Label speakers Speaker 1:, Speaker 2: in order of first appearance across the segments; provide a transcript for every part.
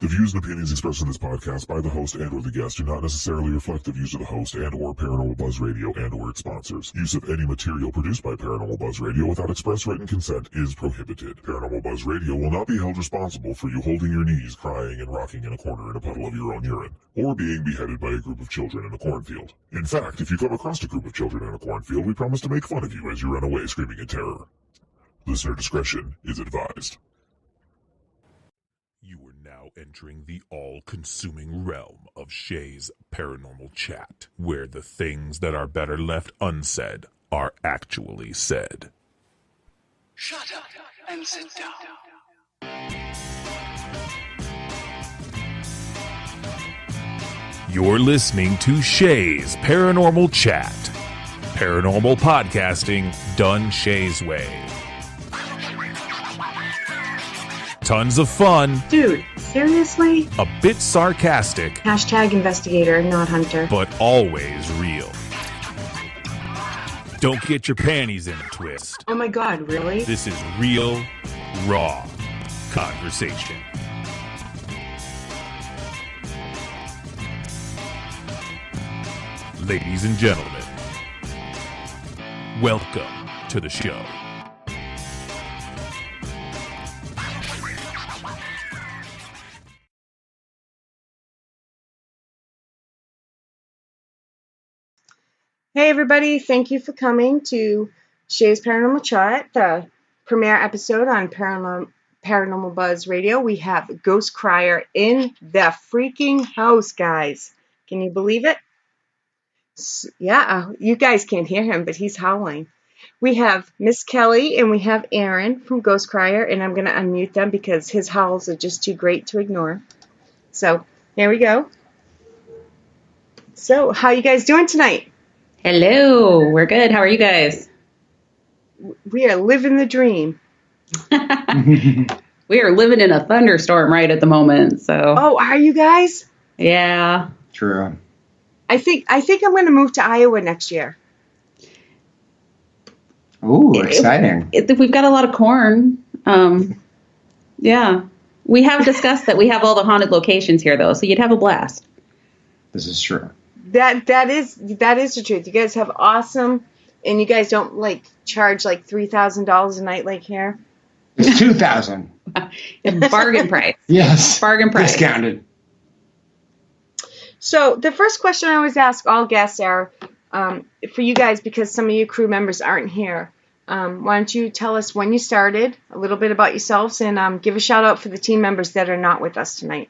Speaker 1: The views and opinions expressed in this podcast by the host and or the guest do not necessarily reflect the views of the host and or Paranormal Buzz Radio and or its sponsors. Use of any material produced by Paranormal Buzz Radio without express written consent is prohibited. Paranormal Buzz Radio will not be held responsible for you holding your knees, crying, and rocking in a corner in a puddle of your own urine, or being beheaded by a group of children in a cornfield. In fact, if you come across a group of children in a cornfield, we promise to make fun of you as you run away screaming in terror. Listener discretion is advised. You are now entering the all-consuming realm of Shea's Paranormal Chat, where the things that are better left unsaid are actually said.
Speaker 2: Shut up and sit down.
Speaker 1: You're listening to Shea's Paranormal Chat. Paranormal podcasting done Shea's way. Tons of fun.
Speaker 3: Dude, seriously?
Speaker 1: A bit sarcastic.
Speaker 3: Hashtag investigator, not hunter.
Speaker 1: But always real. Don't get your panties in a twist.
Speaker 3: Oh my god, really?
Speaker 1: This is real, raw conversation. Ladies and gentlemen, welcome to the show.
Speaker 3: Hey everybody, thank you for coming to Shea's Paranormal Chat, the premiere episode on Paranormal Buzz Radio. We have Ghost Crier in the freaking house, guys. Can you believe it? Yeah, you guys can't hear him, but he's howling. We have Miss Kelly and we have Aaron from Ghost Crier, and I'm going to unmute them because his howls are just too great to ignore. So, here we go. So, how you guys doing tonight?
Speaker 4: Hello, we're good. How are you guys?
Speaker 3: We are living the dream.
Speaker 4: We are living in a thunderstorm right at the moment, so.
Speaker 3: Oh, are you guys?
Speaker 4: Yeah.
Speaker 5: True.
Speaker 3: I think I'm going to move to Iowa next year.
Speaker 5: Ooh, exciting.
Speaker 4: We've got a lot of corn. Yeah. We have discussed that we have all the haunted locations here, though, so you'd have a blast.
Speaker 5: This is true.
Speaker 3: That is the truth. You guys have awesome, and you guys don't charge $3,000 a night like here.
Speaker 5: It's $2,000.
Speaker 4: Bargain price.
Speaker 5: Yes.
Speaker 4: Bargain price.
Speaker 5: Discounted.
Speaker 3: So the first question I always ask all guests are, for you guys, because some of you crew members aren't here, why don't you tell us when you started, a little bit about yourselves, and give a shout out for the team members that are not with us tonight.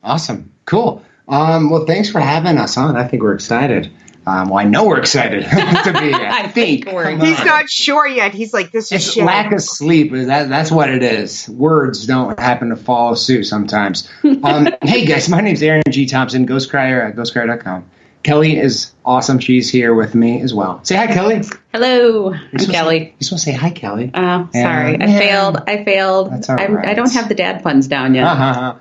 Speaker 5: Awesome. Cool. Well, thanks for having us on. I think we're excited. Well, I know we're excited to be here.
Speaker 4: I think we're.
Speaker 3: He's not sure yet. He's like, this is
Speaker 5: it's
Speaker 3: shit.
Speaker 5: Lack of sleep. That's what it is. Words don't happen to follow suit sometimes. Hey, guys, my name's Aaron G. Thompson, Ghost Crier at ghostcrier.com. Kelly is awesome. She's here with me as well. Say hi, Kelly.
Speaker 4: Hello, I'm Kelly.
Speaker 5: You're supposed to say hi, Kelly.
Speaker 4: Oh, sorry. I failed.
Speaker 5: That's all right.
Speaker 4: I don't have the dad puns down yet.
Speaker 5: I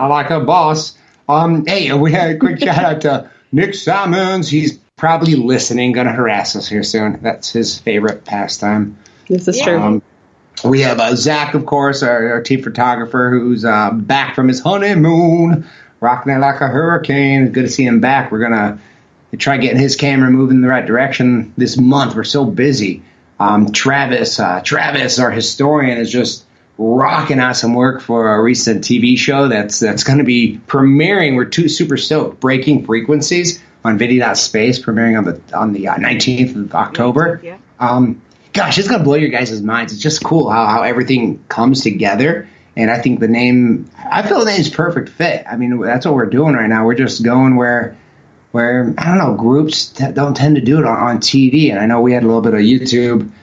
Speaker 5: like a boss. Hey, we had a quick shout out to Nick Simons. He's probably listening, going to harass us here soon. That's his favorite pastime.
Speaker 4: This is true.
Speaker 5: We have Zach, of course, our team photographer, who's back from his honeymoon, rocking it like a hurricane. Good to see him back. We're going to try getting his camera moving in the right direction this month. We're so busy. Travis, our historian, is just rocking out some work for a recent TV show that's going to be premiering. We're super stoked. Breaking Frequencies on Video.Space, premiering on the 19th of October.
Speaker 3: Yeah.
Speaker 5: Gosh, it's going to blow your guys' minds. It's just cool how everything comes together. And I think I feel the name's perfect fit. I mean, that's what we're doing right now. We're just going where I don't know, groups don't tend to do it on TV. And I know we had a little bit of YouTube,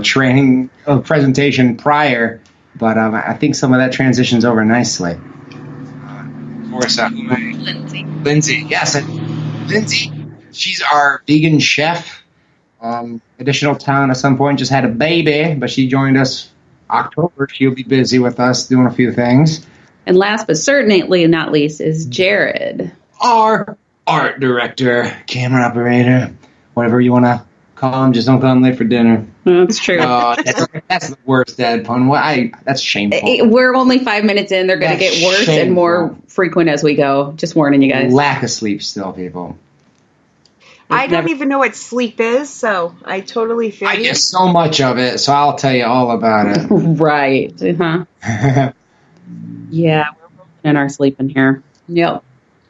Speaker 5: training presentation prior. But I think some of that transitions over nicely. Of course, Lindsay. Yes, Lindsay. She's our vegan chef. Additional talent at some point. Just had a baby, but she joined us October. She'll be busy with us doing a few things.
Speaker 4: And last but certainly not least is Jared.
Speaker 5: Our art director, camera operator, whatever you want to Call him, just don't call him late for dinner.
Speaker 4: That's true.
Speaker 5: Oh, that's the worst dad pun. That's shameful.
Speaker 4: We're only 5 minutes in. They're going to
Speaker 5: That's
Speaker 4: get worse and
Speaker 5: shameful.
Speaker 4: more frequent as we go. Just warning you guys.
Speaker 5: Lack of sleep still, people.
Speaker 3: I don't even know what sleep is, so I totally feel
Speaker 5: I
Speaker 3: you.
Speaker 5: get so much of it, so I'll tell you all about it.
Speaker 4: Right. Uh-huh. Yeah, we're rolling in our sleep in here. Yep.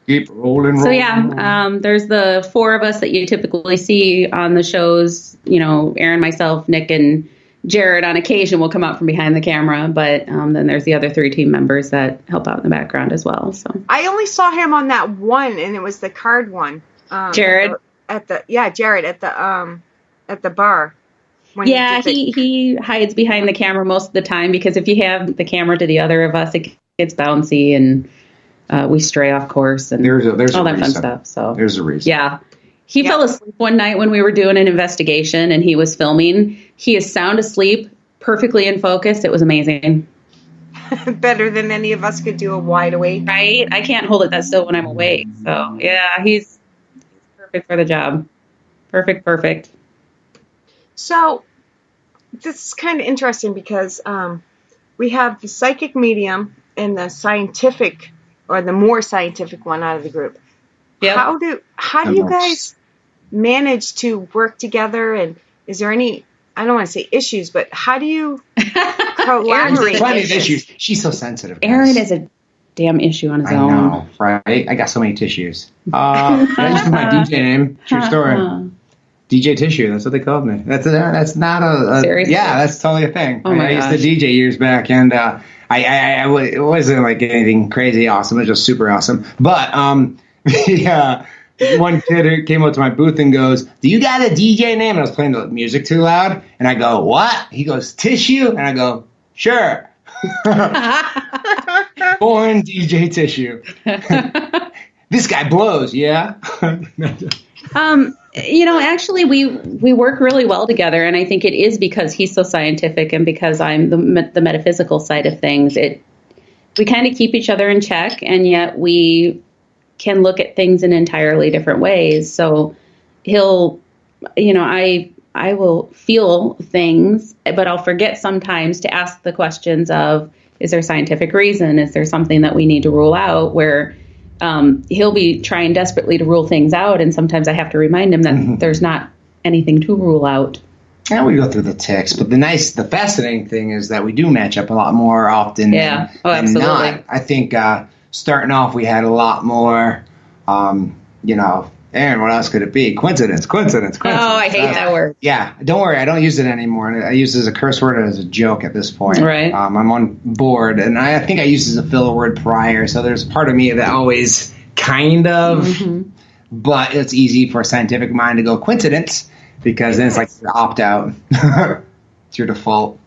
Speaker 5: Keep rolling.
Speaker 4: So yeah, there's the four of us that you typically see on the shows. Aaron, myself, Nick, and Jared on occasion will come out from behind the camera, but then there's the other 3 team members that help out in the background as well. So
Speaker 3: I only saw him on that one, and it was the card one.
Speaker 4: Jared
Speaker 3: Jared at the bar.
Speaker 4: Yeah, he hides behind the camera most of the time because if you have the camera to the other of us, it gets bouncy and we stray off course and
Speaker 5: there's
Speaker 4: all
Speaker 5: a
Speaker 4: that
Speaker 5: reason.
Speaker 4: fun stuff. So
Speaker 5: there's a reason.
Speaker 4: Yeah. He fell asleep one night when we were doing an investigation and he was filming. He is sound asleep, perfectly in focus. It was amazing.
Speaker 3: Better than any of us could do a wide awake.
Speaker 4: Right? I can't hold it that still when I'm awake. So, yeah, he's perfect for the job. Perfect.
Speaker 3: So, this is kind of interesting because we have the psychic medium and the scientific, or the more scientific one out of the group.
Speaker 4: Yep.
Speaker 3: How do you guys manage to work together? And is there any, I don't want to say issues, but how do you collaborate?
Speaker 5: Plenty of issues. She's so sensitive. Guys.
Speaker 4: Aaron is a damn issue on his own.
Speaker 5: I know, right? I got so many tissues. I used to my DJ name. True story. DJ Tissue. That's what they called me. That's not a
Speaker 4: Seriously?
Speaker 5: Yeah, that's totally a thing.
Speaker 4: Oh my
Speaker 5: I used
Speaker 4: gosh.
Speaker 5: to DJ years back, and it wasn't like anything crazy awesome. It was just super awesome. But one kid who came up to my booth and goes, "Do you got a DJ name?" And I was playing the music too loud, and I go, "What?" He goes, "Tissue," and I go, "Sure." Born DJ Tissue. This guy blows, yeah.
Speaker 4: Actually, we work really well together, and I think it is because he's so scientific and because I'm the metaphysical side of things. We kind of keep each other in check, and yet we can look at things in entirely different ways. So I will feel things, but I'll forget sometimes to ask the questions of, is there scientific reason? Is there something that we need to rule out? Where he'll be trying desperately to rule things out, and sometimes I have to remind him that there's not anything to rule out.
Speaker 5: Yeah, we go through the text, but the fascinating thing is that we do match up a lot more often than
Speaker 4: absolutely.
Speaker 5: not. I think starting off, we had a lot more, Aaron, what else could it be? Coincidence.
Speaker 4: Oh, I hate that word.
Speaker 5: Yeah, don't worry, I don't use it anymore. I use it as a curse word and as a joke at this point.
Speaker 4: Right.
Speaker 5: I'm on board, and I think I used it as a filler word prior, so there's part of me that always kind of, but it's easy for a scientific mind to go coincidence, because then it's like the opt-out. It's your default.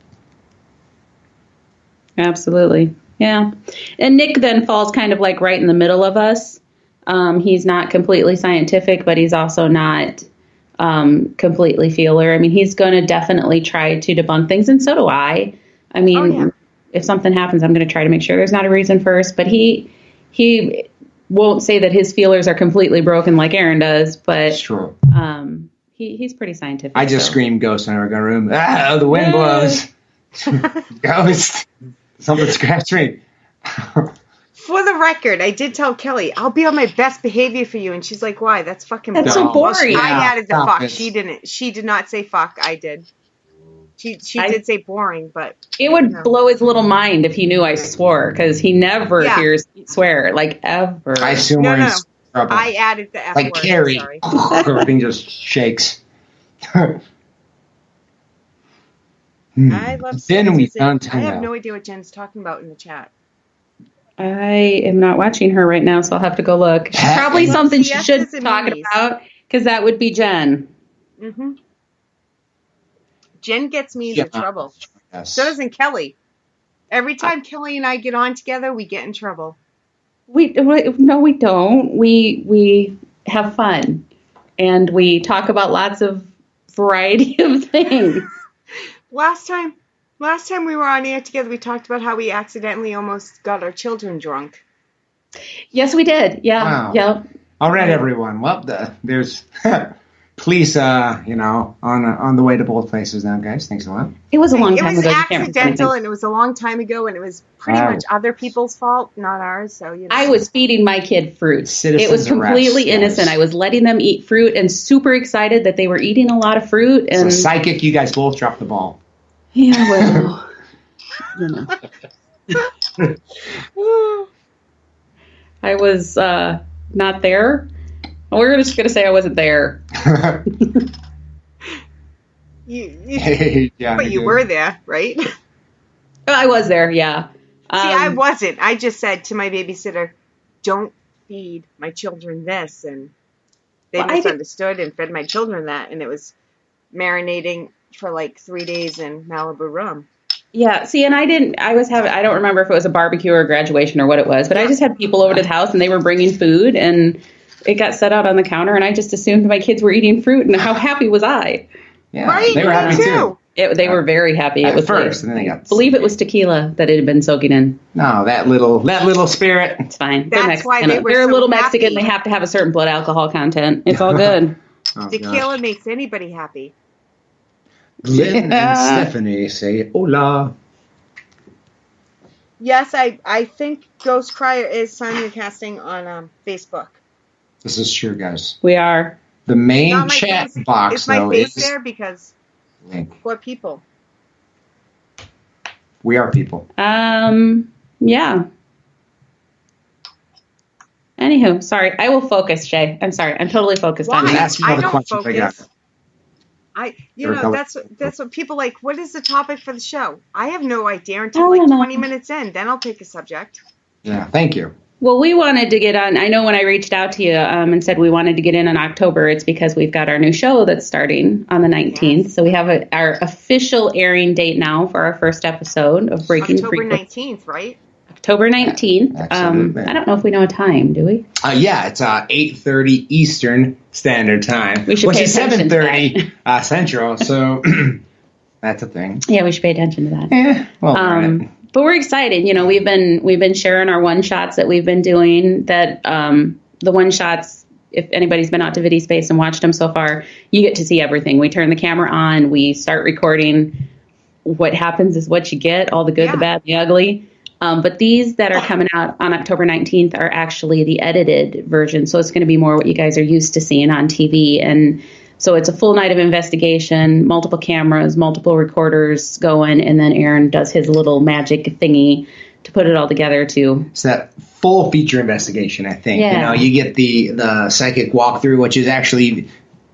Speaker 4: Absolutely. Yeah. And Nick then falls kind of like right in the middle of us. He's not completely scientific, but he's also not completely feeler. I mean, he's going to definitely try to debunk things, and so do I. I mean, if something happens, I'm going to try to make sure there's not a reason first. But he won't say that his feelers are completely broken like Aaron does, but
Speaker 5: Sure.
Speaker 4: He's pretty scientific.
Speaker 5: I just scream ghost when I go to a room. Ah, the wind blows. Ghost. Something scratched me.
Speaker 3: For the record, I did tell Kelly, I'll be on my best behavior for you. And she's like, why? That's fucking
Speaker 4: That's so boring.
Speaker 3: I added the
Speaker 5: Stop
Speaker 3: fuck.
Speaker 5: it.
Speaker 3: She didn't. She did not say fuck. I did. She did say boring, but...
Speaker 4: It would blow his little mind if he knew I swore, because he never hears me swear, like, ever.
Speaker 5: I assume we're in trouble.
Speaker 3: I added the F
Speaker 5: like
Speaker 3: word.
Speaker 5: Carrie.
Speaker 3: Sorry.
Speaker 5: Everything just shakes.
Speaker 3: I love
Speaker 5: Then we
Speaker 3: sentences.
Speaker 5: found
Speaker 3: I have
Speaker 5: out.
Speaker 3: no idea what Jen's talking about in the chat.
Speaker 4: I am not watching her right now, so I'll have to go look. She's probably something she should
Speaker 3: Siestas and
Speaker 4: talk
Speaker 3: movies.
Speaker 4: about, because that would be Jen.
Speaker 3: Mm-hmm. Jen gets me into trouble.
Speaker 5: Yes.
Speaker 3: So doesn't Kelly. Every time Kelly and I get on together, we get in trouble.
Speaker 4: No, we don't. We have fun, and we talk about lots of variety of things.
Speaker 3: Last time we were on air together, we talked about how we accidentally almost got our children drunk.
Speaker 4: Yes, we did. Yeah.
Speaker 5: Wow.
Speaker 4: Yep.
Speaker 5: All right, everyone. Well, there's police, on the way to both places now, guys. Thanks a lot.
Speaker 4: It was a long
Speaker 3: It
Speaker 4: time
Speaker 3: was
Speaker 4: ago. You can't
Speaker 3: accidental, and it was a long time ago, and it was pretty
Speaker 5: Wow.
Speaker 3: much other people's fault, not ours. So
Speaker 4: I was feeding my kid fruit.
Speaker 5: Citizens
Speaker 4: It was completely
Speaker 5: arrest,
Speaker 4: innocent.
Speaker 5: yes.
Speaker 4: I was letting them eat fruit and super excited that they were eating a lot of fruit.
Speaker 5: So
Speaker 4: And
Speaker 5: psychic, you guys both dropped the ball.
Speaker 4: yeah, well, I was not there. We're just going to say I wasn't there.
Speaker 5: Yeah,
Speaker 3: but you were there, right? See,
Speaker 4: I was there, yeah.
Speaker 3: I wasn't. I just said to my babysitter, "Don't feed my children this," and they
Speaker 4: Well, I think-
Speaker 3: misunderstood and fed my children that, and it was marinating for like 3 days in Malibu rum.
Speaker 4: Yeah, see, and I don't remember if it was a barbecue or a graduation or what it was, but I just had people over to the house and they were bringing food and it got set out on the counter and I just assumed my kids were eating fruit and how happy was I?
Speaker 5: Yeah,
Speaker 3: Right,
Speaker 5: they were happy
Speaker 3: me
Speaker 5: too.
Speaker 4: They were very happy.
Speaker 5: At
Speaker 4: It was
Speaker 5: first, and then they got
Speaker 4: I believe it was tequila that it had been soaking in.
Speaker 5: No, that little spirit.
Speaker 4: It's fine.
Speaker 3: That's why
Speaker 4: Mexican.
Speaker 3: they were
Speaker 4: They're a
Speaker 3: so
Speaker 4: little
Speaker 3: happy.
Speaker 4: Mexican. They have to have a certain blood alcohol content. It's all good.
Speaker 5: Oh,
Speaker 3: Tequila
Speaker 5: gosh.
Speaker 3: makes anybody happy.
Speaker 5: Glenn
Speaker 4: Yeah.
Speaker 5: and Stephanie say hola.
Speaker 3: Yes, I think Ghost Crier is simulcasting on Facebook.
Speaker 5: This is true, guys.
Speaker 4: We are.
Speaker 5: The main
Speaker 3: Not my
Speaker 5: chat
Speaker 3: face.
Speaker 5: box,
Speaker 3: Is my
Speaker 5: though,
Speaker 3: face
Speaker 5: is
Speaker 3: there? Because
Speaker 5: link.
Speaker 3: what people?
Speaker 5: We are people.
Speaker 4: Yeah. Anywho, sorry. I will focus, Shay. I'm sorry. I'm totally focused on
Speaker 3: Why?
Speaker 4: you.
Speaker 5: Ask me all
Speaker 3: I
Speaker 5: the
Speaker 3: don't
Speaker 5: questions I got.
Speaker 3: focus.
Speaker 5: Erica-
Speaker 3: That's what people like. What is the topic for the show? I have no idea
Speaker 4: I
Speaker 3: until
Speaker 4: don't
Speaker 3: like
Speaker 4: know.
Speaker 3: 20 minutes in. Then I'll pick a subject.
Speaker 5: Yeah, thank you.
Speaker 4: Well, we wanted to get on. I know when I reached out to you and said we wanted to get in October, it's because we've got our new show that's starting on the 19th.
Speaker 3: Yes.
Speaker 4: So we have our official airing date now for our first episode of Breaking
Speaker 3: October
Speaker 4: Frequency.
Speaker 3: 19th, right?
Speaker 4: October 19th.
Speaker 5: Absolutely.
Speaker 4: I don't know if we know a time, do we?
Speaker 5: Yeah, it's 8:30 Eastern Standard Time,
Speaker 4: We should
Speaker 5: which
Speaker 4: pay
Speaker 5: is
Speaker 4: attention to
Speaker 5: 7:30 Central. So that's a thing.
Speaker 4: Yeah, we should pay attention to that.
Speaker 5: Yeah. Well,
Speaker 4: But we're excited. You know, we've been sharing our one shots that we've been doing. That the one shots, if anybody's been out to Vidi Space and watched them so far, you get to see everything. We turn the camera on, we start recording. What happens is what you get, all the good, the bad, the ugly. But these that are coming out on October 19th are actually the edited version. So it's going to be more what you guys are used to seeing on TV. And so it's a full night of investigation, multiple cameras, multiple recorders going, and then Aaron does his little magic thingy to put it all together too.
Speaker 5: it's that full feature investigation, I think.
Speaker 4: Yeah.
Speaker 5: You know, you get the psychic walkthrough, which is actually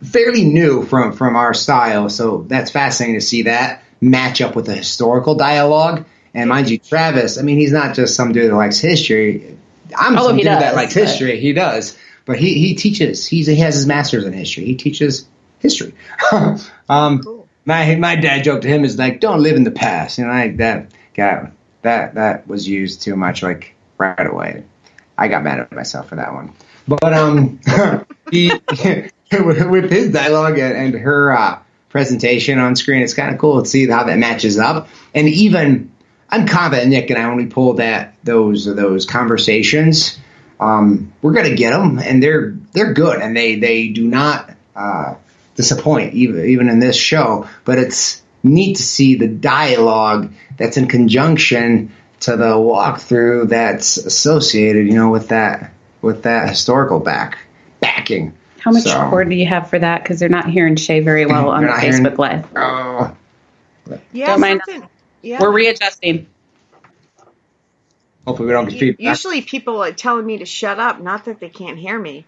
Speaker 5: fairly new from our style. So that's fascinating to see that match up with the historical dialogue. And mind you, Travis, I mean, he's not just some dude that likes history. I'm
Speaker 4: Although
Speaker 5: some
Speaker 4: he
Speaker 5: dude
Speaker 4: does,
Speaker 5: that likes
Speaker 4: but-
Speaker 5: history. He does. But he teaches. He has his master's in history. He teaches history.
Speaker 3: Cool.
Speaker 5: My dad joke to him is like, don't live in the past. You know, like that was used too much, like right away. I got mad at myself for that one. But he with his dialogue and her presentation on screen, it's kind of cool to see how that matches up. And even I'm confident Nick and I only pulled at those conversations. We're gonna get them, and they're good, and they do not disappoint even in this show. But it's neat to see the dialogue that's in conjunction to the walkthrough that's associated, you know, with that historical backing.
Speaker 4: How much
Speaker 5: So-
Speaker 4: support do you have for that? Because they're not hearing Shay very well on the
Speaker 5: They're not hearing-
Speaker 4: Facebook Live.
Speaker 5: Oh,
Speaker 3: Yeah,
Speaker 4: Don't mind.
Speaker 3: something. Yeah.
Speaker 4: We're readjusting.
Speaker 5: hopefully we don't get feedback.
Speaker 3: Usually people are telling me to shut up, not that they can't hear me.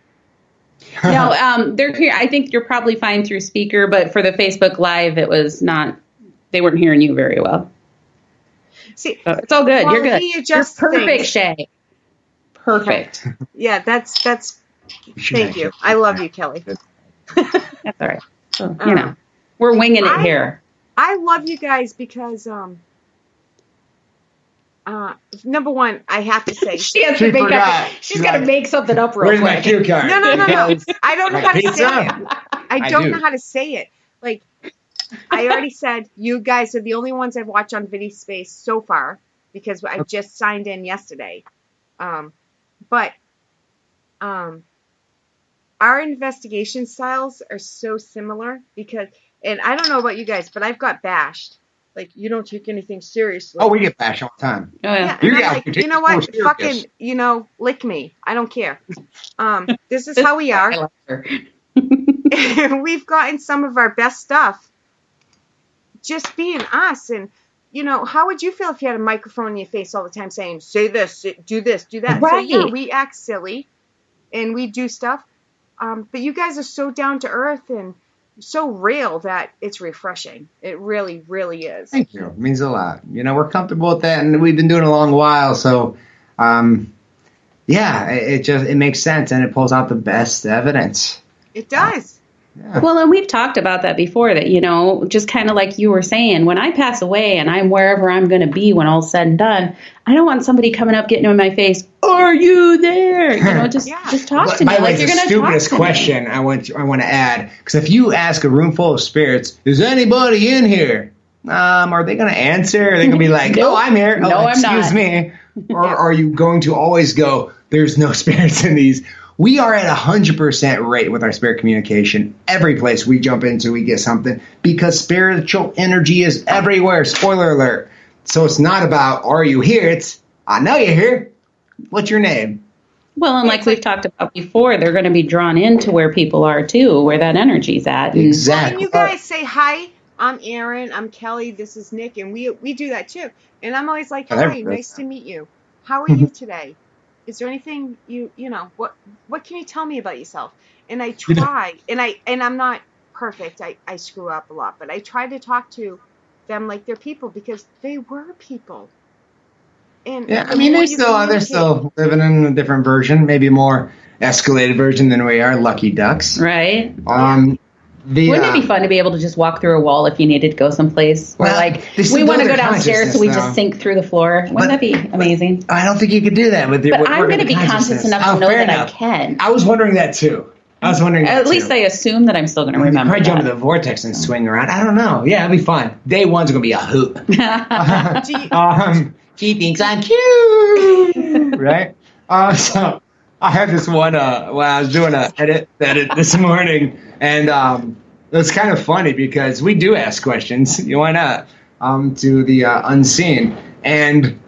Speaker 4: No, they're here. I think you're probably fine through speaker, but for the Facebook Live, it was not. They weren't hearing you very well.
Speaker 3: See,
Speaker 4: So it's all good.
Speaker 3: Well,
Speaker 4: You're good.
Speaker 3: he
Speaker 4: You're
Speaker 3: adjusts
Speaker 4: perfect,
Speaker 3: things.
Speaker 4: Shay. Perfect.
Speaker 3: yeah, that's.
Speaker 5: We should
Speaker 3: Thank you.
Speaker 5: actually-
Speaker 3: I love you, Kelly.
Speaker 4: That's all right. So, you know, we're winging it here.
Speaker 3: I love you guys because number one, I have to say,
Speaker 4: She has
Speaker 5: She
Speaker 4: to make
Speaker 5: forgot.
Speaker 4: up. She's
Speaker 5: She's
Speaker 4: got to
Speaker 5: like,
Speaker 4: make something up real
Speaker 5: Where's my
Speaker 4: quick.
Speaker 5: cue card?
Speaker 3: no. I don't know how to say it. I don't
Speaker 5: do.
Speaker 3: know how to say it. Like, I already said, you guys are the only ones I've watched on Vidi Space so far because I just signed in yesterday. But our investigation styles are so similar because, and I don't know about you guys, but I've got bashed. Like, you don't take anything seriously.
Speaker 5: Oh, we get bashed all the time.
Speaker 4: Oh, yeah.
Speaker 3: And I'm like, you know what? Fucking, lick me. I don't care. This is how we are. We've gotten some of our best stuff just being us. And, how would you feel if you had a microphone in your face all the time saying, say this, do that?
Speaker 4: Right.
Speaker 3: So, yeah, we act silly and we do stuff. But you guys are so down to earth and so real that it's refreshing. It really, really is.
Speaker 5: Thank you. It means a lot. We're comfortable with that, and we've been doing it a long while. So, it makes sense, and it pulls out the best evidence.
Speaker 3: It does.
Speaker 5: Yeah.
Speaker 4: Well, and we've talked about that before, that, just kind of like you were saying, when I pass away and I'm wherever I'm going to be when all's said and done, I don't want somebody coming up, getting in my face, are you there? Just talk to me.
Speaker 5: By the way,
Speaker 4: you're
Speaker 5: the
Speaker 4: going to
Speaker 5: stupidest question I want to add, because if you ask a room full of spirits, is anybody in here? Are they going to answer? Are they going to be like,
Speaker 4: Nope.
Speaker 5: oh, I'm here.
Speaker 4: No,
Speaker 5: Oh,
Speaker 4: I'm not.
Speaker 5: excuse me. Or are you going to always go, there's no spirits in these? We are at 100% rate with our spirit communication. Every place we jump into, we get something because spiritual energy is everywhere. Spoiler alert. So it's not about, are you here? It's, I know you're here. What's your name?
Speaker 4: Well, and like we've talked about before, they're going to be drawn into where people are too, where that energy's at. And
Speaker 5: Exactly.
Speaker 3: And you guys say, hi, I'm Aaron, I'm Kelly, this is Nick, and we do that too. And I'm always like, hi, nice to meet you. How are you today? Is there anything what can you tell me about yourself? And I try, and I'm not perfect. I screw up a lot, but I try to talk to them like they're people because they were people. And
Speaker 5: yeah, I mean, they're still living in a different version, maybe a more escalated version than we are. Lucky ducks,
Speaker 4: right?
Speaker 5: Wouldn't
Speaker 4: it be fun to be able to just walk through a wall if you needed to go someplace? Where we want to go downstairs, so we just sink through the floor. Wouldn't that be amazing?
Speaker 5: I don't think you could do that with your.
Speaker 4: But I'm going to be conscious enough to know that I can.
Speaker 5: I was wondering that too.
Speaker 4: At least I assume that I'm still going to remember.
Speaker 5: Probably jump into the vortex and swing around. I don't know. Yeah, it'll be fun. Day one's going to be a hoot. He thinks I'm cute, right? So I had this one when I was doing an edit this morning, and it was kind of funny because we do ask questions. Why not? To the unseen, and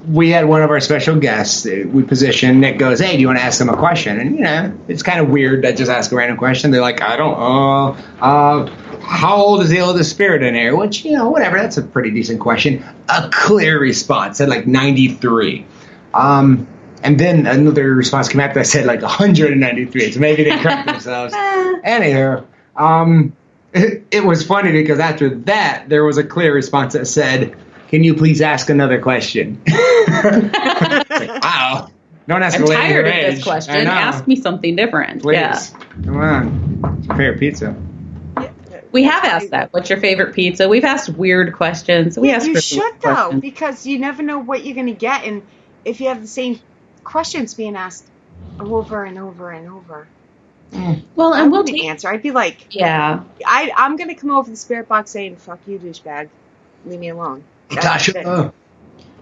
Speaker 5: we had one of our special guests. We positioned. Nick goes, "Hey, do you want to ask them a question?" And it's kind of weird to just ask a random question. They're like, "I don't. How old is the oldest spirit in here?" Which whatever. That's a pretty decent question. A clear response said like 93. And then another response came after that said like 193. So maybe they correct themselves. Anyhow, it was funny because after that there was a clear response that said, "Can you please ask another question?" Like, wow. Don't ask
Speaker 4: I'm
Speaker 5: a lady
Speaker 4: tired
Speaker 5: her
Speaker 4: of
Speaker 5: age.
Speaker 4: this question. Ask me something different.
Speaker 5: Please.
Speaker 4: Yeah.
Speaker 5: Come on. What's your favorite pizza?
Speaker 4: We have asked that. What's your favorite pizza? We've asked weird questions.
Speaker 3: You should, though, because you never know what you're going to get. And if you have the same questions being asked over and over and over.
Speaker 4: Well, and we'll
Speaker 3: answer. I'd be like,
Speaker 4: yeah.
Speaker 3: I'm going to come over the spirit box saying, fuck you, douchebag. Leave me alone.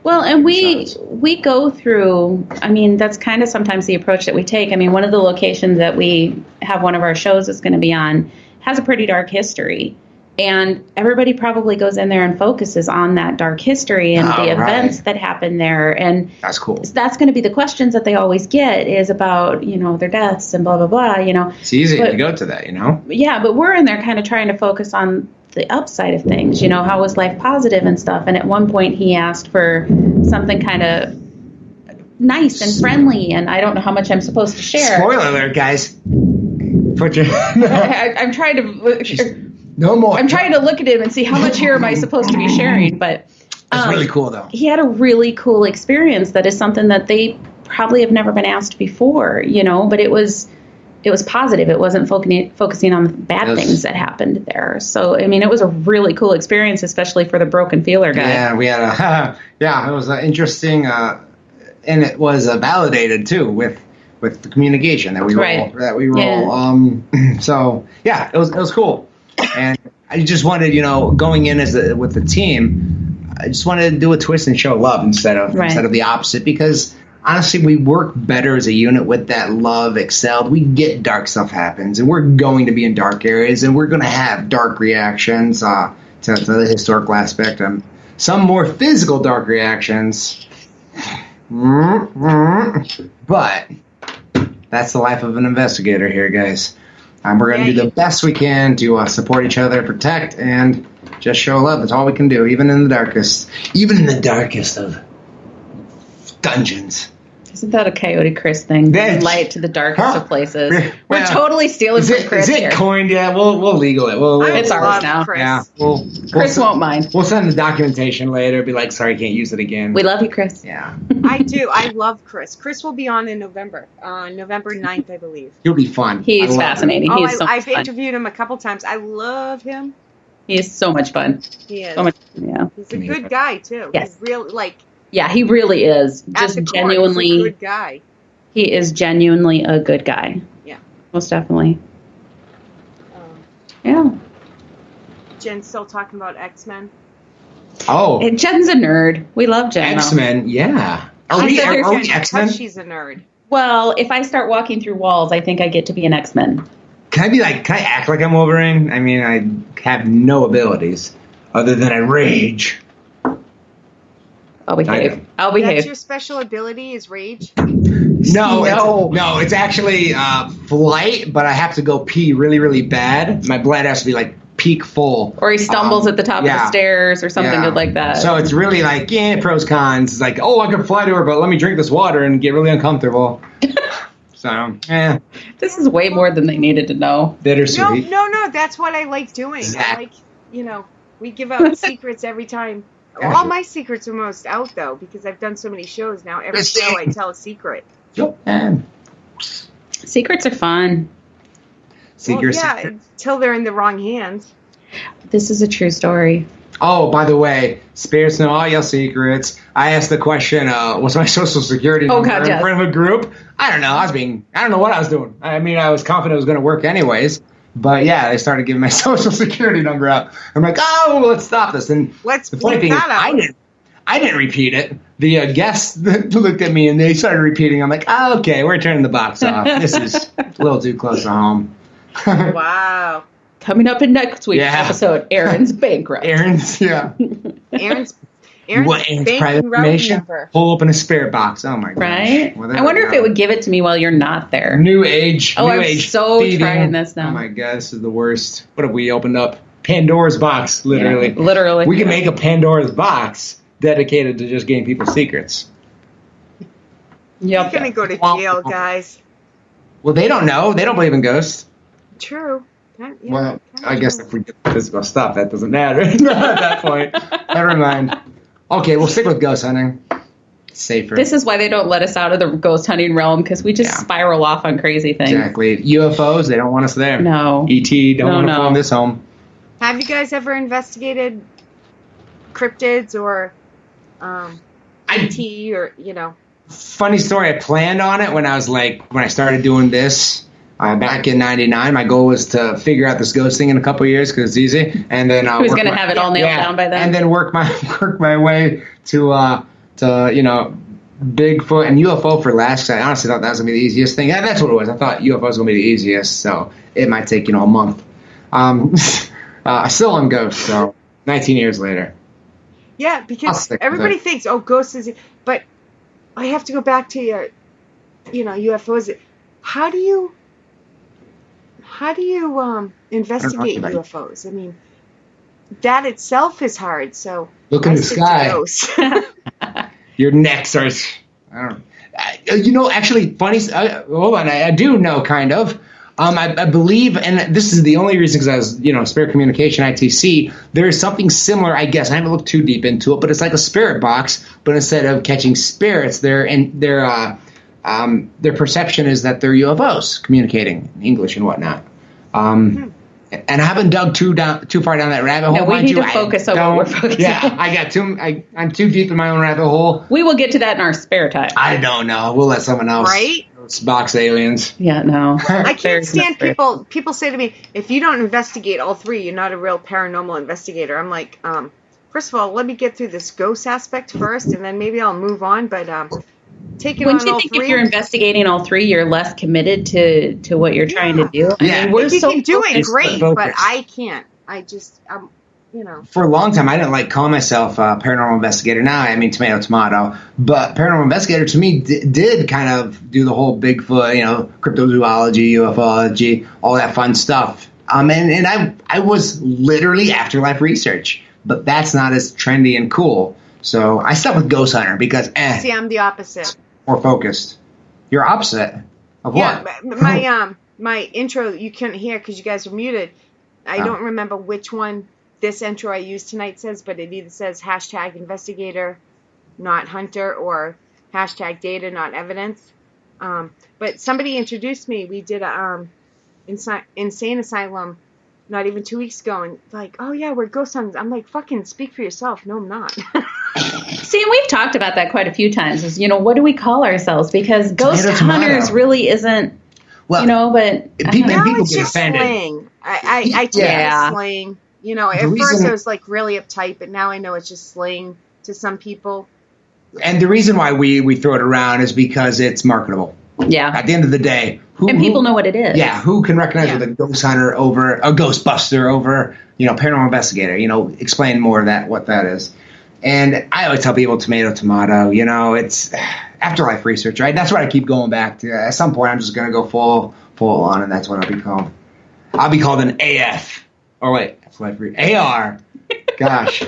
Speaker 4: Well, and we go through, that's kind of sometimes the approach that we take. One of the locations that we have one of our shows is going to be on has a pretty dark history. And everybody probably goes in there and focuses on that dark history and the events that happen there. And
Speaker 5: that's cool.
Speaker 4: That's going to be the questions that they always get is about, their deaths and blah, blah, blah,
Speaker 5: It's easy to go to that,
Speaker 4: Yeah, but we're in there kind of trying to focus on the upside of things, how was life positive and stuff. And at one point he asked for something kind of nice and friendly, and I don't know how much I'm supposed to share.
Speaker 5: Spoiler alert, guys. Put your
Speaker 4: I'm trying to
Speaker 5: no more.
Speaker 4: I'm trying to look at him and see how much here am I supposed to be sharing, but
Speaker 5: it's really cool though.
Speaker 4: He had a really cool experience that is something that they probably have never been asked before, but it was positive. It wasn't focusing on the bad things that happened there. So, it was a really cool experience, especially for the broken feeler guy.
Speaker 5: Yeah, we had it was interesting, and it was validated too with the communication that we roll. Yeah. So yeah, it was cool, and I just wanted, going in with the team, I just wanted to do a twist and show love instead of the opposite, because honestly, we work better as a unit with that love excelled. We get dark stuff happens, and we're going to be in dark areas, and we're going to have dark reactions to the historical aspect. Some more physical dark reactions. But that's the life of an investigator here, guys. We're going to do the best we can to support each other, protect, and just show love. That's all we can do, even in the darkest of dungeons.
Speaker 4: Isn't that a Coyote Chris thing? Bring light to the darkest of places. We're totally stealing from Chris here.
Speaker 5: Is it coined? Yeah, we'll legal it.
Speaker 4: It's ours now.
Speaker 3: Chris.
Speaker 5: Yeah,
Speaker 4: Chris won't mind.
Speaker 5: We'll send the documentation later. Be like, sorry, can't use it again.
Speaker 4: We love you, Chris.
Speaker 5: Yeah.
Speaker 3: I do. I love Chris. Chris will be on in November, November 9th, I believe.
Speaker 5: He'll be fun.
Speaker 4: He's fascinating.
Speaker 3: I've interviewed him a couple times. I love him.
Speaker 4: He is so much fun.
Speaker 3: He is.
Speaker 4: So much, yeah.
Speaker 3: He's a good guy too.
Speaker 4: Yes.
Speaker 3: He's really
Speaker 4: Yeah, he really is. Just genuinely.
Speaker 3: He's a good guy.
Speaker 4: He is genuinely a good guy.
Speaker 3: Yeah.
Speaker 4: Most definitely. Yeah.
Speaker 3: Jen's still talking about X-Men.
Speaker 5: Oh.
Speaker 4: And Jen's a nerd. We love Jen.
Speaker 5: X-Men, yeah. Are we X-Men?
Speaker 3: She's a nerd.
Speaker 4: Well, if I start walking through walls, I think I get to be an X-Men.
Speaker 5: Can I act like I'm Wolverine? I mean, I have no abilities other than I rage.
Speaker 4: I'll behave.
Speaker 3: That's your special ability is rage?
Speaker 5: No, it's actually flight, but I have to go pee really, really bad. My blood has to be like peak full.
Speaker 4: Or he stumbles at the top of the stairs or something good like that.
Speaker 5: So it's really like, pros, cons. It's like, I can fly to her, but let me drink this water and get really uncomfortable. So,
Speaker 4: This is way more than they needed to know.
Speaker 5: Bittersweet.
Speaker 3: No, that's what I like doing.
Speaker 5: Exactly.
Speaker 3: I like, we give out secrets every time. All my secrets are most out, though, because I've done so many shows now. Every show I tell a secret.
Speaker 4: Secrets are fun.
Speaker 5: Secrets.
Speaker 3: Until they're in the wrong hands.
Speaker 4: This is a true story.
Speaker 5: Oh, by the way, spirits know all your secrets. I asked the question, what's my social security number in front of a group? I don't know. I don't know what I was doing. I mean, I was confident it was going to work anyways. But yeah, they started giving my social security number out. I'm like, let's stop this. And the funny thing is, I didn't repeat it. The guests looked at me and they started repeating. I'm like, okay, we're turning the box off. This is a little too close to home.
Speaker 3: Wow.
Speaker 4: Coming up in next week's episode, Aaron's bankrupt.
Speaker 5: Aaron's
Speaker 3: Aaron's
Speaker 5: private information? Pull open a spirit box. Oh my god!
Speaker 4: Right?
Speaker 5: Well,
Speaker 4: I wonder if it would give it to me while you're not there.
Speaker 5: New age.
Speaker 4: I'm
Speaker 5: age
Speaker 4: so
Speaker 5: feeding.
Speaker 4: trying this now.
Speaker 5: Oh my god, this is the worst. What have we opened up? Pandora's box, literally.
Speaker 4: Yeah, literally.
Speaker 5: We can make a Pandora's box dedicated to just getting people's secrets.
Speaker 3: Yep. You're gonna go to jail, guys.
Speaker 5: Well, they don't know. They don't believe in ghosts.
Speaker 3: True.
Speaker 5: Well, I guess if we get physical stuff, that doesn't matter at that point. Never mind. Okay, we'll stick with ghost hunting. It's safer.
Speaker 4: This is why they don't let us out of the ghost hunting realm, because we just spiral off on crazy things.
Speaker 5: Exactly. UFOs, they don't want us there.
Speaker 4: No.
Speaker 5: E.T. don't want to phone this home.
Speaker 3: Have you guys ever investigated cryptids or E.T. or,
Speaker 5: Funny story, I planned on it when I started doing this. Back in '99, my goal was to figure out this ghost thing in a couple of years because it's easy, and then
Speaker 4: who's going to have it all nailed down by then,
Speaker 5: and then work my way to Bigfoot and UFO for last. I honestly thought that was gonna be the easiest thing. Yeah, that's what it was. I thought UFO was gonna be the easiest, so it might take a month. Still on ghosts, so 19 years later.
Speaker 3: Yeah, because everybody thinks, ghosts is, but I have to go back to your, UFOs. How do you investigate UFOs? I mean, that itself is hard. So
Speaker 5: look in the sky. Your neck starts. I don't know. Actually, funny. Hold on. I do know, kind of. I believe, and this is the only reason because I was, Spirit Communication, ITC, there is something similar, I guess. I haven't looked too deep into it, but it's like a spirit box, but instead of catching spirits, their perception is that they're UFOs communicating in English and whatnot. And I haven't dug too far down that rabbit hole.
Speaker 4: No, we need to focus on what we're focusing on.
Speaker 5: Yeah, I'm too deep in my own rabbit hole.
Speaker 4: We will get to that in our spare time.
Speaker 5: I don't know. We'll let someone else.
Speaker 3: Right?
Speaker 5: Those box aliens.
Speaker 4: Yeah, no.
Speaker 3: I can't stand people. People say to me, if you don't investigate all three, you're not a real paranormal investigator. I'm like, first of all, let me get through this ghost aspect first, and then maybe I'll move on. But taken
Speaker 4: Wouldn't
Speaker 3: on
Speaker 4: you
Speaker 3: all
Speaker 4: think
Speaker 3: three.
Speaker 4: if you're investigating all three, you're less committed to what you're trying to do? I
Speaker 5: Yeah.
Speaker 4: mean, we're
Speaker 3: If you
Speaker 4: so
Speaker 3: can do it,
Speaker 4: focused.
Speaker 3: great,
Speaker 5: focused.
Speaker 3: but I can't. I just,
Speaker 5: For a long time, I didn't like call myself a paranormal investigator. Now, I mean, tomato, tomato. But paranormal investigator, to me, did kind of do the whole Bigfoot, cryptozoology, ufology, all that fun stuff. And I was literally afterlife research. But that's not as trendy and cool. So I stuck with Ghost Hunter because,
Speaker 3: see, I'm the opposite.
Speaker 5: more focused. You're opposite of what?
Speaker 3: Yeah, my intro you couldn't hear because you guys were muted. I don't remember which one this intro I used tonight says, but it either says hashtag investigator, not hunter, or hashtag data, not evidence. But somebody introduced me. We did a insane asylum not even 2 weeks ago, and like, oh yeah, we're ghost hunters. I'm like, fucking speak for yourself. No, I'm not.
Speaker 4: See, and we've talked about that quite a few times. Is what do we call ourselves? Because ghost
Speaker 5: Tomato,
Speaker 4: hunters
Speaker 5: tomato.
Speaker 4: really isn't.
Speaker 5: Well,
Speaker 4: But
Speaker 5: people-
Speaker 3: Now
Speaker 5: people
Speaker 3: it's
Speaker 5: get
Speaker 3: just
Speaker 5: offended.
Speaker 3: slang. I take it as slang. At first
Speaker 5: reason-
Speaker 3: I was like really uptight, but now I know it's just slang to some people.
Speaker 5: and the reason why we throw it around is because it's marketable.
Speaker 4: Yeah.
Speaker 5: At the end of the day,
Speaker 4: And people know what it is.
Speaker 5: Yeah, who can recognize
Speaker 3: Yeah.
Speaker 5: with a ghost hunter over a ghostbuster over, paranormal investigator? Explain more of that, what that is. And I always tell people tomato, tomato, it's afterlife research, right? That's what I keep going back to. At some point, I'm just going to go full on, and that's what I'll be called. I'll be called an AF. Or wait, AR. Gosh.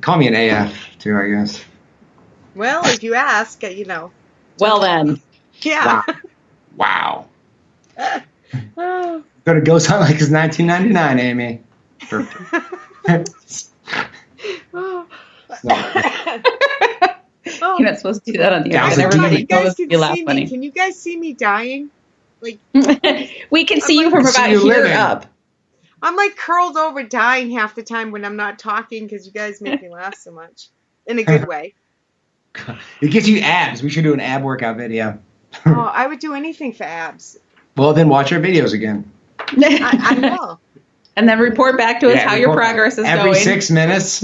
Speaker 5: Call me an AF, too, I guess.
Speaker 3: Well, if you ask,
Speaker 4: Well then.
Speaker 3: Yeah.
Speaker 5: Wow.
Speaker 3: Oh.
Speaker 5: Go to Ghost Hunt like it's 1999, Amy.
Speaker 3: Oh.
Speaker 4: You're not supposed to do that on the
Speaker 5: Yeah,
Speaker 3: I
Speaker 4: air.
Speaker 5: was a
Speaker 3: don't know if
Speaker 5: demon.
Speaker 3: you guys
Speaker 4: You
Speaker 3: can
Speaker 4: laugh
Speaker 3: see
Speaker 4: funny.
Speaker 3: me. Can you guys see me dying? Like,
Speaker 4: We can see you from
Speaker 5: See
Speaker 4: about
Speaker 5: you
Speaker 4: here
Speaker 5: living.
Speaker 4: up.
Speaker 3: I'm like curled over dying half the time when I'm not talking because you guys make me laugh so much. In a good way.
Speaker 5: It gets you abs. We should do an ab workout video.
Speaker 3: Oh, I would do anything for abs.
Speaker 5: Well, then watch our videos again.
Speaker 3: I will.
Speaker 4: And then report back to us how your progress is
Speaker 5: every
Speaker 4: going.
Speaker 5: 6 minutes.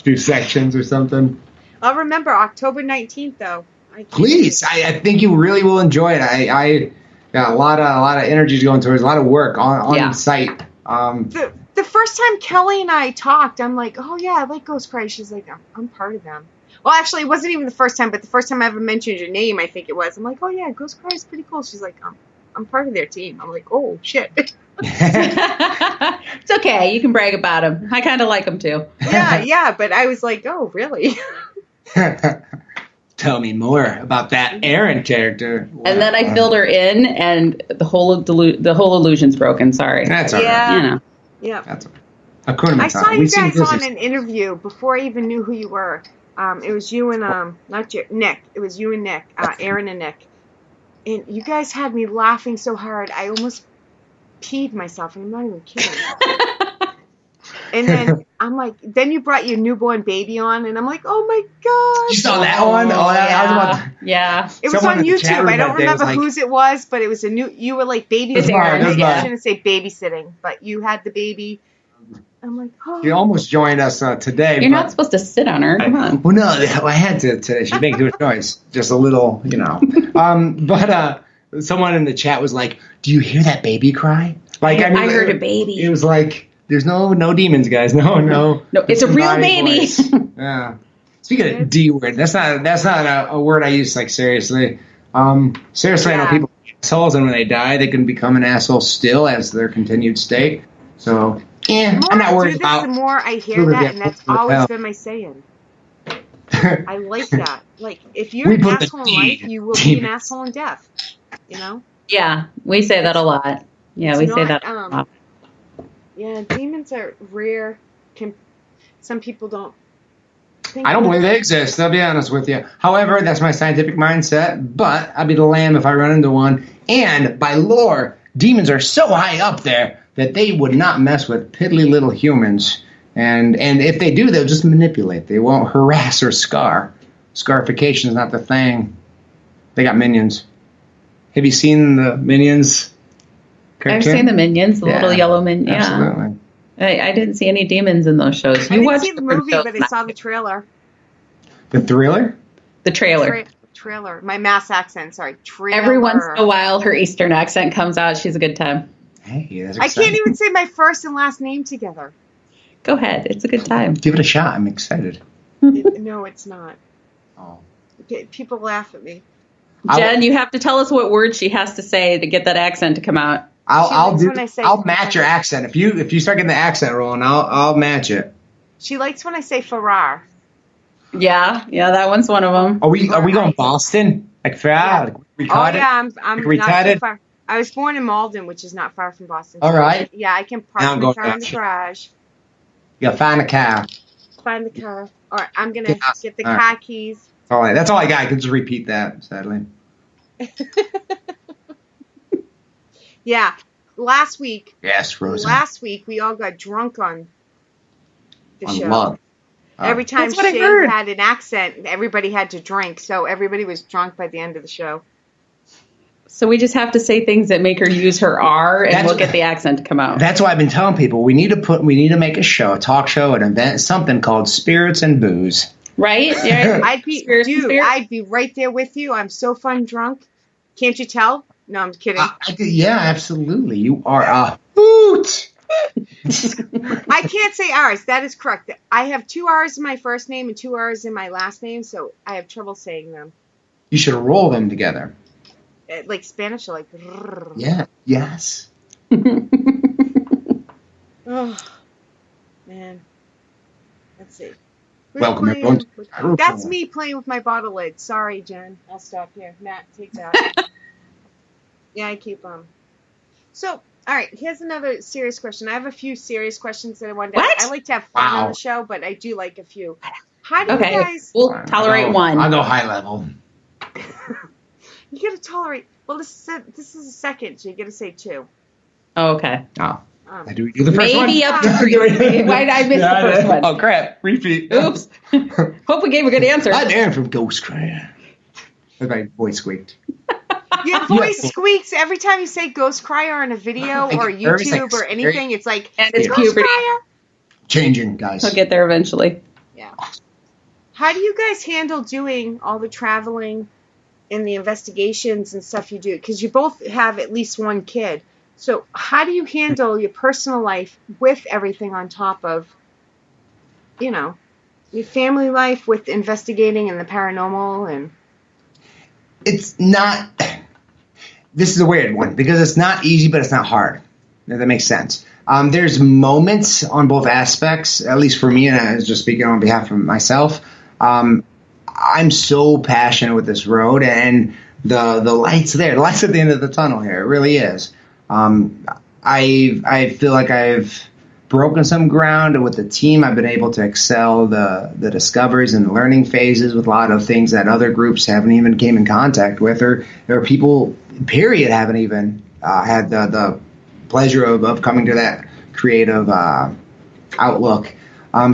Speaker 5: Do sections or something.
Speaker 3: I'll remember October 19th, though.
Speaker 5: Please, I think you really will enjoy it. I got a lot of energy going towards a lot of work on site.
Speaker 3: The first time Kelly and I talked, I'm like, oh yeah, I like Ghost Crier. She's like, I'm part of them. Well, actually, it wasn't even the first time, but the first time I ever mentioned your name, I think it was. I'm like, oh yeah, Ghost Crier is pretty cool. She's like, I'm part of their team. I'm like, oh shit.
Speaker 4: It's okay. You can brag about him. I kind of like him too.
Speaker 3: Yeah, but I was like, oh really?
Speaker 5: Tell me more about that Aaron character.
Speaker 4: And then I filled her in, and the whole illusion's broken. Sorry.
Speaker 5: That's all right.
Speaker 3: Yeah.
Speaker 4: You
Speaker 3: Yeah.
Speaker 5: That's Hakuna
Speaker 3: I saw
Speaker 5: Matata.
Speaker 3: you
Speaker 5: We've seen
Speaker 3: guys on
Speaker 5: this.
Speaker 3: an interview before I even knew who you were. It was you and Nick. It was you and Nick, Aaron and Nick. And you guys had me laughing so hard I almost peed myself, and I'm not even kidding. And then I'm like, then you brought your newborn baby on, and I'm like, oh my god!
Speaker 5: You saw that one? Oh, that was about.
Speaker 4: Yeah.
Speaker 3: It was
Speaker 5: Someone
Speaker 3: on
Speaker 5: in the chat
Speaker 3: YouTube.
Speaker 5: room
Speaker 3: I don't
Speaker 5: that day was
Speaker 3: remember
Speaker 5: like-
Speaker 3: whose it was, but it was you were like babysitting.
Speaker 5: mine, it was
Speaker 3: I
Speaker 5: mine.
Speaker 3: shouldn't say babysitting, but you had the baby. I'm like, oh.
Speaker 5: You almost joined us today.
Speaker 4: You're
Speaker 5: but
Speaker 4: not supposed to sit on her. Come on.
Speaker 5: Well, no, I had to today. She made too much noise. Just a little, But someone in the chat was like, "Do you hear that baby cry?" Like,
Speaker 4: I heard a baby.
Speaker 5: It was like, "There's no demons, guys. No.
Speaker 4: No, it's a real baby."
Speaker 5: Yeah. Speaking of D word, that's not a word I use like seriously. Seriously, I know
Speaker 3: Yeah.
Speaker 5: people are assholes, and when they die, they can become an asshole still as their continued state. So,
Speaker 3: The more
Speaker 5: I'm not
Speaker 3: I
Speaker 5: worried
Speaker 3: do this,
Speaker 5: about.
Speaker 3: the more I hear
Speaker 5: who they
Speaker 3: that,
Speaker 5: get
Speaker 3: and that's
Speaker 5: over the
Speaker 3: always
Speaker 5: hell.
Speaker 3: been my saying. I like that. Like, if you're
Speaker 5: We
Speaker 3: an
Speaker 5: put the
Speaker 3: asshole in
Speaker 5: D
Speaker 3: life,
Speaker 5: in
Speaker 3: you will be an
Speaker 5: demons.
Speaker 3: asshole in death. You know?
Speaker 4: Yeah, we say that a lot. Yeah, we
Speaker 3: It's
Speaker 4: say
Speaker 3: not,
Speaker 4: that a lot.
Speaker 3: Yeah, demons are rare. Some people don't think
Speaker 5: I don't
Speaker 3: of
Speaker 5: believe
Speaker 3: them.
Speaker 5: they exist, I'll be honest with you. However, that's my scientific mindset, but I'd be the lamb if I run into one. And by lore, demons are so high up there that they would not mess with piddly little humans. And if they do, they'll just manipulate. They won't harass or scar. Scarification is not the thing. They got minions. Have you seen the Minions cartoon?
Speaker 4: I've seen the Minions, the
Speaker 5: Yeah,
Speaker 4: little yellow minions. Yeah.
Speaker 5: Absolutely.
Speaker 4: I didn't see any demons in those shows.
Speaker 3: I
Speaker 4: You
Speaker 3: didn't
Speaker 4: watched
Speaker 3: see the
Speaker 4: different
Speaker 3: movie,
Speaker 4: shows.
Speaker 3: but I saw the trailer.
Speaker 5: The Thriller?
Speaker 4: The trailer.
Speaker 3: Trailer. My Mass accent. Sorry. Trailer.
Speaker 4: Every once in a while, her Eastern accent comes out. She's a good time.
Speaker 5: Hey, that's
Speaker 3: I
Speaker 5: exciting.
Speaker 3: can't even say my first and last name together.
Speaker 4: Go ahead. It's a good time.
Speaker 5: Give it a shot. I'm excited.
Speaker 3: No, it's not.
Speaker 5: Oh.
Speaker 3: People laugh at me.
Speaker 4: Jen, you have to tell us what word she has to say to get that accent to come out.
Speaker 5: I'll match
Speaker 3: Ferrar.
Speaker 5: your accent. If you start getting the accent rolling, I'll match it.
Speaker 3: She likes when I say Ferrar.
Speaker 4: Yeah, that one's one of them.
Speaker 5: Are we going Boston? Like Ferrar?
Speaker 3: Yeah. I'm not
Speaker 5: retarded?
Speaker 3: too far. I was born in Malden, which is not far from Boston.
Speaker 5: All right.
Speaker 3: Yeah, I can park my car in the garage.
Speaker 5: You gotta find a car.
Speaker 3: Find the car. All right, I'm going to get the
Speaker 5: All
Speaker 3: car
Speaker 5: right.
Speaker 3: keys.
Speaker 5: That's all I got. I can just repeat that, sadly.
Speaker 3: Yeah. Last week,
Speaker 5: Yes, Rosa.
Speaker 3: we all got drunk on the
Speaker 5: On
Speaker 3: show.
Speaker 5: love.
Speaker 3: Every time
Speaker 4: That's what I
Speaker 3: Shea
Speaker 4: heard.
Speaker 3: had an accent, everybody had to drink. So everybody was drunk by the end of the show.
Speaker 4: So we just have to say things that make her use her R, and
Speaker 5: That's-
Speaker 4: we'll get the accent to come out.
Speaker 5: That's why I've been telling people we need to make a show, a talk show, an event, something called Spirits and Booze.
Speaker 4: Right? Yeah.
Speaker 3: I'd be right there with you. I'm so fun drunk. Can't you tell? No, I'm kidding.
Speaker 5: Yeah, absolutely. You are a hoot.
Speaker 3: I can't say R's. That is correct. I have 2 R's in my first name and 2 R's in my last name, so I have trouble saying them.
Speaker 5: You should roll them together.
Speaker 3: Like Spanish, like.
Speaker 5: Yeah. Yes.
Speaker 3: Oh, man. Let's see. Who's
Speaker 5: Welcome,
Speaker 3: playing?
Speaker 5: everyone.
Speaker 3: That's me playing with my bottle lid. Sorry, Jen. I'll stop here. Matt, take that. Yeah, I keep them. So, all right, here's another serious question. I have a few serious questions that I wanted to ask.
Speaker 4: What?
Speaker 3: I like to have fun on
Speaker 5: Wow.
Speaker 3: the show, but I do like a few. How do
Speaker 4: Okay.
Speaker 3: you guys...
Speaker 4: We'll tolerate one.
Speaker 5: I'll go high level.
Speaker 3: You got to tolerate... Well, this is a second, so you got to say 2.
Speaker 4: Oh, okay.
Speaker 5: Oh. I do the first one.
Speaker 4: Maybe up to 3. Why did I miss the first one?
Speaker 5: Oh, crap. Repeat.
Speaker 4: Oops. Hope we gave a good answer.
Speaker 5: I'm Aaron from Ghost Crier. Look, my voice squeaked.
Speaker 3: Your voice squeaks every time you say Ghost Crier in a video
Speaker 5: I
Speaker 3: or
Speaker 5: get nervous,
Speaker 3: YouTube
Speaker 5: like,
Speaker 3: or anything. It's like,
Speaker 4: And it's
Speaker 3: Ghost
Speaker 4: puberty.
Speaker 3: Crier.
Speaker 5: Changing, guys.
Speaker 4: He'll get there eventually.
Speaker 3: Yeah. How do you guys handle doing all the traveling and the investigations and stuff you do? Because you both have at least one kid. So how do you handle your personal life with everything on top of, your family life with investigating and the paranormal and...
Speaker 5: It's not... This is a weird one because it's not easy, but it's not hard. If that makes sense. There's moments on both aspects, at least for me, and I was just speaking on behalf of myself. I'm so passionate with this road, and the light's there. The light's at the end of the tunnel here. It really is. I feel like I've broken some ground, and with the team, I've been able to excel the discoveries and the learning phases with a lot of things that other groups haven't even came in contact with, or people, period, haven't even had the pleasure of coming to that creative outlook.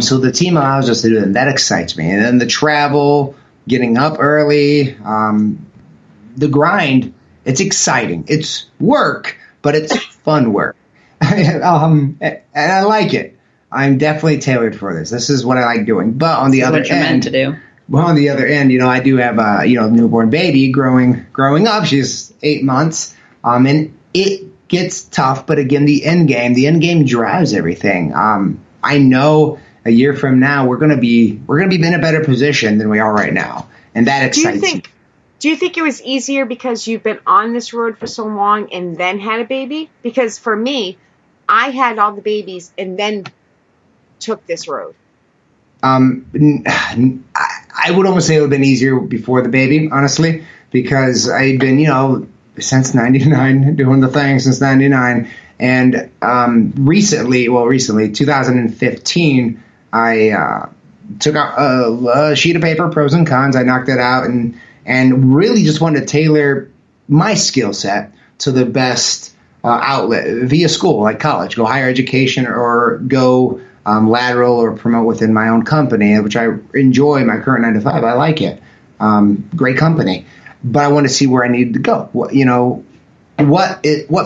Speaker 5: So the team allows us to do that. That excites me. And then the travel, getting up early, the grind, it's exciting. It's work, but it's fun work. And I like it. I'm definitely tailored for this. This is what I like doing. But on the other
Speaker 4: What you're meant
Speaker 5: end,
Speaker 4: to do.
Speaker 5: well, on the other end, I do have a newborn baby growing up. She's 8 months, and it gets tough. But again, the end game drives everything. I know a year from now we're gonna be in a better position than we are right now, and that excites me.
Speaker 3: Do you think it was easier because you've been on this road for so long and then had a baby? Because for me, I had all the babies and then took this road.
Speaker 5: I would almost say it would have been easier before the baby, honestly, because I've been, since 99, doing the thing since 99. And recently, 2015, I took out a sheet of paper, pros and cons. I knocked it out and really just wanted to tailor my skill set to the best outlet via school, like college, go higher education, or go lateral or promote within my own company, which I enjoy. My current 9 to 5, I like it. Great company, but I want to see where I need to go. What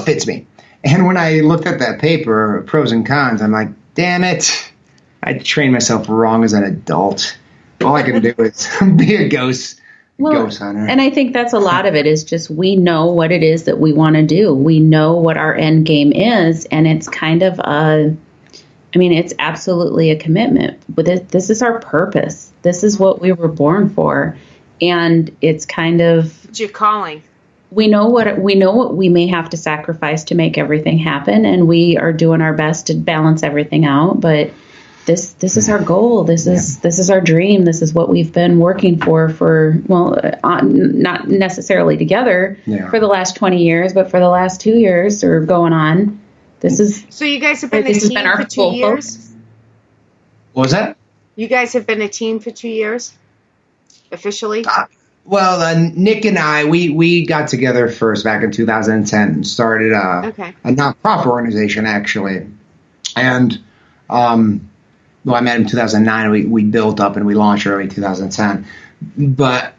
Speaker 5: fits me. And when I looked at that paper, pros and cons, I'm like, damn it, I trained myself wrong as an adult. All I can do is be a ghost hunter.
Speaker 4: And I think that's a lot of it is just we know what it is that we want to do. We know what our end game is, and it's kind of it's absolutely a commitment. But this is our purpose. This is what we were born for, and it's kind of
Speaker 3: It's your calling.
Speaker 4: we know what we may have to sacrifice to make everything happen, and we are doing our best to balance everything out. But this is our goal. This is our dream. This is what we've been working for not necessarily together for the last 20 years, but for the last 2 years or going on.
Speaker 3: So you guys have been a team for 2 years?
Speaker 5: What was that?
Speaker 3: You guys have been a team for 2 years? Officially?
Speaker 5: Nick and I, we got together first back in 2010 and started a nonprofit organization, actually. And, I met him in 2009. We built up and we launched early 2010. But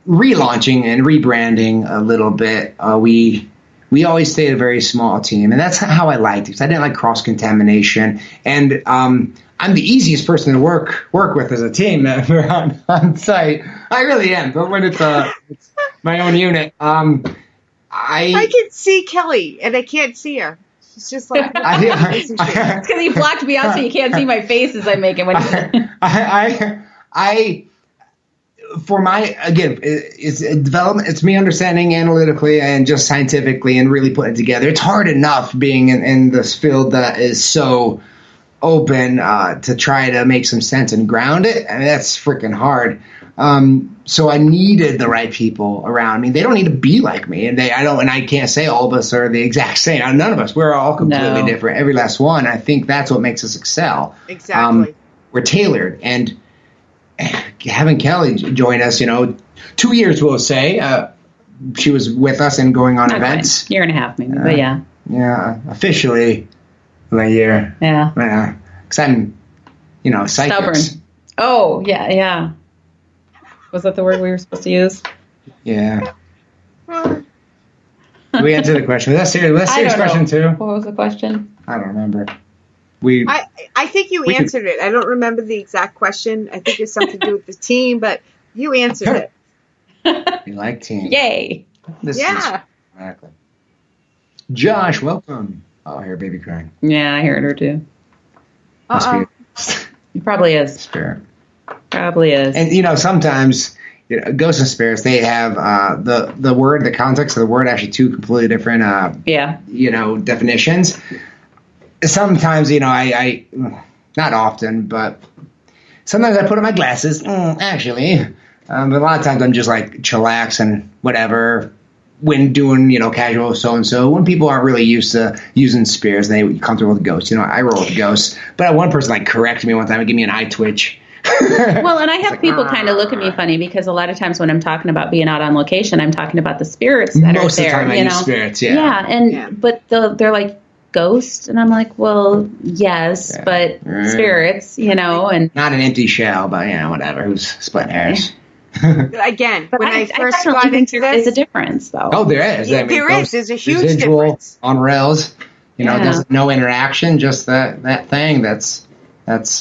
Speaker 5: relaunching and rebranding a little bit, we always stayed a very small team. And that's how I liked it, because I didn't like cross-contamination. And I'm the easiest person to work with as a team member on site. I really am. But when it's my own unit,
Speaker 3: I can see Kelly, and I can't see her. She's just like,
Speaker 4: it's because he blocked me out so you can't see my faces I'm making. When
Speaker 5: for my, again, it's development. It's me understanding analytically and just scientifically and really putting it together. It's hard enough being in this field that is so open to try to make some sense and ground it. I mean, that's freaking hard. So I needed the right people around me. They don't need to be like me, and I can't say all of us are the exact same. None of us. We're all completely different. Every last one. I think that's what makes us excel.
Speaker 3: Exactly.
Speaker 5: We're tailored, and having Kelly join us, 2 years, we'll say. She was with us and going on events.
Speaker 4: Quite. Year and a half, maybe, but yeah.
Speaker 5: Yeah, officially a year.
Speaker 4: Yeah.
Speaker 5: Because I'm, psychic.
Speaker 4: Stubborn. Oh, yeah. Was that the word we were supposed to use?
Speaker 5: Yeah. We answered the question. Was that serious question too?
Speaker 4: What was the question?
Speaker 5: I don't remember.
Speaker 3: I think you answered it. I don't remember the exact question. I think it's something to do with the team, but you answered
Speaker 5: it. You like team.
Speaker 4: Yay.
Speaker 5: Exactly. Josh, welcome. Oh, I hear baby crying.
Speaker 4: Yeah, I heard her too. He probably is.
Speaker 5: Spirit.
Speaker 4: Probably is.
Speaker 5: And, sometimes ghosts and spirits, they have the context of the word, actually two completely different, definitions. Sometimes, I not often, but sometimes I put on my glasses, actually. But a lot of times I'm just like chillax and whatever when doing, casual so-and-so. When people aren't really used to using spirits, they comfortable with ghosts. I roll with ghosts. But I had one person correct me one time and give me an eye twitch.
Speaker 4: Well, and I have people kind of look at me funny because a lot of times when I'm talking about being out on location, I'm talking about the spirits that
Speaker 5: Most
Speaker 4: are there.
Speaker 5: Most of the time I use spirits, yeah.
Speaker 4: But they're like ghosts, and I'm like, well, yes, but spirits, and
Speaker 5: not an empty shell, but whatever. Who's splitting hairs?
Speaker 3: Again,
Speaker 4: but
Speaker 3: when I first got into this,
Speaker 4: there's a difference, though.
Speaker 5: Oh, there is.
Speaker 3: There's a huge difference
Speaker 5: on rails. There's no interaction, just that thing that's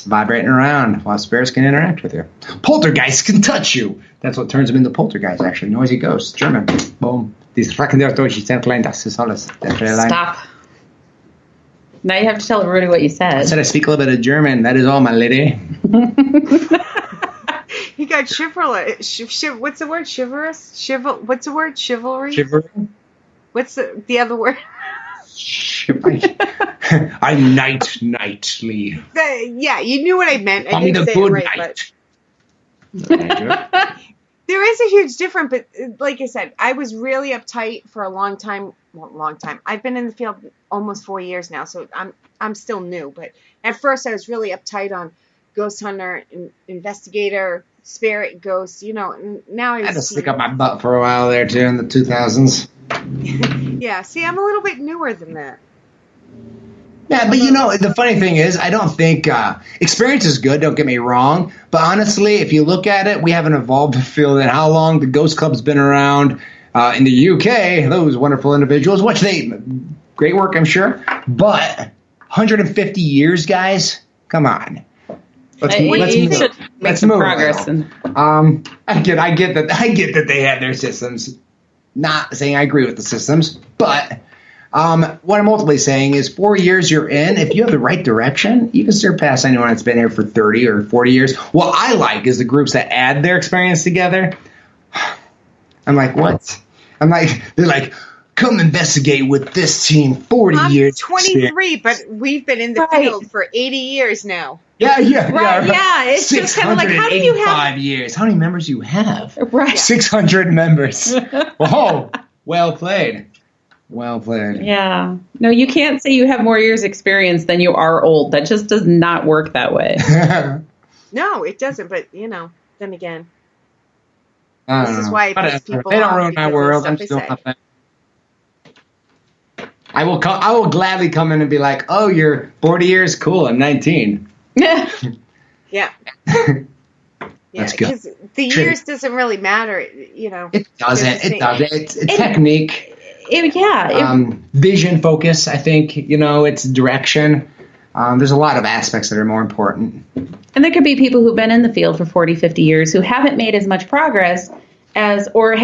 Speaker 5: vibrating around while spirits can interact with you. Poltergeists can touch you. That's what turns them into poltergeists, actually. Noisy ghosts. German. Boom. These fracken der Deutsch sind klein, das ist alles.
Speaker 4: Stop. Now you have to tell everybody what you said.
Speaker 5: I said I speak a little bit of German. That is all, my lady.
Speaker 3: You got chivalrous. What's the word? Chivalrous? What's the word? Chivalry?
Speaker 5: Chivalry?
Speaker 3: What's the other word?
Speaker 5: I'm knightly.
Speaker 3: Yeah, you knew what I meant. I didn't say it right, but there is a huge difference. But like I said, I was really uptight for a long time. Well, long time. I've been in the field almost 4 years now, so I'm still new. But at first, I was really uptight on ghost hunter, investigator, spirit, ghosts. And now I
Speaker 5: had to stick up my butt for a while there too in the 2000s.
Speaker 3: Yeah, see, I'm a little bit newer than that.
Speaker 5: Yeah, but the funny thing is, I don't think experience is good, don't get me wrong. But honestly, if you look at it, we haven't evolved the field in how long the Ghost Club's been around. In the UK, those wonderful individuals, great work, I'm sure. But 150 years, guys, come on. Let's
Speaker 4: You
Speaker 5: move.
Speaker 4: should make
Speaker 5: Let's
Speaker 4: some
Speaker 5: move
Speaker 4: progress.
Speaker 5: right I get that they have their systems. Not saying I agree with the systems, but what I'm ultimately saying is 4 years you're in, if you have the right direction, you can surpass anyone that's been here for 30 or 40 years. What I like is the groups that add their experience together. I'm like, what? They're like, come investigate with this team 40
Speaker 3: I'm
Speaker 5: years.
Speaker 3: 23, but we've been in the
Speaker 4: Right.
Speaker 3: field for 80 years now.
Speaker 5: Yeah.
Speaker 4: Right, yeah, it's just kind of like, how do you have-
Speaker 5: 685 years. How many members you have?
Speaker 4: Right.
Speaker 5: 600 members. Whoa. Well played. Well played.
Speaker 4: Yeah. No, you can't say you have more years experience than you are old. That just does not work that way.
Speaker 3: No, it doesn't. But then again,
Speaker 5: I
Speaker 3: this
Speaker 5: don't
Speaker 3: is
Speaker 5: know.
Speaker 3: why it pisses
Speaker 5: Whatever.
Speaker 3: people
Speaker 5: They don't
Speaker 3: off
Speaker 5: ruin my
Speaker 3: because of the
Speaker 5: world.
Speaker 3: stuff
Speaker 5: I'm
Speaker 3: they
Speaker 5: still
Speaker 3: say.
Speaker 5: nothing. I will gladly come in and be like, oh, you're 40 years? Cool. I'm 19.
Speaker 3: Yeah.
Speaker 5: That's good.
Speaker 3: Because the years doesn't really matter.
Speaker 5: It doesn't.
Speaker 3: They're the
Speaker 5: It doesn't. It's technique. Vision, focus, I think. It's direction. There's a lot of aspects that are more important.
Speaker 4: And there could be people who've been in the field for 40, 50 years who haven't made as much progress or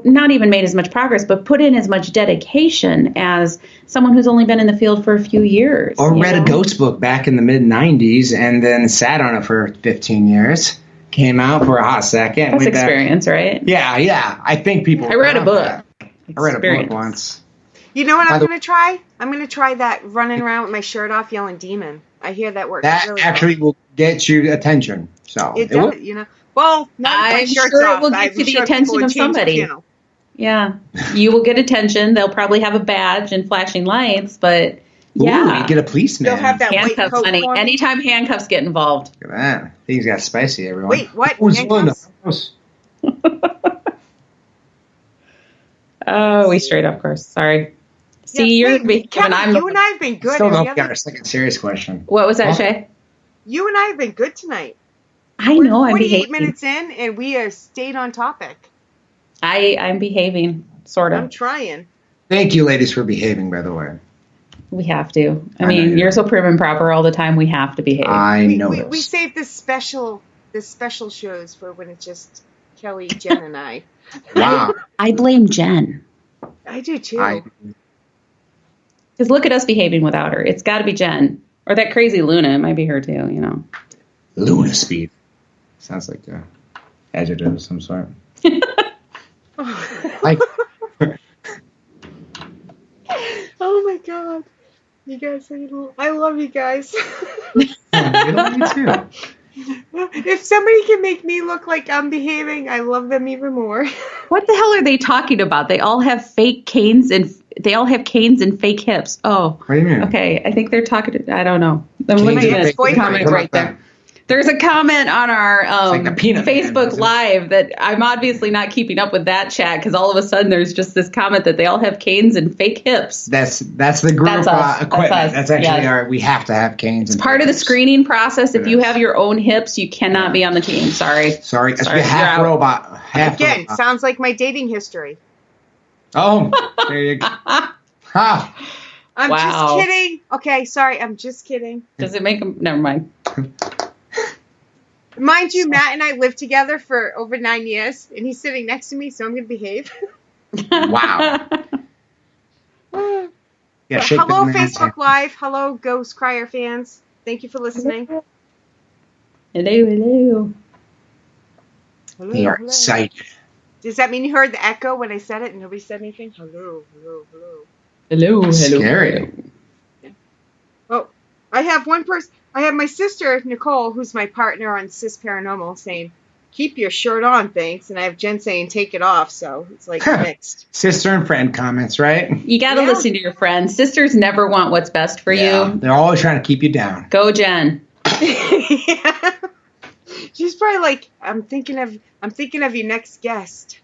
Speaker 4: not even made as much progress, but put in as much dedication as someone who's only been in the field for a few years.
Speaker 5: Or read a ghost book back in the mid-'90s and then sat on it for 15 years. Came out for a hot second.
Speaker 4: That's experience, right?
Speaker 5: Yeah. I think people...
Speaker 4: I read a book.
Speaker 5: I read a book once.
Speaker 3: You know what I'm going to try? I'm going to try that running around with my shirt off yelling demon. I hear that works
Speaker 5: That
Speaker 3: really
Speaker 5: actually will get you attention. So
Speaker 3: It does, Well, not if my
Speaker 4: I'm
Speaker 3: shirt's
Speaker 4: sure
Speaker 3: off.
Speaker 4: it will get
Speaker 3: I'm
Speaker 4: you the
Speaker 3: sure
Speaker 4: attention
Speaker 3: people would
Speaker 4: of
Speaker 3: change the
Speaker 4: somebody.
Speaker 3: channel.
Speaker 4: Yeah. You will get attention. They'll probably have a badge and flashing lights, but yeah.
Speaker 5: Ooh, you get a policeman.
Speaker 3: They'll have that white
Speaker 4: handcuffs,
Speaker 3: coat
Speaker 4: honey.
Speaker 3: on.
Speaker 4: Anytime handcuffs get involved.
Speaker 5: Look at that. Things got spicy, everyone.
Speaker 3: Wait, what?
Speaker 5: Who's in the
Speaker 3: Handcuffs?
Speaker 5: house?
Speaker 4: Oh, we straight up course. Sorry. See,
Speaker 3: Yeah,
Speaker 4: you're
Speaker 3: wait,
Speaker 4: behaving.
Speaker 3: Kelly, you and I have been good.
Speaker 5: Still
Speaker 3: and
Speaker 5: don't
Speaker 3: we
Speaker 5: get our
Speaker 3: haven't-
Speaker 5: second serious question.
Speaker 4: What was that,
Speaker 5: Huh?
Speaker 4: Shea?
Speaker 3: You and I have been good tonight.
Speaker 4: I
Speaker 3: We're
Speaker 4: know I'm
Speaker 3: 48
Speaker 4: behaving.
Speaker 3: minutes in, and we have stayed on topic.
Speaker 4: I'm behaving, sort
Speaker 3: I'm
Speaker 4: of.
Speaker 3: trying.
Speaker 5: Thank you, ladies, for behaving, by the way.
Speaker 4: We have to. I
Speaker 5: I
Speaker 4: mean,
Speaker 5: know.
Speaker 4: you're so prim and proper all the time. We have to behave.
Speaker 5: I know
Speaker 3: We
Speaker 5: this.
Speaker 3: saved this special shows for when it's just Kelly, Jen, and I.
Speaker 5: Wow.
Speaker 4: I blame Jen.
Speaker 3: I do too.
Speaker 4: Because look at us behaving without her. It's got to be Jen. Or that crazy Luna. It might be her too,
Speaker 5: Luna speed. Sounds like a adjective of some sort. Like,
Speaker 3: Oh my god. You guys, I love you guys.
Speaker 5: I love you too.
Speaker 3: If somebody can make me look like I'm behaving, I love them even more.
Speaker 4: What the hell are they talking about? They all have fake canes and fake hips. Oh,
Speaker 5: What do you mean?
Speaker 4: okay. I think they're talking. I don't know. I'm
Speaker 5: Canes
Speaker 4: looking
Speaker 3: and
Speaker 4: at the
Speaker 3: fake
Speaker 4: comment
Speaker 5: hips.
Speaker 4: right there. There's a comment on our
Speaker 5: like a peanut man,
Speaker 4: Facebook
Speaker 5: isn't it?
Speaker 4: Live that I'm obviously not keeping up with that chat because all of a sudden there's just this comment that they all have canes and fake hips.
Speaker 5: That's the group
Speaker 4: That's us.
Speaker 5: equipment.
Speaker 4: That's us.
Speaker 5: That's actually
Speaker 4: Yes.
Speaker 5: we have to have canes.
Speaker 4: It's part of the screening process. If
Speaker 5: It
Speaker 4: you
Speaker 5: is.
Speaker 4: have your own hips, you cannot be on the team. Sorry.
Speaker 5: Sorry,
Speaker 4: Sorry, you're
Speaker 5: half
Speaker 4: out.
Speaker 5: robot. Half
Speaker 3: Again,
Speaker 5: robot.
Speaker 3: sounds like my dating history.
Speaker 5: Oh, there you go. Ha!
Speaker 3: I'm
Speaker 4: Wow.
Speaker 3: just kidding. Okay, sorry, I'm just kidding.
Speaker 4: Does it make them? Never mind.
Speaker 3: Mind you, Matt and I lived together for over 9 years, and he's sitting next to me, so I'm going to behave.
Speaker 5: Wow. Yeah, shake
Speaker 3: Hello,
Speaker 5: the man's hand.
Speaker 3: Facebook Live. Hello, Ghost Crier fans. Thank you for listening.
Speaker 4: Hello, hello.
Speaker 3: Hello,
Speaker 5: They are
Speaker 3: hello.
Speaker 5: excited.
Speaker 3: Does that mean you heard the echo when I said it and nobody said anything? Hello, hello, hello.
Speaker 4: Hello, hello.
Speaker 5: Scary.
Speaker 3: Oh, I have one person. I have my sister, Nicole, who's my partner on Cis Paranormal, saying, keep your shirt on, thanks. And I have Jen saying, take it off. So it's like mixed.
Speaker 5: Sister and friend comments, right?
Speaker 4: You got to
Speaker 3: Yeah.
Speaker 4: listen to your friends. Sisters never want what's best for
Speaker 5: Yeah.
Speaker 4: you.
Speaker 5: They're always trying to keep you down.
Speaker 4: Go, Jen.
Speaker 3: Yeah. She's probably like, I'm thinking of your next guest.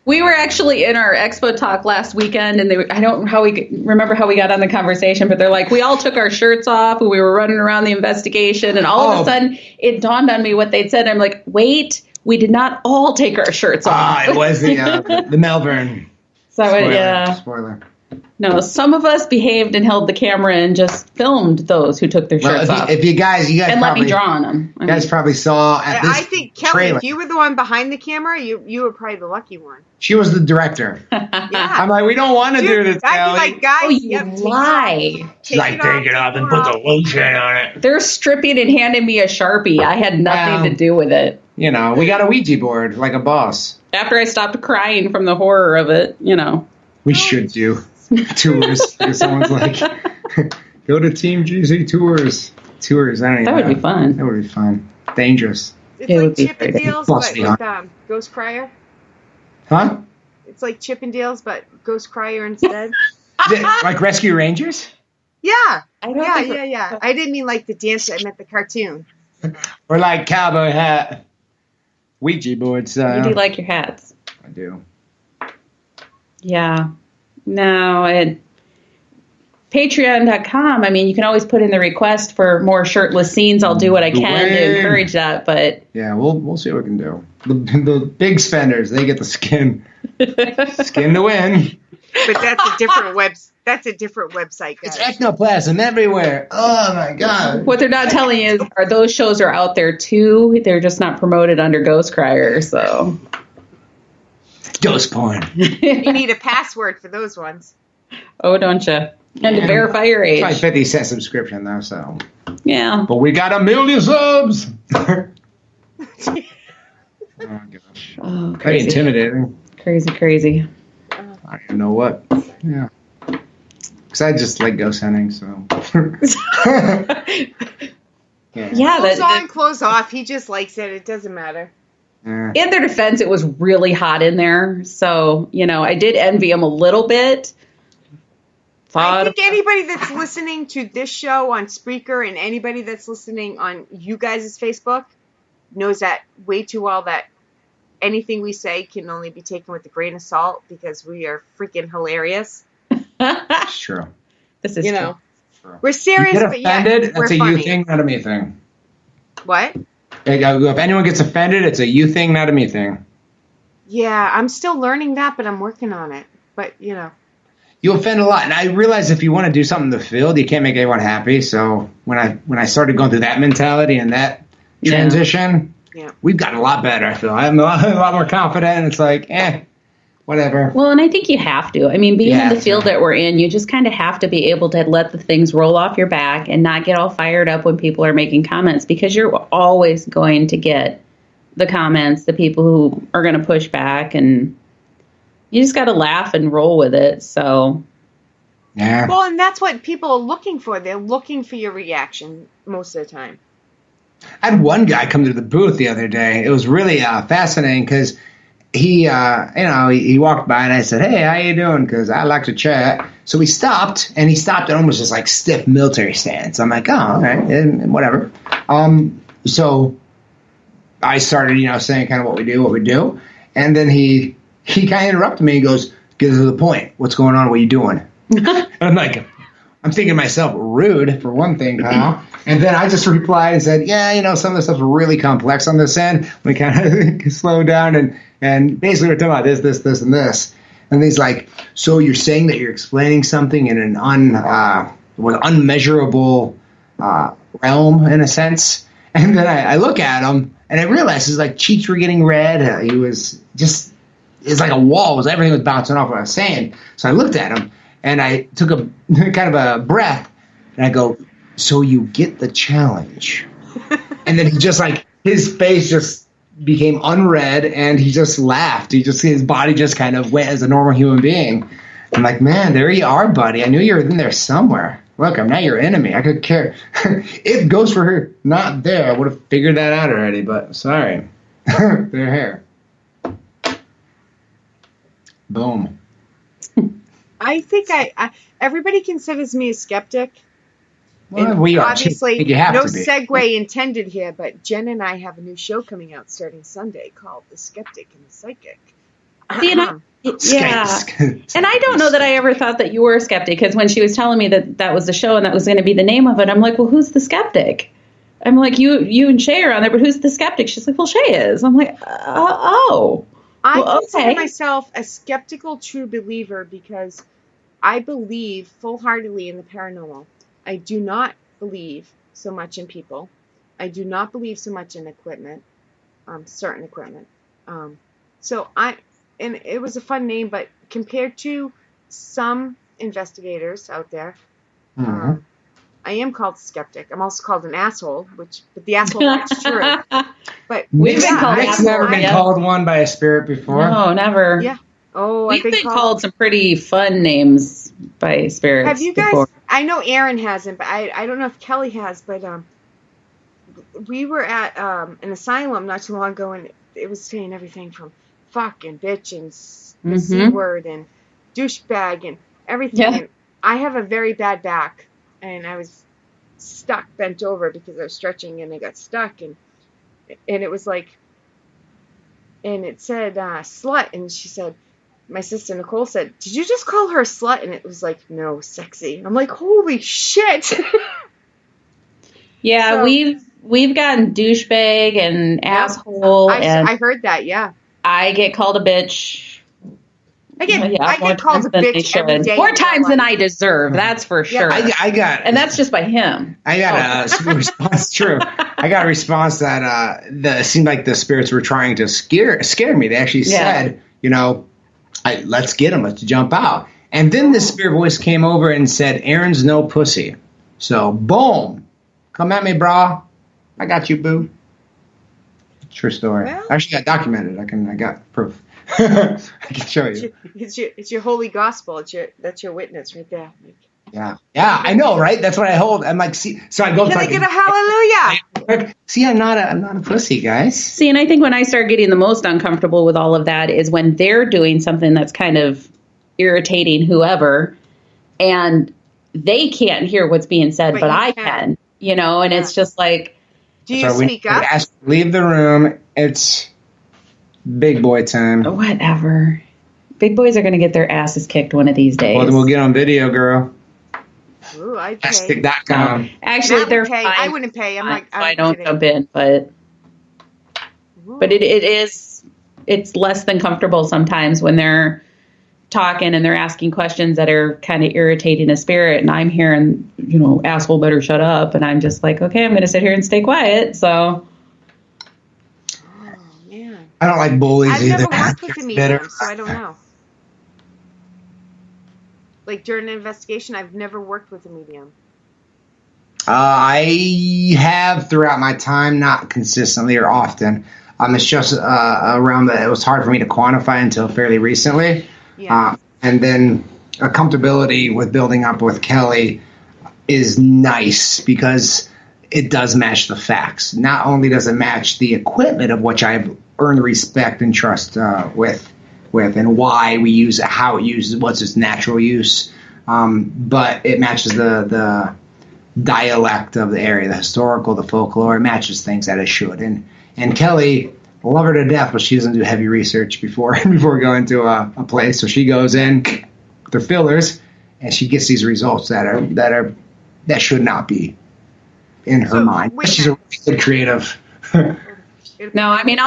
Speaker 4: We were actually in our expo talk last weekend, and I don't remember how we got on the conversation, but they're like, we all took our shirts off, and we were running around the investigation, and all of a sudden, it dawned on me what they'd said. I'm like, wait, we did not all take our shirts off.
Speaker 5: It was the Melbourne.
Speaker 4: So
Speaker 5: Spoiler.
Speaker 4: yeah,
Speaker 5: Spoiler.
Speaker 4: No, some of us behaved and held the camera and just filmed those who took their shirts off.
Speaker 5: If you guys
Speaker 4: and
Speaker 5: probably,
Speaker 4: let me draw on them.
Speaker 5: You guys probably saw at this
Speaker 3: I think, Kelly,
Speaker 5: trailer.
Speaker 3: if you were the one behind the camera, you were probably the lucky one.
Speaker 5: She was the director.
Speaker 3: Yeah.
Speaker 5: I'm like, we don't want to do this,
Speaker 3: I'd
Speaker 5: Kelly.
Speaker 3: be like, guys,
Speaker 4: Oh, you
Speaker 3: yep,
Speaker 4: lie.
Speaker 5: She's like, take it off and put the lotion on it.
Speaker 4: They're stripping and handing me a Sharpie. I had nothing to do with it.
Speaker 5: You know, we got a Ouija board like a boss.
Speaker 4: After I stopped crying from the horror of it, you know.
Speaker 5: We should do tours. If someone's like, go to Team GZ tours. Tours. I don't even
Speaker 4: That would
Speaker 5: know.
Speaker 4: be fun.
Speaker 5: That would be fun. Dangerous.
Speaker 3: It's
Speaker 4: It
Speaker 3: like
Speaker 4: would be
Speaker 3: Chip and
Speaker 4: great.
Speaker 3: Dale's,
Speaker 5: Plus
Speaker 3: but
Speaker 5: me
Speaker 3: with Ghost Crier.
Speaker 5: Huh?
Speaker 3: It's like Chip and Dale's, but Ghost Crier instead.
Speaker 5: Like Rescue Rangers?
Speaker 3: Yeah.
Speaker 4: I don't think
Speaker 3: Yeah. I didn't mean like the dance. I meant the cartoon.
Speaker 5: Or like Cowboy Hat? Ouija boards.
Speaker 4: You do like your hats.
Speaker 5: I do.
Speaker 4: Yeah. No, Patreon.com, I mean, you can always put in the request for more shirtless scenes. I'll do what I can to encourage that, but...
Speaker 5: Yeah, we'll see what we can do. The big spenders, they get the skin. Skin to win.
Speaker 3: But that's a different website, guys.
Speaker 5: It's ectoplasm everywhere. Oh, my God.
Speaker 4: What they're not telling you is those shows are out there, too. They're just not promoted under Ghost Crier, so...
Speaker 5: Ghost porn.
Speaker 3: You need a password for those ones.
Speaker 4: Oh, don't you? And to verify your age.
Speaker 5: It's like 50-cent subscription, though, so...
Speaker 4: Yeah.
Speaker 5: But we got 1 million subs! Oh, gosh.
Speaker 4: Oh,
Speaker 5: Very
Speaker 4: crazy.
Speaker 5: intimidating.
Speaker 4: Crazy.
Speaker 5: I don't even know what. Yeah. Because I just like ghost hunting, so...
Speaker 4: Yeah,
Speaker 3: Clothes on, clothes off. He just likes it. It doesn't matter.
Speaker 5: Yeah.
Speaker 4: in their defense, it was really hot in there. So, you know, I did envy them a little bit.
Speaker 3: I think anybody that's listening to this show on Spreaker and anybody that's listening on you guys' Facebook knows that way too well that anything we say can only be taken with a grain of salt because we are freaking hilarious.
Speaker 5: It's true.
Speaker 4: This is
Speaker 3: You
Speaker 4: true.
Speaker 3: know, we're serious,
Speaker 5: You get
Speaker 3: but yeah,
Speaker 5: offended,
Speaker 3: we're
Speaker 5: that's a
Speaker 3: funny.
Speaker 5: you thing, not a me thing.
Speaker 3: What?
Speaker 5: If anyone gets offended, it's a you thing, not a me thing.
Speaker 3: Yeah, I'm still learning that, but I'm working on it. But, you know.
Speaker 5: You offend a lot, and I realize if you want to do something in the field, you can't make everyone happy. So when I started going through that mentality and that transition, we've gotten a lot better. I feel I'm a lot more confident. And it's like, whatever.
Speaker 4: Well, and I think you have to. I mean, being in the field that we're in, you just kind of have to be able to let the things roll off your back and not get all fired up when people are making comments, because you're always going to get the comments, the people who are going to push back, and you just got to laugh and roll with it. So,
Speaker 5: yeah.
Speaker 3: Well, and that's what people are looking for. They're looking for your reaction most of the time.
Speaker 5: I had one guy come to the booth the other day. It was really fascinating because he walked by and I said, "Hey, how you doing?" Because I like to chat. So we stopped, and he stopped at almost just like stiff military stance. I'm like, "Oh, all right, and whatever." So I started, saying kind of what we do, and then he kind of interrupted me and goes, "Get to the point. What's going on? What are you doing?" And I'm like, I'm thinking to myself, rude for one thing, Kyle. And then I just replied and said, some of the stuff's really complex on this end. We kind of slow down and basically we're talking about this, and this. And he's like, so you're saying that you're explaining something in an unmeasurable realm in a sense? And then I look at him and I realize his cheeks were getting red. He was just, it's like a wall. Everything was bouncing off what I was saying. So I looked at him and I took a kind of a breath and I go, so you get the challenge. And then he just his face just became unread and he just laughed. His body just kind of went as a normal human being. I'm like, man, there you are, buddy. I knew you were in there somewhere. Look, I'm not your enemy. I could care. If ghosts were not there, I would have figured that out already, but sorry. They're here. Boom.
Speaker 3: I think everybody considers me a skeptic.
Speaker 5: Well, we are.
Speaker 3: Obviously,
Speaker 5: you have
Speaker 3: no
Speaker 5: to be.
Speaker 3: segue intended here, but Jen and I have a new show coming out starting Sunday called The Skeptic and the Psychic.
Speaker 4: And I don't know that I ever thought that you were a skeptic, because when she was telling me that was the show and that was going to be the name of it, I'm like, well, who's the skeptic? I'm like, you and Shea are on there, but who's the skeptic? She's like, well, Shea is. I'm like, oh.
Speaker 3: I
Speaker 4: well,
Speaker 3: consider
Speaker 4: okay.
Speaker 3: myself a skeptical true believer because I believe full-heartedly in the paranormal. I do not believe so much in people. I do not believe so much in equipment, certain equipment. And it was a fun name, but compared to some investigators out there, I am called skeptic. I'm also called an asshole, but the asshole part's true. But
Speaker 4: We've been called
Speaker 5: Nick's
Speaker 4: assholes,
Speaker 5: never been
Speaker 4: yeah.
Speaker 5: called one by a spirit before.
Speaker 4: No, never.
Speaker 3: Yeah. Oh,
Speaker 4: We've been called some pretty fun names by spirits.
Speaker 3: Have you guys?
Speaker 4: before.
Speaker 3: I know Aaron hasn't, but I don't know if Kelly has. But we were at an asylum not too long ago, and it was saying everything from fuck and bitch and the C word and douchebag and everything.
Speaker 4: Yeah.
Speaker 3: And I have a very bad back, and I was stuck, bent over because I was stretching, and I got stuck, and it was like, and it said slut, and she said. My sister Nicole said, "Did you just call her a slut?" And it was like, "No, sexy." I'm like, "Holy shit!"
Speaker 4: Yeah,
Speaker 3: So-
Speaker 4: we've gotten douchebag and asshole, and
Speaker 3: I heard that. Yeah,
Speaker 4: I get called a bitch.
Speaker 3: I get
Speaker 4: more
Speaker 3: called a
Speaker 4: times than I
Speaker 3: bitch every
Speaker 4: should.
Speaker 3: day.
Speaker 4: More
Speaker 3: in my
Speaker 4: times than
Speaker 3: life.
Speaker 4: I deserve. That's for sure.
Speaker 5: I got,
Speaker 4: and that's just by him.
Speaker 5: I got a response. True. I got a response that it seemed like the spirits were trying to scare me. They actually said, let's get him. Let's jump out. And then the spirit voice came over and said, "Aaron's no pussy." So, boom. Come at me, brah. I got you, boo. True story.
Speaker 3: Well-
Speaker 5: Actually got documented. I got proof. I can show you.
Speaker 3: It's your holy gospel. That's your witness right there.
Speaker 5: Yeah, I know, right? That's what I hold. I'm like, see, so I go.
Speaker 3: Can I get a hallelujah?
Speaker 5: See, I'm not a pussy, guys.
Speaker 4: See, and I think when I start getting the most uncomfortable with all of that is when they're doing something that's kind of irritating whoever, and they can't hear what's being said, but I can, and it's just like.
Speaker 3: Do you speak up?
Speaker 5: Leave the room. It's big boy time.
Speaker 4: Whatever. Big boys are going to get their asses kicked one of these days.
Speaker 5: Well, then we'll get on video, girl.
Speaker 3: Ooh, I'd pay.
Speaker 5: Stick.com.
Speaker 4: Actually,
Speaker 3: Matt
Speaker 4: they're
Speaker 3: would pay.
Speaker 4: fine.
Speaker 3: I wouldn't pay. I'm like,
Speaker 4: I don't
Speaker 3: kidding.
Speaker 4: jump in, but it's less than comfortable sometimes when they're talking and they're asking questions that are kind of irritating a spirit, and I'm hearing, asshole, better shut up, and I'm just like, okay, I'm going to sit here and stay quiet. So,
Speaker 3: Oh man,
Speaker 5: I don't like bullies
Speaker 3: I've
Speaker 5: either.
Speaker 3: never worked with a medium, so I don't know. Like during an investigation, I've never worked with a medium.
Speaker 5: I have throughout my time, not consistently or often. It's just a realm that it was hard for me to quantify until fairly recently.
Speaker 3: Yeah.
Speaker 5: And then a comfortability with building up with Kelly is nice because it does match the facts. Not only does it match the equipment of which I've earned respect and trust with and why we use it, how it uses, what's its natural use, but it matches the dialect of the area, the historical, the folklore. It matches things that it should. And Kelly, love her to death, but she doesn't do heavy research before going to a place. So she goes in with her fillers, and she gets these results that should not be in her mind.
Speaker 3: wait a
Speaker 5: She's a really good creative.
Speaker 4: no, I mean,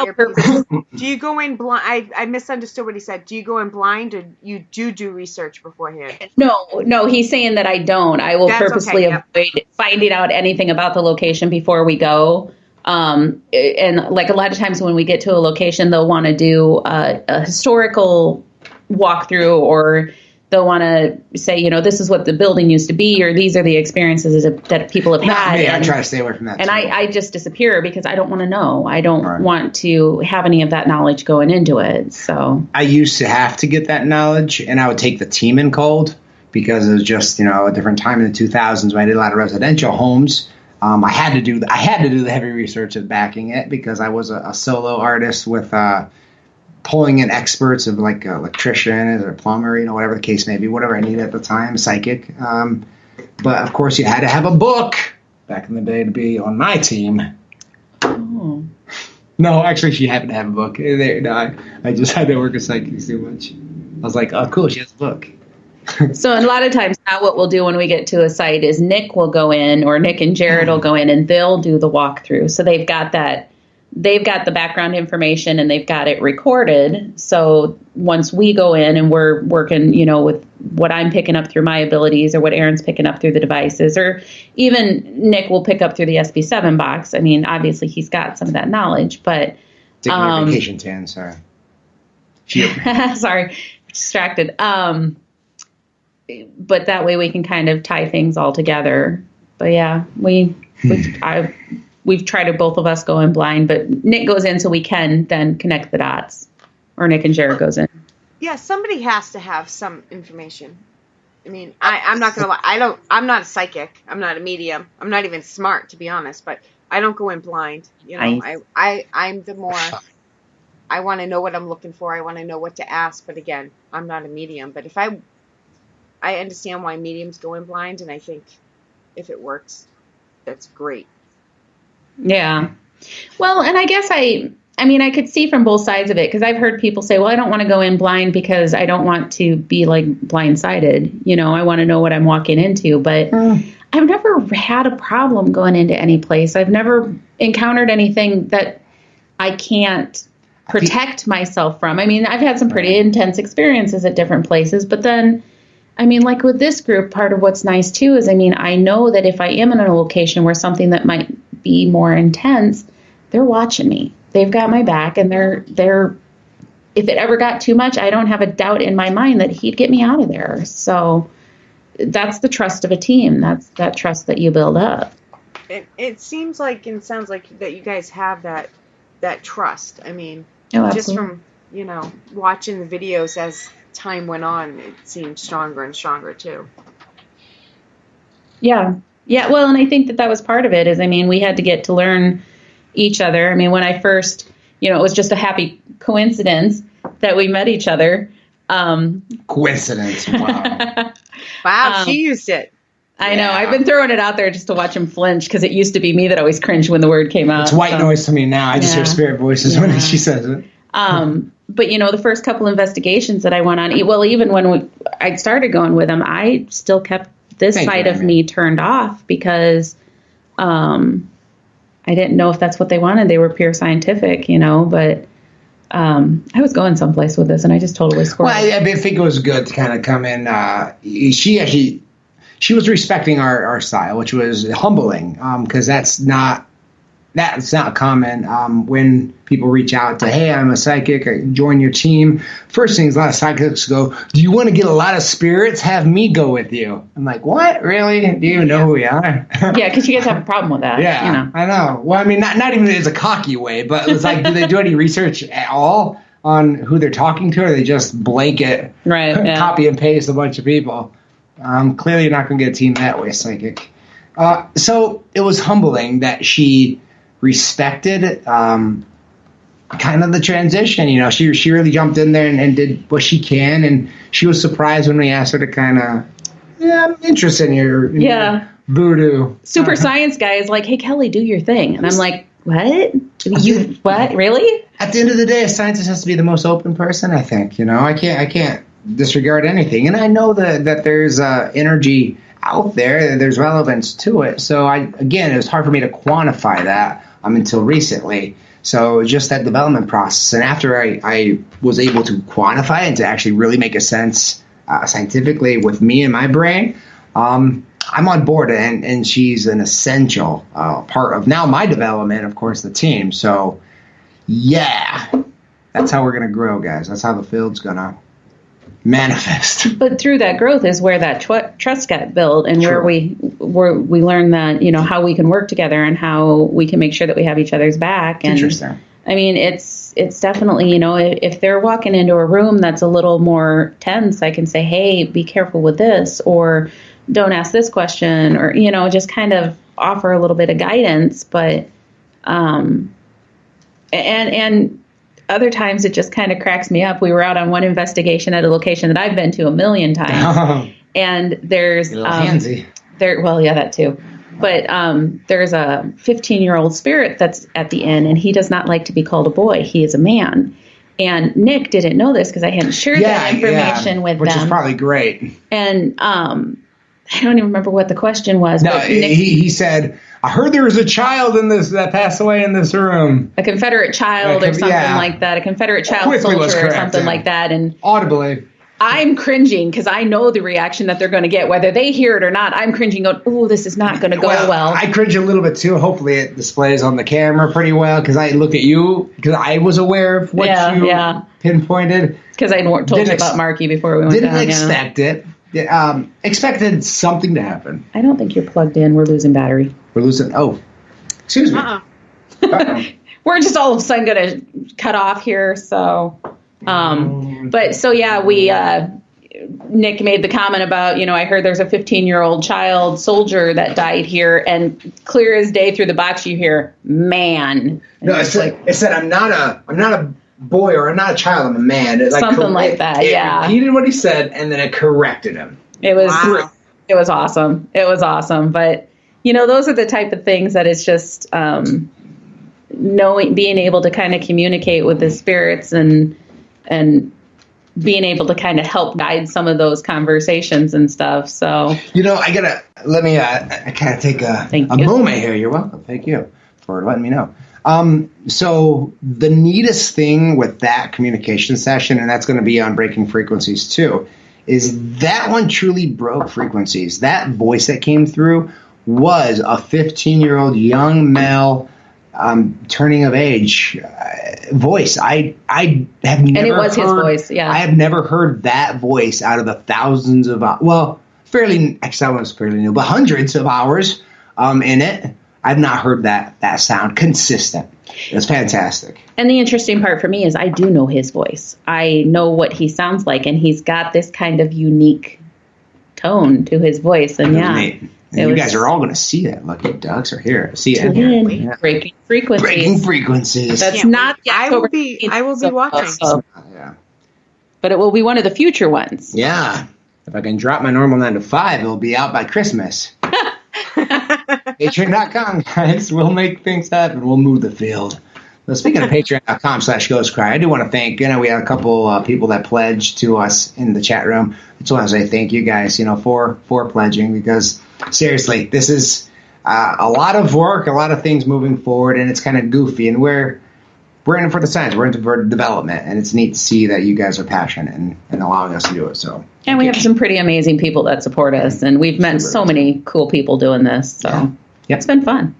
Speaker 3: Do you go in blind? I misunderstood what he said. Do you go in blind, or you do research beforehand?
Speaker 4: No, he's saying that I don't. I will
Speaker 3: That's
Speaker 4: purposely
Speaker 3: okay, yep.
Speaker 4: avoid finding out anything about the location before we go. And like a lot of times when we get to a location, they'll want to do a historical walkthrough, or they'll want to say, this is what the building used to be, or these are the experiences that people have had.
Speaker 5: I try to stay away from that.
Speaker 4: And
Speaker 5: too.
Speaker 4: I just disappear because I don't want to know. I don't
Speaker 5: Right.
Speaker 4: want to have any of that knowledge going into it. So
Speaker 5: I used to have to get that knowledge, and I would take the team in cold because it was just a different time in the 2000s when I did a lot of residential homes. I had to do the heavy research of backing it because I was a solo artist with pulling in experts of like electrician or plumber, whatever the case may be, whatever I needed at the time, psychic. But of course, you had to have a book back in the day to be on my team.
Speaker 4: oh.
Speaker 5: No, actually, she happened to have a book. I just had to work with psychics too much. I was like, oh, cool, she has a book.
Speaker 4: So a lot of times now what we'll do when we get to a site is Nick will go in, or Nick and Jared will go in, and they'll do the walkthrough. So they've got that they've got the background information and they've got it recorded. So once we go in and we're working, with what I'm picking up through my abilities or what Aaron's picking up through the devices, or even Nick will pick up through the SB7 box. I mean, obviously he's got some of that knowledge, but
Speaker 5: taking your vacation, Tan. Sorry.
Speaker 4: Sorry, distracted. But that way we can kind of tie things all together. But yeah, we've tried to both of us go in blind, but Nick goes in so we can then connect the dots, or Nick and Jared goes in.
Speaker 3: Yeah, somebody has to have some information. I mean, I'm not gonna lie. I'm not a psychic. I'm not a medium. I'm not even smart, to be honest. But I don't go in blind.
Speaker 4: Nice.
Speaker 3: I'm the more. I want to know what I'm looking for. I want to know what to ask. But again, I'm not a medium. But if I understand why mediums go in blind, and I think if it works, that's great.
Speaker 4: Yeah. Well, and I guess I mean, I could see from both sides of it, because I've heard people say, well, I don't want to go in blind because I don't want to be like blindsided. I want to know what I'm walking into. But I've never had a problem going into any place. I've never encountered anything that I can't protect myself from. I mean, I've had some pretty intense experiences at different places, but then, I mean, like with this group, part of what's nice too is, I mean, I know that if I am in a location where something that might be more intense, they're watching me. They've got my back, and they're if it ever got too much, I don't have a doubt in my mind that he'd get me out of there. So that's the trust of a team. That's that trust that you build up.
Speaker 3: It seems like and sounds like that you guys have that trust. I mean, just from, watching the videos as time went on, it seemed stronger and stronger too.
Speaker 4: Yeah. Yeah. Well, and I think that was part of it is, I mean, we had to get to learn each other. I mean, when I first, it was just a happy coincidence that we met each other.
Speaker 5: Coincidence. Wow.
Speaker 3: Wow. She used it.
Speaker 4: I know. I've been throwing it out there just to watch him flinch, because it used to be me that always cringed when the word came out.
Speaker 5: It's white noise to me now. I just hear spirit voices when she says it.
Speaker 4: But, the first couple investigations that I went on, well, even when I started going with him, I still kept this side of me turned off, because I didn't know if that's what they wanted. They were pure scientific, but I was going someplace with this, and I just totally scored.
Speaker 5: Well, I think it was good to kind of come in. She was respecting our style, which was humbling, because that's not common. When people reach out to, hey, I'm a psychic, I join your team. First thing is a lot of psychics go, do you want to get a lot of spirits? Have me go with you. I'm like, what? Really? Do you even know who we are?
Speaker 4: Yeah, because you guys have a problem with that.
Speaker 5: Yeah, I know. Well, I mean, not even as a cocky way, but it's like, do they do any research at all on who they're talking to, or they just blanket copy and paste a bunch of people? Clearly, you're not going to get a team that way, psychic. So it was humbling that she respected kind of the transition. She really jumped in there and did what she can, and she was surprised when we asked her to kind of, I'm interested in your voodoo.
Speaker 4: Super science guy is like, hey, Kelly, do your thing. And I'm like, what? What? Really?
Speaker 5: At the end of the day, a scientist has to be the most open person, I think. I can't disregard anything. And I know that there's energy out there, there's relevance to it. So it was hard for me to quantify that until recently. So just that development process. And after I was able to quantify it and to actually really make a sense scientifically with me and my brain, I'm on board, and she's an essential part of now my development, of course, the team. So yeah, that's how we're going to grow, guys. That's how the field's going to manifest.
Speaker 4: But through that growth is where that trust got built, and where we learn that, how we can work together and how we can make sure that we have each other's back. And
Speaker 5: interesting.
Speaker 4: I mean, it's definitely, if they're walking into a room that's a little more tense, I can say, hey, be careful with this, or don't ask this question, or, just kind of offer a little bit of guidance. But, and other times it just kind of cracks me up. We were out on one investigation at a location that I've been to a million times. And there's, well, yeah, that too. But there's a 15-year-old spirit that's at the inn, and he does not like to be called a boy. He is a man. And Nick didn't know this because I hadn't shared that information with them.
Speaker 5: Which is probably great.
Speaker 4: And I don't even remember what the question was.
Speaker 5: No,
Speaker 4: but Nick,
Speaker 5: he said, I heard there was a child in this that passed away in this room.
Speaker 4: A Confederate child or something like that. A Confederate child
Speaker 5: Quickly was
Speaker 4: soldier or
Speaker 5: correct,
Speaker 4: something like that. And
Speaker 5: audibly.
Speaker 4: I'm cringing because I know the reaction that they're going to get, whether they hear it or not. I'm cringing going, oh, this is not going to go well.
Speaker 5: I cringe a little bit too. Hopefully it displays on the camera pretty well because I looked at you because I was aware of what you pinpointed.
Speaker 4: Because I told you about Marky before we went down.
Speaker 5: Didn't expect it. Expected something to happen.
Speaker 4: I don't think you're plugged in. We're losing battery.
Speaker 5: We're losing. Oh, excuse me.
Speaker 4: We're just all of a sudden going to cut off here. So, but so yeah, we Nick made the comment about, I heard there's a 15-year-old child soldier that died here, and clear as day through the box you hear, man. And
Speaker 5: no, it said I'm not a boy or I'm not a child. I'm a man.
Speaker 4: Something like that.
Speaker 5: It
Speaker 4: yeah.
Speaker 5: repeated what he said and then it corrected him.
Speaker 4: It was It was awesome. It was awesome. But those are the type of things that it's just being able to kind of communicate with the spirits and being able to kind of help guide some of those conversations and stuff. So
Speaker 5: let me kind of take a moment here. You're welcome. Thank you for letting me know. So the neatest thing with that communication session, and that's going to be on Breaking Frequencies too, is that one truly broke frequencies. That voice that came through was a 15-year-old young male turning of age voice. I have never
Speaker 4: and it was his voice. Yeah,
Speaker 5: I have never heard that voice out of the thousands of that was fairly new, but hundreds of hours in it. I've not heard that sound consistent. It's fantastic.
Speaker 4: And the interesting part for me is I do know his voice. I know what he sounds like, and he's got this kind of unique tone to his voice. And
Speaker 5: you guys are all going to see that. Lucky ducks are here. See it.
Speaker 4: Breaking Frequencies.
Speaker 5: Breaking Frequencies.
Speaker 4: That's not the
Speaker 3: I will be watching.
Speaker 5: Yeah.
Speaker 4: But it will be one of the future ones.
Speaker 5: Yeah. If I can drop my normal 9 to 5, it'll be out by Christmas. Patreon.com, guys. We'll make things happen. We'll move the field. So speaking of Patreon.com/GhostCry, I do want to thank, we had a couple people that pledged to us in the chat room. I just want to say thank you guys, for pledging, because seriously, this is a lot of work, a lot of things moving forward, and it's kind of goofy, and we're in it for the science. We're in it for development, and it's neat to see that you guys are passionate and allowing us to do it. So,
Speaker 4: and we have some pretty amazing people that support us, and we've met so many cool people doing this. So it's been fun.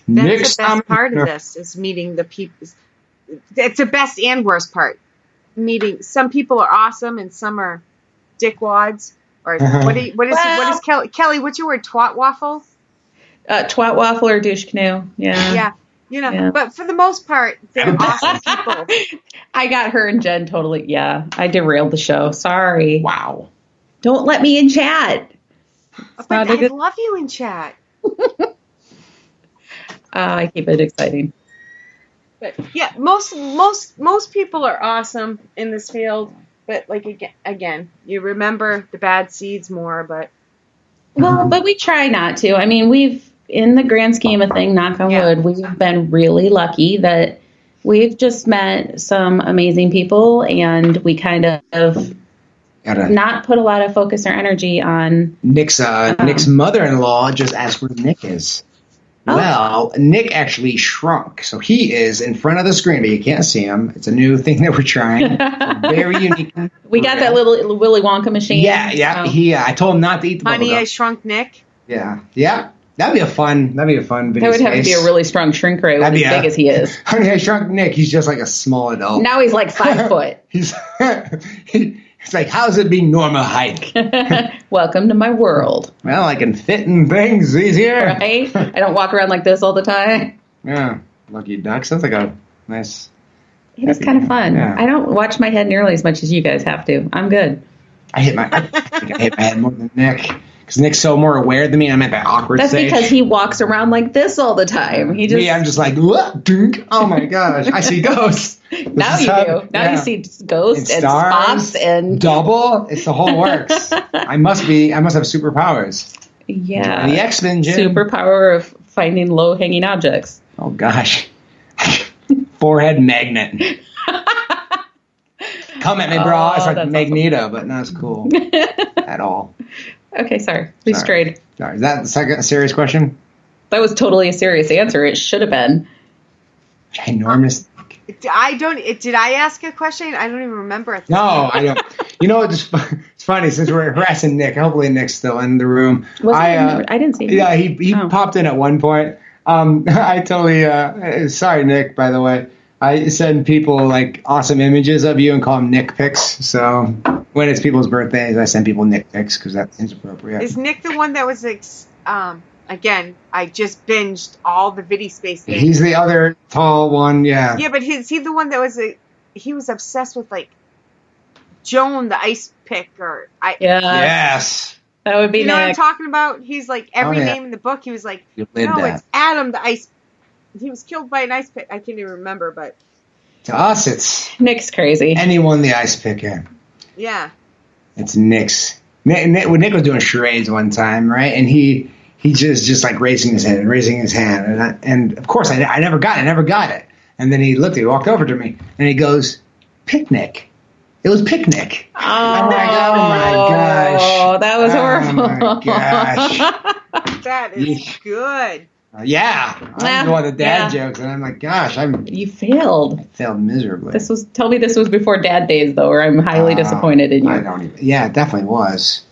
Speaker 3: That's the best part of this is meeting the people. It's the best and worst part. Meeting some people are awesome and some are dickwads. Or what is Kelly? What's your word? Twat waffle?
Speaker 4: Twat waffle or douche canoe? Yeah.
Speaker 3: Yeah. But for the most part, they're awesome people.
Speaker 4: I got her and Jen totally. Yeah, I derailed the show. Sorry.
Speaker 5: Wow.
Speaker 4: Don't let me in chat.
Speaker 3: But I love you in chat.
Speaker 4: I keep it exciting.
Speaker 3: But yeah, most people are awesome in this field. But again, you remember the bad seeds more. But
Speaker 4: we try not to. I mean, we've, in the grand scheme of thing, knock on wood, we've been really lucky that we've just met some amazing people, and we kind of not put a lot of focus or energy on
Speaker 5: Nick's mother-in-law. Just asked where Nick is. Oh. Well, Nick actually shrunk, so he is in front of the screen, but you can't see him. It's a new thing that we're trying. Very unique.
Speaker 4: We got that little Willy Wonka machine.
Speaker 5: Yeah. I told him not to eat the bubble
Speaker 3: Honey,
Speaker 5: gum.
Speaker 3: I Shrunk Nick.
Speaker 5: Yeah. That'd be a fun video.
Speaker 4: That would have to be a really strong shrink rate as big as he is.
Speaker 5: Honey, I Shrunk Nick. He's just like a small adult.
Speaker 4: Now he's like 5 foot.
Speaker 5: It's like, how's it being normal height?
Speaker 4: Welcome to my world.
Speaker 5: Well, I can fit in things easier.
Speaker 4: Right? I don't walk around like this all the time.
Speaker 5: Yeah. Lucky duck. Sounds like a nice...
Speaker 4: It is kind of fun.
Speaker 5: Yeah.
Speaker 4: I don't watch my head nearly as much as you guys have to. I'm good.
Speaker 5: I think I hit my head more than Nick. Because Nick's so more aware than me. I'm at that awkward stage.
Speaker 4: That's because he walks around like this all the time.
Speaker 5: I'm just like, what? Oh my gosh, I see ghosts.
Speaker 4: Now you do. Now you see ghosts and
Speaker 5: stars,
Speaker 4: spots and
Speaker 5: double. It's the whole works. I must have superpowers.
Speaker 4: Yeah.
Speaker 5: The X-Men, Jim.
Speaker 4: Superpower of finding low-hanging objects.
Speaker 5: Oh gosh. Forehead magnet. Come at me, bro. It's like Magneto, but not as cool at all.
Speaker 4: Okay, sorry. We strayed.
Speaker 5: Sorry. Is that the second serious question?
Speaker 4: That was totally a serious answer. It should have been.
Speaker 5: Ginormous.
Speaker 3: Did I ask a question? I don't even remember it.
Speaker 5: No, I don't. You know, it's funny since we're harassing Nick. Hopefully, Nick's still in the room.
Speaker 4: I didn't see him.
Speaker 5: Yeah, he popped in at one point. I totally. Sorry, Nick. By the way, I send people like awesome images of you and call them Nick pics. So when it's people's birthdays, I send people Nick pics because that seems appropriate.
Speaker 3: Is Nick the one that was again? I just binged all the Viddy Space things.
Speaker 5: He's the other tall one. Yeah.
Speaker 3: Yeah, but is he the one that was he was obsessed with like Joan the ice pick
Speaker 5: Yes.
Speaker 4: That would be
Speaker 3: you know
Speaker 4: Nick.
Speaker 3: what I'm talking about? He's like every name in the book. He was like, no, it's Adam the ice. He was killed by an ice pick. I can't even remember, but
Speaker 5: to us, it's
Speaker 4: Nick's crazy.
Speaker 5: Anyone the ice picker.
Speaker 3: Yeah.
Speaker 5: It's Nick's. Nick was doing charades one time, right? And he just like raising his hand, and of course I never got it. And then he walked over to me, and he goes, "Picnic." It was picnic.
Speaker 4: Oh,
Speaker 5: I'm like, oh my gosh.
Speaker 4: Oh, that was horrible.
Speaker 5: Oh my gosh.
Speaker 3: That is good.
Speaker 5: Yeah. I'm the one with the dad jokes, and I'm like, gosh,
Speaker 4: You failed.
Speaker 5: I failed miserably.
Speaker 4: Tell me this was before Dad Days, though, or I'm highly disappointed in you.
Speaker 5: Yeah, it definitely was.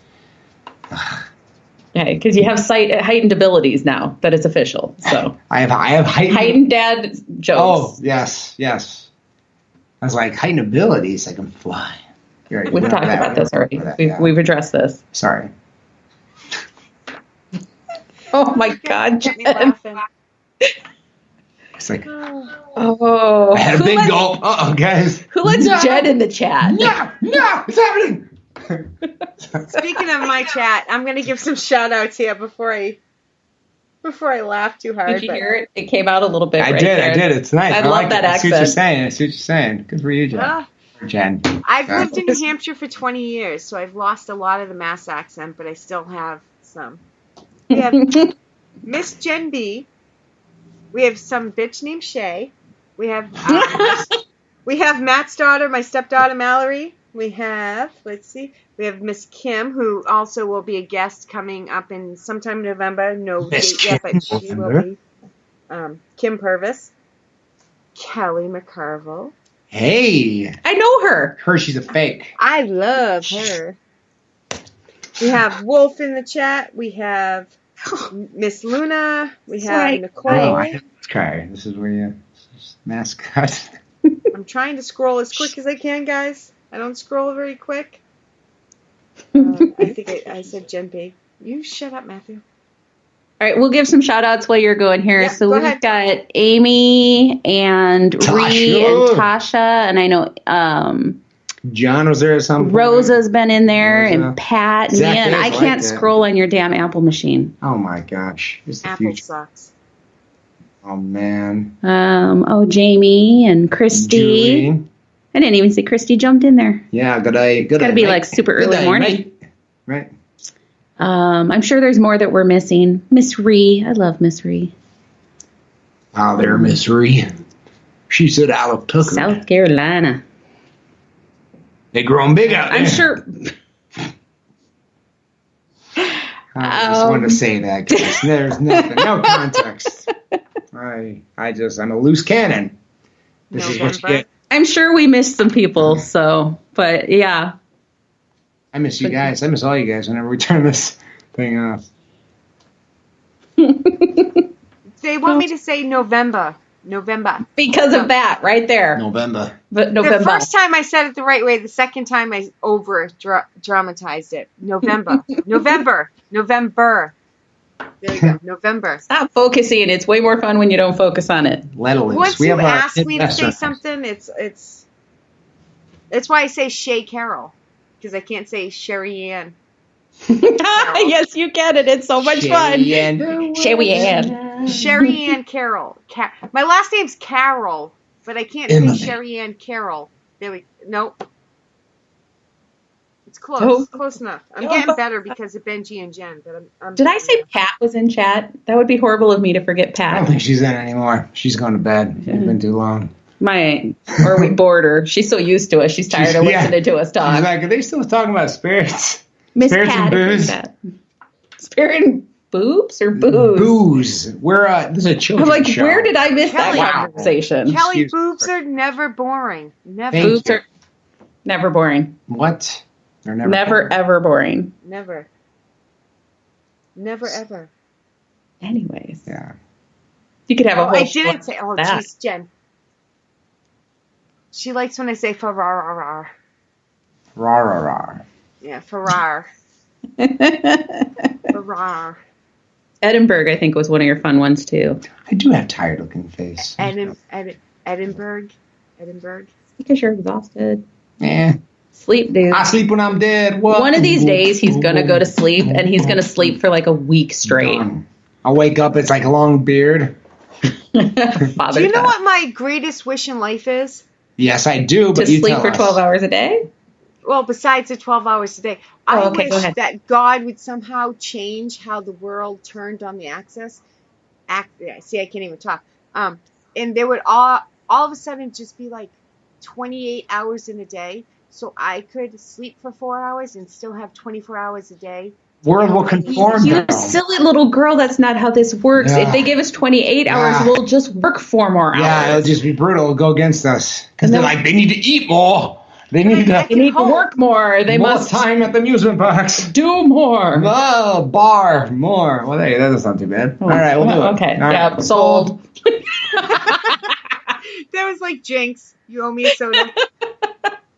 Speaker 4: Yeah, because you have heightened abilities now that it's official. So
Speaker 5: I have
Speaker 4: heightened dad jokes.
Speaker 5: Oh, yes. I was like, heightened abilities, I can fly.
Speaker 4: We've talked about this already. We've addressed this.
Speaker 5: Sorry.
Speaker 4: Oh my God, Jen.
Speaker 5: It's like,
Speaker 4: oh.
Speaker 5: I had a big gulp. Uh-oh, guys.
Speaker 4: Who lets Jen in the chat?
Speaker 5: No, it's happening.
Speaker 3: Speaking of my chat, I'm going to give some shout outs here before I laugh too hard.
Speaker 4: Did you hear it? It came out a little bit.
Speaker 5: I did. It's nice.
Speaker 4: I love that accent.
Speaker 5: I see what you're saying. Good for you, Jen. Jen.
Speaker 3: I've lived in New Hampshire for 20 years, so I've lost a lot of the Mass accent, but I still have some. We have Miss Jen B. We have some bitch named Shea. We have Matt's daughter, my stepdaughter Mallory. We have Miss Kim, who also will be a guest coming up in sometime in November. No date yet, but she will be. Kim Purvis. Kelly McCarville.
Speaker 5: Hey.
Speaker 4: I know her.
Speaker 5: She's a fake.
Speaker 3: I love her. We have Wolf in the chat. We have Miss Luna. We have Nicole.
Speaker 5: It's Crier. This is where you mascot.
Speaker 3: I'm trying to scroll as quick as I can, guys. I don't scroll very quick. I think I said Jen B. You shut up, Matthew.
Speaker 4: All right, we'll give some shout outs while you're going here.
Speaker 3: Yeah,
Speaker 4: so we've got Amy and Ree and Tasha, and I know
Speaker 5: John was there at some point.
Speaker 4: Rosa's been in there, and Pat. Man, I can't scroll on your damn Apple machine.
Speaker 5: Oh my gosh.
Speaker 3: Apple sucks.
Speaker 5: Oh man.
Speaker 4: Jamie and Christy.
Speaker 5: Julie.
Speaker 4: I didn't even see Christy jumped in there.
Speaker 5: Yeah, good day.
Speaker 4: It's got to be like super early morning.
Speaker 5: Right.
Speaker 4: I'm sure there's more that we're missing. Miss Ree. I love Miss Ree.
Speaker 5: Oh, there, Miss Ree. She said out of Tucker.
Speaker 4: South Carolina.
Speaker 5: They growing big out there.
Speaker 4: I'm sure.
Speaker 5: I just wanted to say that because there's nothing, no context. I'm a loose cannon. This is what you get.
Speaker 4: I'm sure we missed some people, but yeah.
Speaker 5: I miss you guys. I miss all you guys whenever we turn this thing off.
Speaker 3: They want me to say November.
Speaker 4: Because of that, right there.
Speaker 5: November.
Speaker 4: But November.
Speaker 3: The first time I said it the right way. The second time I dramatized it. November. There you go. November.
Speaker 4: Stop focusing. It's way more fun when you don't focus on it.
Speaker 3: Once you ask me to say something, it's why I say Shea Carroll, because I can't say Sherry Ann.
Speaker 4: Yes, you can. And it's so much fun. Sherry Ann
Speaker 3: Carroll. My last name's Carroll, but I can't say Sherry Ann Carroll. Nope. It's close.
Speaker 4: Oh.
Speaker 3: Close enough. I'm getting better because of Benji and Jen. But I'm
Speaker 4: Did I say Pat was in chat? That would be horrible of me to forget Pat.
Speaker 5: I don't think she's in anymore. She's gone to bed. It's been too long.
Speaker 4: Or we bored her. She's so used to us. She's tired of listening to us talk.
Speaker 5: She's like, are they still talking about spirits?
Speaker 4: Miss
Speaker 5: Spirits and
Speaker 4: Cat.
Speaker 5: booze.
Speaker 4: Spirit and boobs or booze?
Speaker 5: Booze. We're this is a
Speaker 4: I'm
Speaker 5: children's
Speaker 4: like,
Speaker 5: show.
Speaker 4: where did I miss
Speaker 3: Kelly.
Speaker 4: that conversation?
Speaker 3: Kelly,
Speaker 5: Excuse me.
Speaker 3: boobs are never boring. Never.
Speaker 5: Thank
Speaker 4: Boobs
Speaker 5: you.
Speaker 4: are never boring.
Speaker 5: What? They're never
Speaker 4: Never
Speaker 5: boring.
Speaker 4: ever boring.
Speaker 3: Never. Never ever.
Speaker 4: Anyways,
Speaker 5: Yeah.
Speaker 4: you could have a
Speaker 3: Oh,
Speaker 4: whole.
Speaker 3: I didn't
Speaker 4: show
Speaker 3: say. Oh,
Speaker 4: on that.
Speaker 3: jeez, Jen. She likes when I say Farrar.
Speaker 5: Rah rah rah.
Speaker 3: Yeah, Farrar. Farrar.
Speaker 4: Edinburgh, I think, was one of your fun ones too.
Speaker 5: I do have tired looking face.
Speaker 3: Edinburgh.
Speaker 4: Because you're exhausted.
Speaker 5: Yeah.
Speaker 4: Sleep, dude.
Speaker 5: I sleep when I'm dead. What?
Speaker 4: One of these days, he's gonna go to sleep, and he's gonna sleep for like a week straight.
Speaker 5: Done. I'll wake up. It's like a long beard.
Speaker 3: Do you know what my greatest wish in life is?
Speaker 5: Yes, I do.
Speaker 4: To
Speaker 5: But you
Speaker 4: sleep
Speaker 5: tell
Speaker 4: for
Speaker 5: us.
Speaker 4: 12 hours a day?
Speaker 3: Well, besides the 12 hours a day, I
Speaker 4: Oh, okay, go
Speaker 3: wish
Speaker 4: ahead.
Speaker 3: that God would somehow change how the world turned on the axis. See, I can't even talk. And there would all of a sudden just be like 28 hours in a day, so I could sleep for 4 hours and still have 24 hours a day.
Speaker 5: World will conform.
Speaker 4: You
Speaker 5: though.
Speaker 4: silly little girl, that's not how this works.
Speaker 5: Yeah.
Speaker 4: If they give us 28 hours,
Speaker 5: Yeah.
Speaker 4: we'll just work 4 more hours.
Speaker 5: Yeah, it'll just be brutal. It'll go against us because
Speaker 4: And
Speaker 5: they're
Speaker 4: then-
Speaker 5: like they need to eat more. They need
Speaker 3: I
Speaker 4: They
Speaker 5: to
Speaker 4: need to work more. They
Speaker 5: more
Speaker 4: must
Speaker 5: time at the amusement parks.
Speaker 4: do more.
Speaker 5: Oh, bar more. Well, hey, that doesn't sound too bad. All right, we'll do it.
Speaker 4: Okay,
Speaker 5: All right.
Speaker 4: yeah, sold.
Speaker 3: That was like Jinx. You owe me a soda.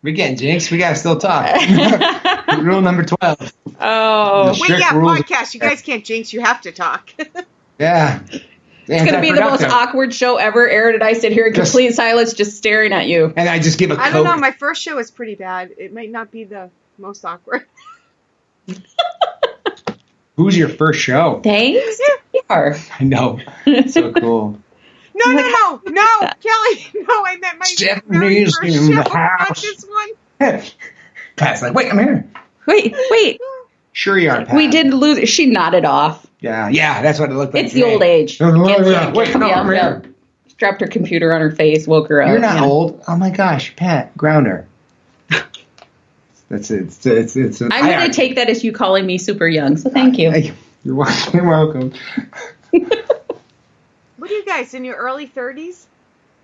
Speaker 5: We getting jinx. We gotta still talk. Rule number 12.
Speaker 4: Oh,
Speaker 3: Wait,
Speaker 5: Strict
Speaker 3: yeah,
Speaker 5: rules.
Speaker 3: podcast. You guys can't jinx. You have to talk.
Speaker 5: Yeah.
Speaker 4: it's going to be the most awkward show ever. Aaron and I sit here in
Speaker 5: Just-
Speaker 4: complete silence just staring at you.
Speaker 5: And I just give a
Speaker 3: I don't know.
Speaker 5: Coke.
Speaker 3: My first show was pretty bad. It might not be the most awkward.
Speaker 5: Who's your first show?
Speaker 4: Thanks. Are.
Speaker 5: I know. So cool.
Speaker 3: No, no, Kelly. No, I meant my very
Speaker 5: Stephanie's
Speaker 3: first
Speaker 5: in
Speaker 3: show,
Speaker 5: the
Speaker 3: not
Speaker 5: house.
Speaker 3: this one.
Speaker 5: Pat's like, wait, I'm here.
Speaker 4: Wait.
Speaker 5: Sure you are, Pat.
Speaker 4: We did lose it. She nodded off.
Speaker 5: Yeah, that's what it looked like.
Speaker 4: It's the old age.
Speaker 5: Oh,
Speaker 4: Can't
Speaker 5: yeah.
Speaker 4: say-
Speaker 5: Wait, no, I'm here.
Speaker 4: Strapped her computer on her face, woke her up.
Speaker 5: You're not
Speaker 4: Yeah.
Speaker 5: old. Oh my gosh, Pat, grounder. That's it. It's
Speaker 4: I'm going to take that as you calling me super young, so thank you.
Speaker 5: Hey, you're welcome. You're welcome.
Speaker 3: What are you guys in your early 30s?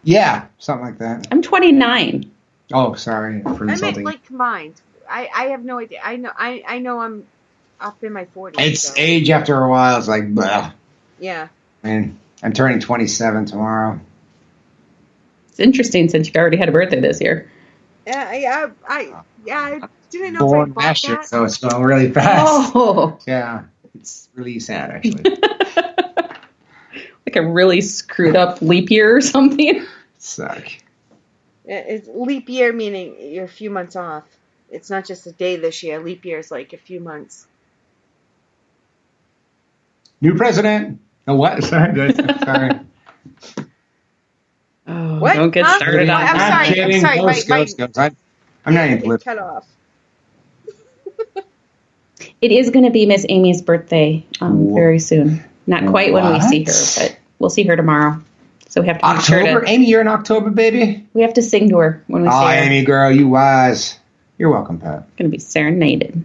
Speaker 5: Yeah, something like that.
Speaker 4: I'm 29.
Speaker 5: Oh, sorry for
Speaker 3: I meant
Speaker 5: insulting.
Speaker 3: like combined. I have no idea. I know I'm up in my 40s.
Speaker 5: It's
Speaker 3: so.
Speaker 5: age after a while. It's like, blah.
Speaker 3: Yeah.
Speaker 5: And I'm turning 27 tomorrow.
Speaker 4: It's interesting since you already had a birthday this year.
Speaker 3: I didn't know
Speaker 5: Born
Speaker 3: if I bought
Speaker 5: last year,
Speaker 3: that.
Speaker 5: so it's going really fast.
Speaker 4: Oh,
Speaker 5: Yeah, it's really sad actually.
Speaker 4: like a really screwed up leap year or something.
Speaker 5: Suck.
Speaker 3: It's leap year, meaning you're a few months off. It's not just a day this year. Leap year is like a few months.
Speaker 5: New president. Oh, what? Sorry. Sorry.
Speaker 4: Oh,
Speaker 3: What?
Speaker 4: don't get
Speaker 3: Huh?
Speaker 4: started on
Speaker 3: I'm
Speaker 4: that.
Speaker 3: sorry,
Speaker 5: kidding.
Speaker 3: I'm sorry,
Speaker 5: Ghost. I'm not even
Speaker 3: Get
Speaker 5: flipping.
Speaker 3: cut off.
Speaker 4: It is going to be Miss Amy's birthday very soon. Not quite when we see her,
Speaker 5: What?
Speaker 4: but we'll see her tomorrow. So we have to make sure
Speaker 5: October?
Speaker 4: to,
Speaker 5: Amy, you're in October, baby?
Speaker 4: we have to sing to her when we
Speaker 5: Oh,
Speaker 4: see her.
Speaker 5: Amy, girl, you wise. You're welcome, Pat.
Speaker 4: Going to be serenaded.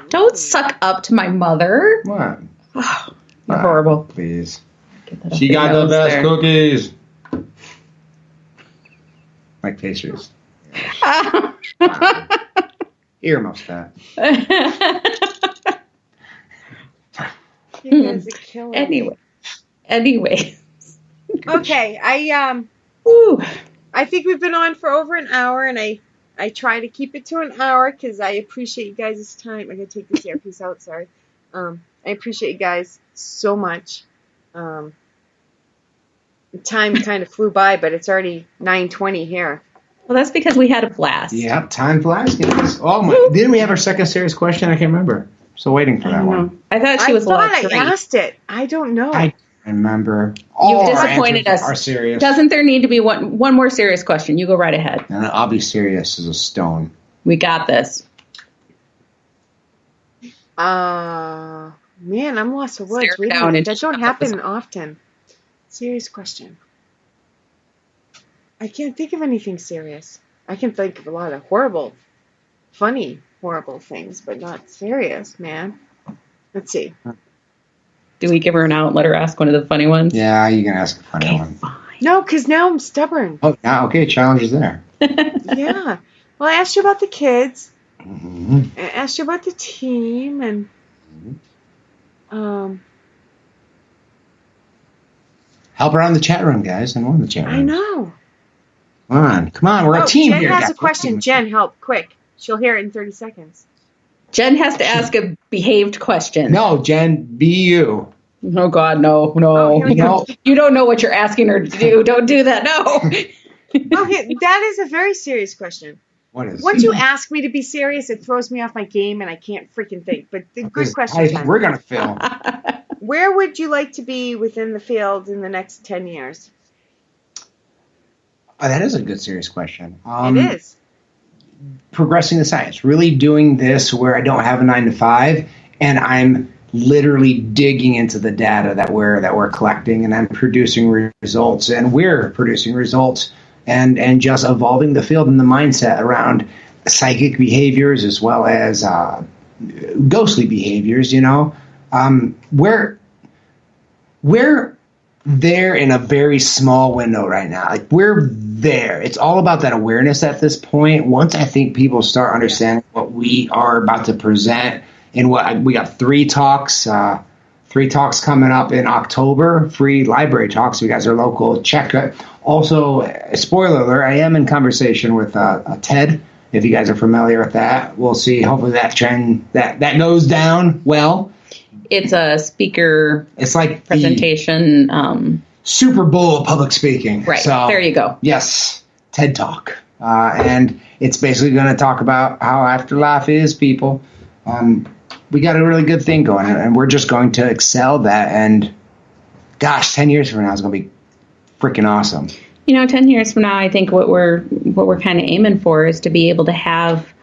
Speaker 4: Don't suck up to my mother.
Speaker 5: What?
Speaker 4: Oh, you're horrible.
Speaker 5: Please.
Speaker 4: Get that up
Speaker 5: She
Speaker 4: your
Speaker 5: got the
Speaker 4: nose
Speaker 5: best
Speaker 4: there.
Speaker 5: cookies. Like pastries. Earmuffs, Pat.
Speaker 3: You guys are killing me.
Speaker 4: anyway.
Speaker 3: Okay,
Speaker 4: Woo.
Speaker 3: I think we've been on for over an hour, and I try to keep it to an hour because I appreciate you guys' time. I gotta take this earpiece out. Sorry. I appreciate you guys so much. The time kind of flew by, but it's already 9:20 here.
Speaker 4: Well, that's because we had a blast.
Speaker 5: Yep, time flies, guys. Oh my! Didn't we have our second serious question? I can't remember. Still waiting for
Speaker 4: I
Speaker 5: that
Speaker 4: don't
Speaker 5: one.
Speaker 4: know. I thought she
Speaker 3: I
Speaker 4: was
Speaker 3: thought
Speaker 4: like
Speaker 3: I
Speaker 4: three.
Speaker 3: asked it. I don't know.
Speaker 5: I remember. All
Speaker 4: You've
Speaker 5: our
Speaker 4: disappointed
Speaker 5: answers
Speaker 4: us.
Speaker 5: Are serious.
Speaker 4: Doesn't there need to be one more serious question? You go right ahead.
Speaker 5: And I'll be serious as a stone.
Speaker 4: We got this.
Speaker 3: Man, I'm lost for words.
Speaker 4: Stare down into
Speaker 3: That don't
Speaker 4: the
Speaker 3: happen often. Serious question. I can't think of anything serious. I can think of a lot of horrible funny, horrible things, but not serious, man. Let's see.
Speaker 4: Do we give her an out and let her ask one of the funny ones?
Speaker 5: Yeah, you can ask a funny
Speaker 4: Okay,
Speaker 5: one.
Speaker 4: fine.
Speaker 3: No, because now I'm stubborn.
Speaker 5: Oh, now, okay, challenge is there.
Speaker 3: Yeah. Well, I asked you about the kids.
Speaker 5: Mm-hmm.
Speaker 3: I asked you about the team, and
Speaker 5: Help her out in the chat room, guys. I know in the chat room.
Speaker 3: I know.
Speaker 5: Come on, we're a team
Speaker 3: Jen
Speaker 5: here.
Speaker 3: has
Speaker 5: guys.
Speaker 3: a question. Jen, help, quick. She'll hear it in 30 seconds.
Speaker 4: Jen has to ask a behaved question.
Speaker 5: No, Jen, be you.
Speaker 4: Oh, God, no.
Speaker 3: Oh, here we go.
Speaker 5: No.
Speaker 4: You don't know what you're asking her to do. Don't do that. No.
Speaker 3: Okay, that is a very serious question.
Speaker 5: What is?
Speaker 3: Once you ask me to be serious, it throws me off my game, and I can't freaking think. But the good question.
Speaker 5: I think we're gonna film.
Speaker 3: Where would you like to be within the field in the next 10 years?
Speaker 5: Oh, that is a good, serious question.
Speaker 3: It is.
Speaker 5: Progressing the science, really doing this where I don't have a 9 to 5, and I'm literally digging into the data that we're collecting, and I'm producing results, and we're producing results, and just evolving the field and the mindset around psychic behaviors as well as ghostly behaviors. We're there in a very small window right now. Like, we're there. It's all about that awareness at this point. Once I think people start understanding what we are about to present, and what we got 3 talks coming up in October, free library talks. You guys are local, check it. Also, spoiler alert, I am in conversation with Ted. If you guys are familiar with that, we'll see. Hopefully that trend that goes down well.
Speaker 4: It's a speaker.
Speaker 5: It's like
Speaker 4: presentation.
Speaker 5: Super Bowl of public speaking.
Speaker 4: Right.
Speaker 5: So,
Speaker 4: there you go.
Speaker 5: Yes, TED Talk, and it's basically going to talk about how afterlife is, people. We got a really good thing going, and we're just going to excel that. And gosh, 10 years from now is going to be freaking awesome.
Speaker 4: 10 years from now, I think what we're kind of aiming for is to be able to have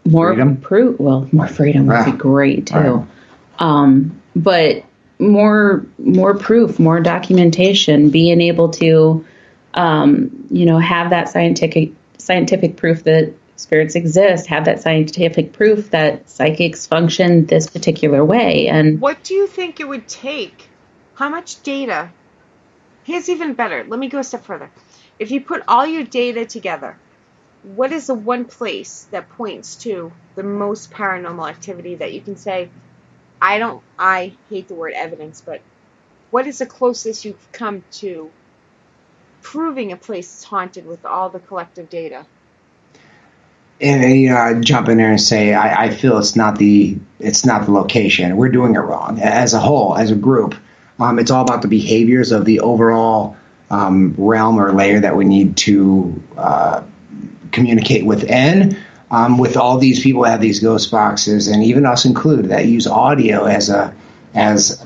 Speaker 4: more proof. Well, more freedom would be great too. Right. But more proof, more documentation, being able to, have that scientific proof that spirits exist, have that scientific proof that psychics function this particular way. And
Speaker 3: what do you think it would take? How much data? Here's even better. Let me go a step further. If you put all your data together, what is the one place that points to the most paranormal activity that you can say, I hate the word evidence, but what is the closest you've come to proving a place is haunted with all the collective data?
Speaker 5: And jump in there and say, I feel it's not the location. We're doing it wrong as a whole, as a group. It's all about the behaviors of the overall realm or layer that we need to communicate within. With all these people that have these ghost boxes, and even us included, that use audio as a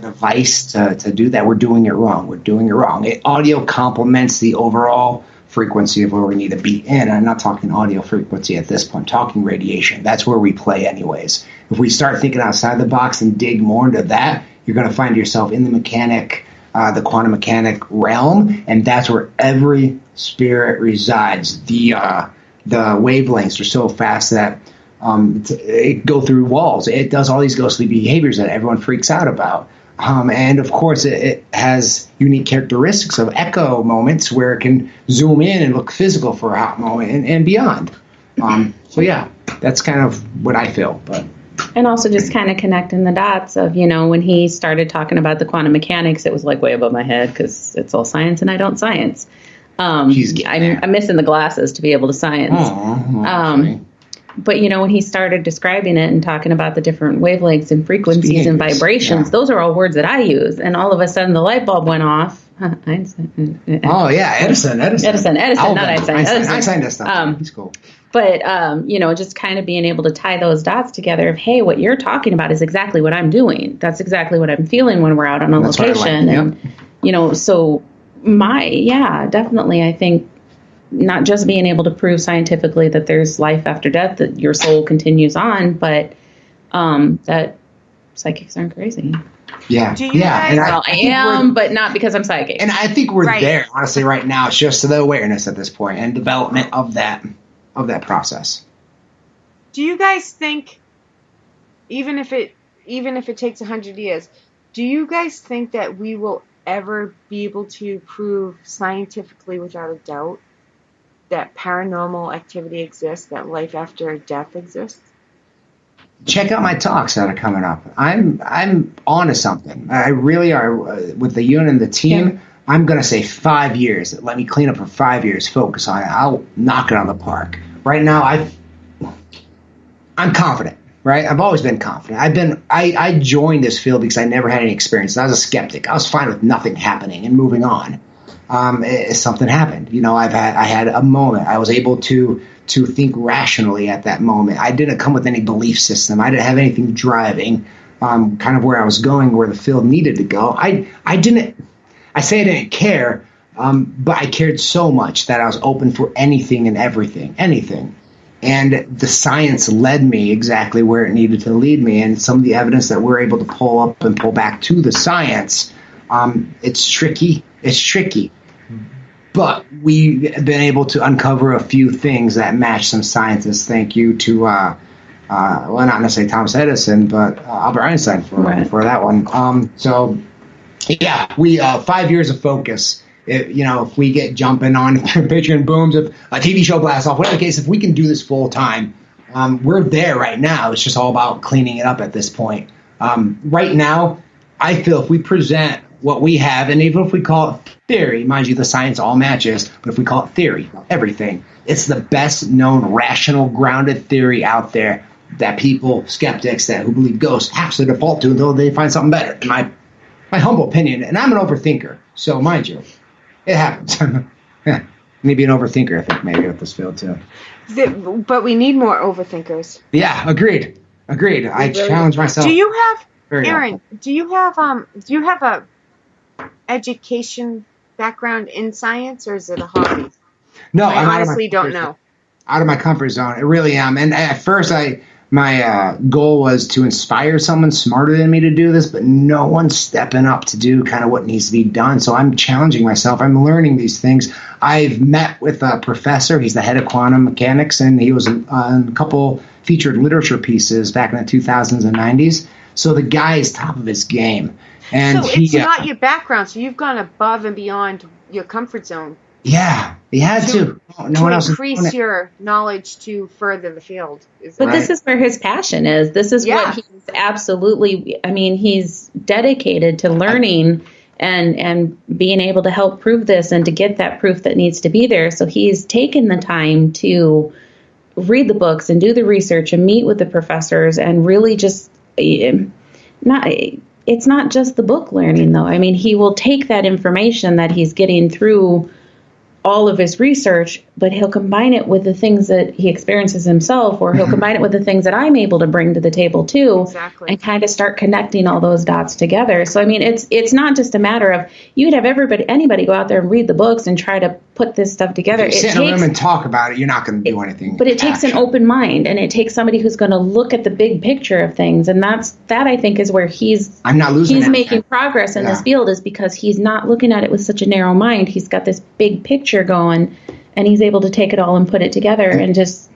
Speaker 5: device to do that, we're doing it wrong. Audio complements the overall frequency of where we need to be in. I'm not talking audio frequency at this point. I'm talking radiation. That's where we play anyways. If we start thinking outside the box and dig more into that, you're going to find yourself in the quantum mechanic realm, and that's where every spirit resides. The wavelengths are so fast that it go through walls. It does all these ghostly behaviors that everyone freaks out about. And of course, it has unique characteristics of echo moments where it can zoom in and look physical for a hot moment and beyond. So yeah, that's kind of what I feel.
Speaker 4: And also just kind of connecting the dots of, when he started talking about the quantum mechanics, it was like way above my head because it's all science and I don't science. I'm missing the glasses to be able to science. But, when he started describing it and talking about the different wavelengths and frequencies and vibrations, those are all words that I use. And all of a sudden the light bulb went off. Edison.
Speaker 5: Edison, not Einstein.
Speaker 4: Einstein
Speaker 5: does stuff. He's cool.
Speaker 4: But, just kind of being able to tie those dots together of, hey, what you're talking about is exactly what I'm doing. That's exactly what I'm feeling when we're out on a location. And, so definitely, I think not just being able to prove scientifically that there's life after death, that your soul continues on, but that psychics aren't crazy.
Speaker 5: Yeah.
Speaker 3: And
Speaker 4: I am, but not because I'm psychic.
Speaker 5: And I think we're there, honestly, right now. It's just the awareness at this point and development of that process.
Speaker 3: Do you guys think, even if it takes 100 years, do you guys think that we will ever be able to prove scientifically without a doubt that paranormal activity exists, that life after death exists?
Speaker 5: Check out my talks that are coming up. I'm on to something. I really are. With the unit and the team,
Speaker 4: Yeah.
Speaker 5: I'm going to say 5 years. Let me clean up for 5 years, focus on it. I'll knock it out of the park. Right now, I'm confident, right? I've always been confident. I joined this field because I never had any experience. I was a skeptic. I was fine with nothing happening and moving on. Something happened. I had a moment. I was able to think rationally at that moment. I didn't come with any belief system. I didn't have anything driving kind of where I was going, where the field needed to go. I say I didn't care, but I cared so much that I was open for anything and everything, anything. And the science led me exactly where it needed to lead me. And some of the evidence that we're able to pull up and pull back to the science, it's tricky. It's tricky. But we've been able to uncover a few things that match some scientists. Thank you to, well, not necessarily Thomas Edison, but Albert Einstein for that one. So, yeah, we 5 years of focus. If we get jumping on picture and booms, if a TV show blasts off, whatever the case, if we can do this full time, we're there right now. It's just all about cleaning it up at this point. Right now, I feel if we present what we have, and even if we call it theory, mind you, the science all matches, but if we call it theory, everything, it's the best known rational grounded theory out there that people, skeptics who believe ghosts, have to default to until they find something better, in my humble opinion. And I'm an overthinker, so mind you, it happens. Maybe an overthinker, I think, maybe with this field too.
Speaker 3: But we need more overthinkers.
Speaker 5: Yeah, agreed. I challenge myself.
Speaker 3: Do you have,
Speaker 5: Aaron,
Speaker 3: helpful. Do you have a education background in science, or is it a hobby?
Speaker 5: No,
Speaker 3: I honestly don't know.
Speaker 5: Out of my comfort zone. I really am. And at first, my goal was to inspire someone smarter than me to do this, but no one's stepping up to do kind of what needs to be done. So I'm challenging myself. I'm learning these things. I've met with a professor. He's the head of quantum mechanics, and he was on a couple featured literature pieces back in the 2000s and 90s. So the guy is top of his game. And
Speaker 3: so it's not your background, so you've gone above and beyond your comfort zone.
Speaker 5: Yeah, he had to. No one else
Speaker 3: increase your knowledge to further the field.
Speaker 4: But this is where his passion is. This is what he's absolutely, he's dedicated to learning and being able to help prove this and to get that proof that needs to be there. So he's taken the time to read the books and do the research and meet with the professors and really just it's not just the book learning, though. He will take that information that he's getting through all of his research, but he'll combine it with the things that he experiences himself, or he'll combine it with the things that I'm able to bring to the table too, and kind of start connecting all those dots together. So, it's not just a matter of you could have anybody go out there and read the books and try to put this stuff together.
Speaker 5: If you sit in a room and talk about it, you're not going to do anything.
Speaker 4: But it takes an open mind, and it takes somebody who's going to look at the big picture of things, and that I think is where he's making progress in this field, is because he's not looking at it with such a narrow mind. He's got this big picture going, and he's able to take it all and put it together, and just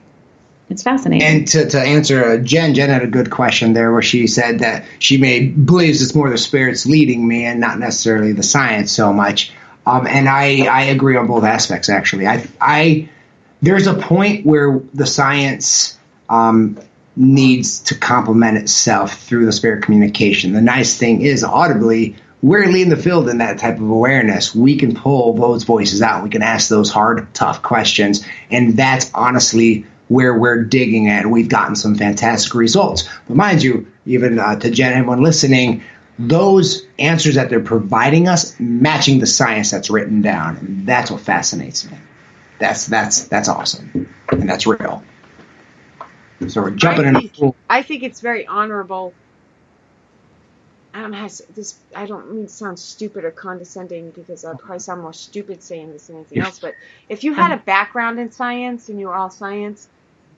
Speaker 4: it's fascinating. And
Speaker 5: to answer Jen had a good question there, where she said that she believes it's more the spirits leading me and not necessarily the science so much. And I agree on both aspects, actually. There's a point where the science needs to complement itself through the spirit communication. The nice thing is, audibly, we're leading the field in that type of awareness. We can pull those voices out. We can ask those hard, tough questions. And that's honestly where we're digging at. We've gotten some fantastic results. But mind you, even to Jen, anyone listening, those answers that they're providing us matching the science that's written down. And that's what fascinates me. That's awesome. And that's real. So we're jumping in a pool.
Speaker 3: I think it's very honorable. I don't mean to sound stupid or condescending, because I probably sound more stupid saying this than anything else, but if you had a background in science and you were all science,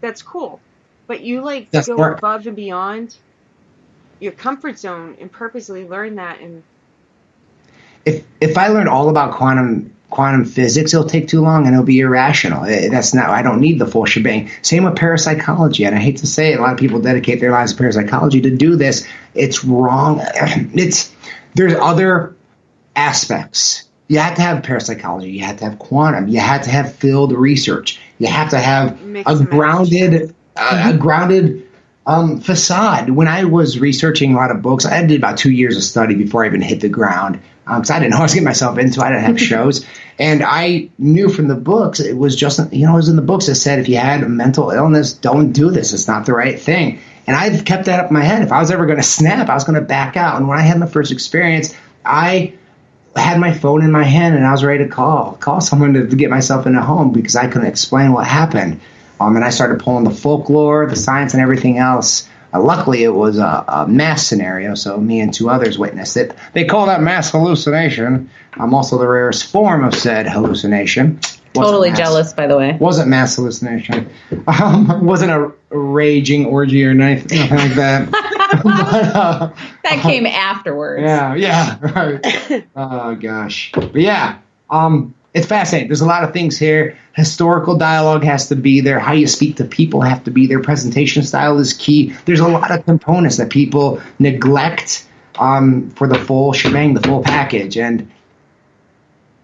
Speaker 3: that's cool. But you go above and beyond your comfort zone and purposely learn that. And
Speaker 5: if I learned all about quantum quantum physics, it'll take too long and it'll be irrational. I don't need the full shebang. Same with parapsychology. And I hate to say it, a lot of people dedicate their lives to parapsychology to do this. It's wrong. There's other aspects. You have to have parapsychology. You have to have quantum. You have to have field research. You have to have a grounded facade. When I was researching a lot of books, I did about 2 years of study before I even hit the ground. Because I didn't know what I was getting myself into. I didn't have shows. And I knew from the books, it was just, it was in the books that said, if you had a mental illness, don't do this. It's not the right thing. And I've kept that up in my head. If I was ever going to snap, I was going to back out. And when I had my first experience, I had my phone in my hand and I was ready to call someone to get myself in a home because I couldn't explain what happened. And I started pulling the folklore, the science, and everything else. Luckily, it was a mass scenario, so me and 2 others witnessed it. They call that mass hallucination. I'm also the rarest form of said hallucination.
Speaker 4: Totally jealous, by the way.
Speaker 5: Wasn't mass hallucination. Wasn't a raging orgy or anything like that. But,
Speaker 4: that came afterwards.
Speaker 5: Yeah, right. Oh, gosh. But yeah, it's fascinating. There's a lot of things here. Historical dialogue has to be there. How you speak to people have to be there. Presentation style is key. There's a lot of components that people neglect for the full shebang, the full package. And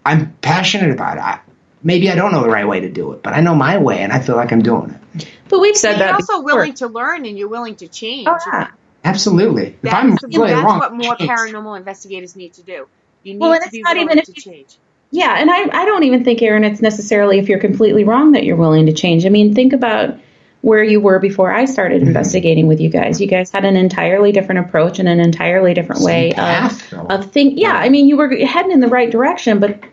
Speaker 5: I'm passionate about it. Maybe I don't know the right way to do it, but I know my way, and I feel like I'm doing it.
Speaker 4: But we've said that
Speaker 3: you're also
Speaker 4: before.
Speaker 3: willing to learn, and you're willing to change.
Speaker 5: Oh, yeah. Absolutely.
Speaker 3: That's
Speaker 5: wrong,
Speaker 3: what more paranormal investigators need to do. You need to be
Speaker 4: not
Speaker 3: willing
Speaker 4: even
Speaker 3: to change.
Speaker 4: Yeah, and I don't even think, Aaron, it's necessarily if you're completely wrong that you're willing to change. I mean, think about where you were before I started investigating with you guys. You guys had an entirely different approach and an entirely different way of thinking. Yeah, I mean, you were heading in the right direction, but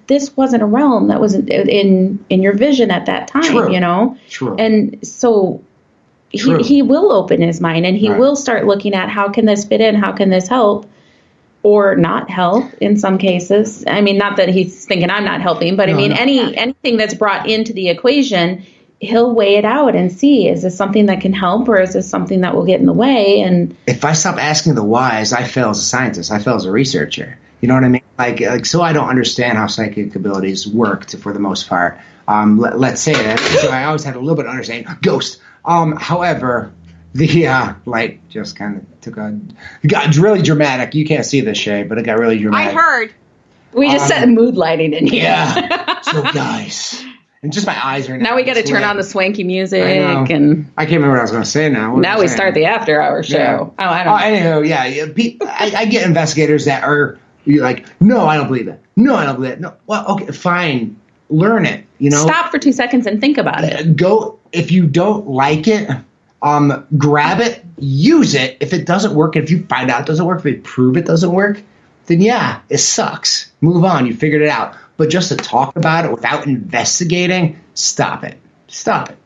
Speaker 4: this wasn't a realm that was in your vision at that time,
Speaker 5: True. True.
Speaker 4: And so he will open his mind and he will start looking at how can this fit in, how can this help, or not help in some cases. I mean, not that he's thinking I'm not helping, but anything that's brought into the equation, he'll weigh it out and see, is this something that can help or is this something that will get in the way? And
Speaker 5: if I stop asking the whys, I fail as a scientist. I fail as a researcher. You know what I mean? Like so I don't understand how psychic abilities work for the most part. Let's say that. So I always had a little bit of understanding. Ghost. However, the light just kind of got really dramatic. You can't see this, Shea, but it got really dramatic.
Speaker 3: I heard.
Speaker 4: We just set mood lighting in here.
Speaker 5: Yeah. So guys, and just my eyes are
Speaker 4: now we got to turn on the swanky music, and
Speaker 5: I can't remember what I was going to say now.
Speaker 4: Now we start the after hour show.
Speaker 5: Yeah.
Speaker 4: Oh, I don't know.
Speaker 5: Anywho, I get investigators that are like, no, I don't believe that. No, I don't believe that. No, well, okay, fine, learn it.
Speaker 4: Stop for 2 seconds and think about it.
Speaker 5: Go if you don't like it. Grab it, use it. If it doesn't work, if you find out it doesn't work, if they prove it doesn't work, then yeah, it sucks. Move on. You figured it out. But just to talk about it without investigating, stop it. Stop it.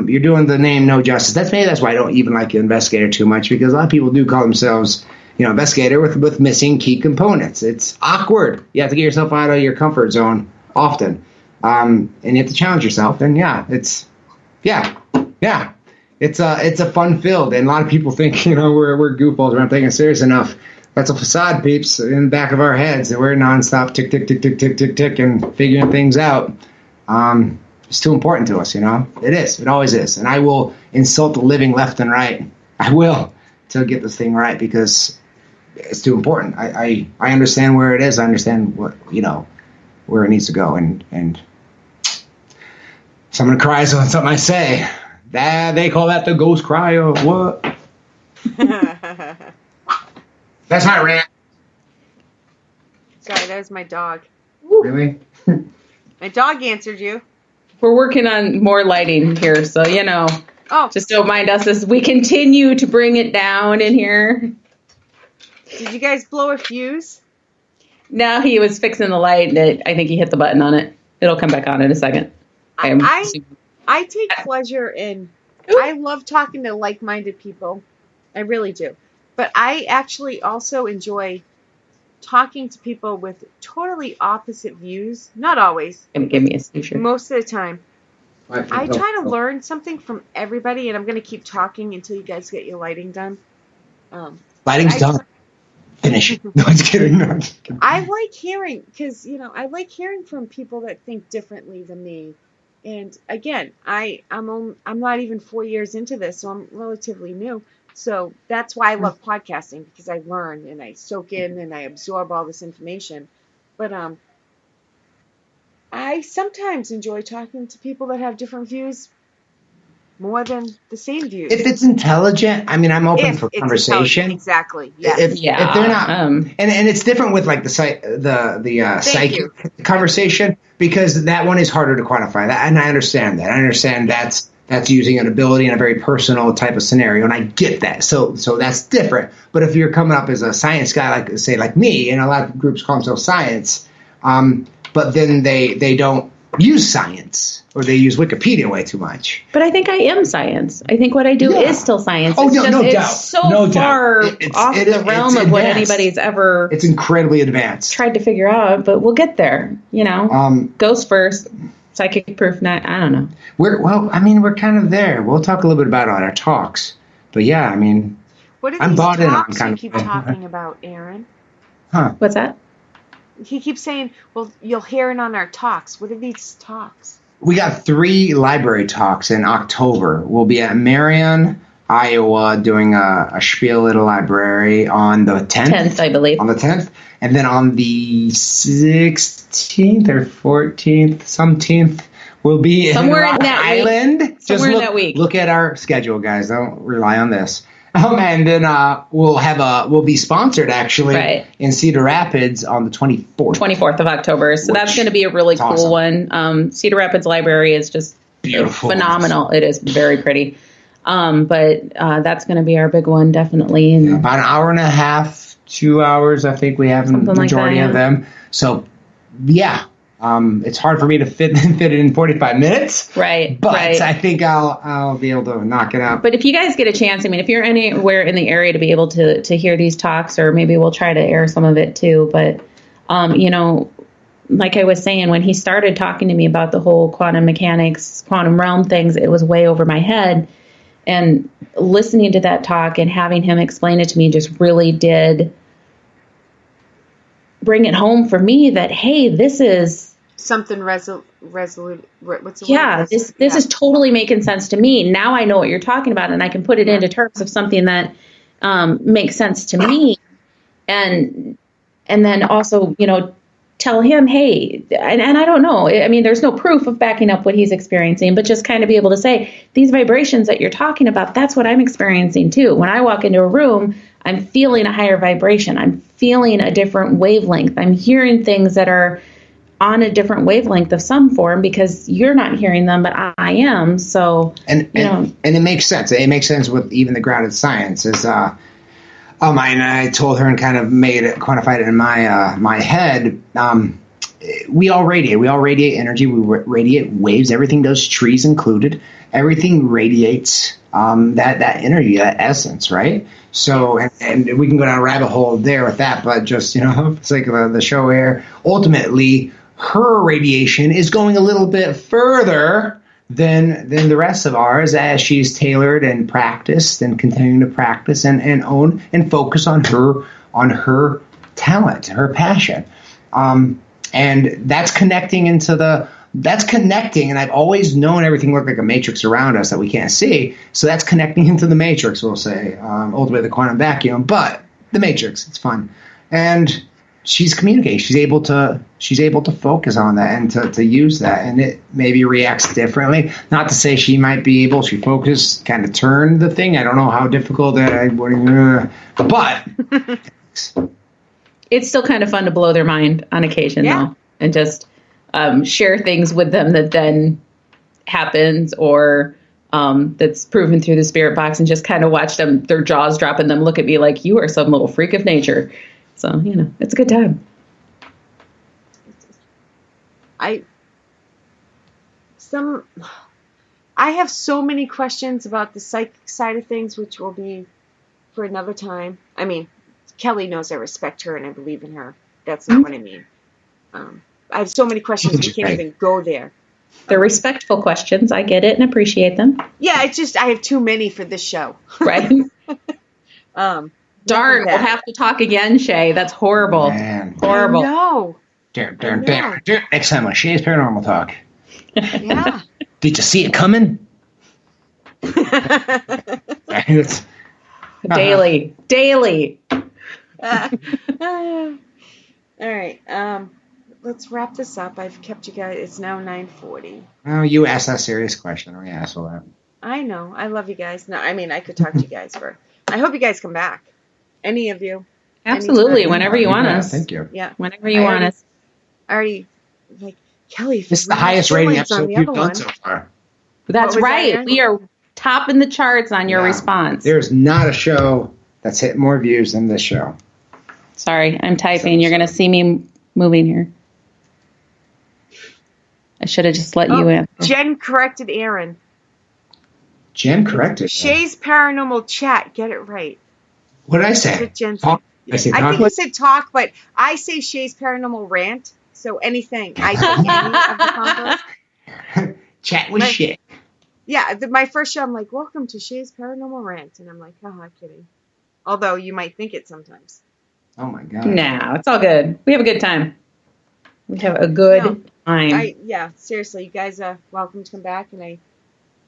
Speaker 5: You're doing the name no justice. That's why I don't even like investigator too much, because a lot of people do call themselves, investigator with missing key components. It's awkward. You have to get yourself out of your comfort zone often. And you have to challenge yourself. And it's a fun field, and a lot of people think we're goofballs. We're not taking it serious enough. That's a facade, peeps, in the back of our heads, and we're nonstop tick tick tick tick tick tick tick and figuring things out. It's too important to us, It is. It always is, and I will insult the living left and right. I will to get this thing right because it's too important. I understand where it is. I understand what where it needs to go, and someone cries on something I say. They call that the ghost cry or what? That's my rant.
Speaker 3: Sorry, that was my dog.
Speaker 5: Really?
Speaker 3: My dog answered you.
Speaker 4: We're working on more lighting here, so just don't mind us as we continue to bring it down in here.
Speaker 3: Did you guys blow a fuse?
Speaker 4: No, he was fixing the light. I think he hit the button on it. It'll come back on in a second.
Speaker 3: I take pleasure in. I love talking to like-minded people. I really do. But I actually also enjoy talking to people with totally opposite views. Not always.
Speaker 4: Give me a seizure.
Speaker 3: Most of the time. I try to learn something from everybody, and I'm going to keep talking until you guys get your lighting done.
Speaker 5: Lighting's done. Finish it. No, I'm just kidding. No, I'm just kidding.
Speaker 3: I like hearing, because, I like hearing from people that think differently than me. And again, I'm not even 4 years into this, so I'm relatively new. So that's why I love podcasting, because I learn and I soak in and I absorb all this information. But I sometimes enjoy talking to people that have different views more than the same views.
Speaker 5: If it's intelligent, I mean, I'm open for conversation.
Speaker 3: Exactly. Yes.
Speaker 5: If they're not, and it's different with like the psychic conversation, because that one is harder to quantify. And I understand that. I understand that's using an ability in a very personal type of scenario, and I get that. So that's different. But if you're coming up as a science guy, like me, and a lot of groups call themselves science, but then they don't use science, or they use Wikipedia way too much.
Speaker 4: But I think I am science. I think what I do is still science.
Speaker 5: Oh,
Speaker 4: it's
Speaker 5: no doubt.
Speaker 4: It's so far off the realm of what anybody's ever.
Speaker 5: It's incredibly advanced.
Speaker 4: Tried to figure out, but we'll get there. Ghost first, psychic proof. Not. I don't know.
Speaker 5: We're kind of there. We'll talk a little bit about it on our talks. But yeah, I mean,
Speaker 3: what are
Speaker 5: I'm
Speaker 3: these
Speaker 5: bought in on
Speaker 3: talks
Speaker 5: kind
Speaker 3: you
Speaker 5: of
Speaker 3: keep talking about, Aaron?
Speaker 5: Huh?
Speaker 4: What's that?
Speaker 3: He keeps saying, well, you'll hear it on our talks. What are these talks?
Speaker 5: We got 3 library talks in October. We'll be at Marion, Iowa, doing a spiel at a library on the 10th.
Speaker 4: 10th, I believe.
Speaker 5: On the 10th. And then on the 16th or 14th, we'll be
Speaker 4: somewhere
Speaker 5: in that Island.
Speaker 4: Somewhere in that week.
Speaker 5: Look at our schedule, guys. Don't rely on this. And then we'll be sponsored actually in Cedar Rapids on the 24th
Speaker 4: of October. So that's going to be a really cool one. Cedar Rapids Library is just beautiful, phenomenal. It is very pretty. But that's going to be our big one, definitely. And
Speaker 5: about an hour and a half, 2 hours, I think we have the majority of them. So yeah. It's hard for me to fit it in 45 minutes.
Speaker 4: Right.
Speaker 5: But I think I'll be able to knock it out.
Speaker 4: But if you guys get a chance, I mean, if you're anywhere in the area to be able to hear these talks, or maybe we'll try to air some of it too. But, like I was saying, when he started talking to me about the whole quantum mechanics, quantum realm things, it was way over my head. And listening to that talk and having him explain it to me just really did bring it home for me that, hey, this is
Speaker 3: something resolute. What's the
Speaker 4: word? This is totally making sense to me. Now I know what you're talking about, and I can put it into terms of something that makes sense to me. And then also, tell him, hey, and I don't know. I mean, there's no proof of backing up what he's experiencing, but just kind of be able to say, these vibrations that you're talking about, that's what I'm experiencing too. When I walk into a room, I'm feeling a higher vibration. I'm feeling a different wavelength. I'm hearing things that are on a different wavelength of some form, because you're not hearing them, but I am. So,
Speaker 5: and it makes sense. It makes sense with even the grounded science is, and I told her and kind of quantified it in my head. We all radiate energy. We radiate waves. Everything does, trees included. Everything radiates that energy, that essence, right? So, and we can go down a rabbit hole there with that, but just, it's like the show here. Ultimately, her radiation is going a little bit further than the rest of ours, as she's tailored and practiced and continuing to practice and own and focus on her talent, her passion. And that's connecting and I've always known everything looked like a matrix around us that we can't see. So that's connecting into the matrix, we'll say, ultimately the quantum vacuum, but the matrix, it's fun. And she's communicating. She's able to focus on that and to use that, and it maybe reacts differently. Not to say she might be able to focus, kind of turn the thing. I don't know how difficult but
Speaker 4: it's still kind of fun to blow their mind on occasion, though, and just share things with them that then happens, or that's proven through the spirit box, and just kind of watch them, their jaws drop, and them look at me like, you are some little freak of nature. So, it's a good time.
Speaker 3: I have so many questions about the psychic side of things, which will be for another time. I mean, Kelly knows I respect her and I believe in her. That's not what I mean. I have so many questions, we can't even go there.
Speaker 4: They're respectful questions. I get it and appreciate them.
Speaker 3: Yeah, it's just I have too many for this show.
Speaker 4: Right. Darn, we'll have to talk again, Shay. That's horrible.
Speaker 5: Man.
Speaker 4: Horrible.
Speaker 3: No.
Speaker 5: Next time on Shea's Paranormal Talk.
Speaker 3: Yeah.
Speaker 5: Did you see it coming? It's-
Speaker 4: Daily.
Speaker 3: All right. Let's wrap this up. I've kept you guys. It's now 9:40.
Speaker 5: Oh, you asked that serious question. Oh, yeah, so that.
Speaker 3: I know. I love you guys. No, I mean, I could talk to you guys for. I hope you guys come back. Any of you.
Speaker 4: Absolutely.
Speaker 3: Anytime.
Speaker 4: Whenever you want us.
Speaker 5: Thank you.
Speaker 3: Yeah.
Speaker 4: Whenever you want us.
Speaker 3: I already, like, Kelly.
Speaker 5: This is the highest rating episode you've done so far.
Speaker 4: That's
Speaker 3: was
Speaker 4: right.
Speaker 3: that?
Speaker 4: We are topping the charts on your response.
Speaker 5: There's not a show that's hit more views than this show.
Speaker 4: Sorry, I'm typing. You're going to see me moving here. I should have just let you in.
Speaker 3: Jen corrected Aaron.
Speaker 5: Jen corrected.
Speaker 3: Shay's Paranormal Chat. Get it right.
Speaker 5: What did I
Speaker 3: That's
Speaker 5: say?
Speaker 3: what Jen said.
Speaker 5: Talk? I say
Speaker 3: I
Speaker 5: talk.
Speaker 3: think you said talk, but I say Shay's Paranormal Rant. So anything. I take any of the combos.
Speaker 5: Chat with shit.
Speaker 3: Yeah, my first show, I'm like, welcome to Shay's Paranormal Rant. And I'm like, haha, kidding. Although you might think it sometimes.
Speaker 5: Oh, my God.
Speaker 4: No, it's all good. We have a good time. We have a good time.
Speaker 3: Yeah, seriously, you guys are welcome to come back. And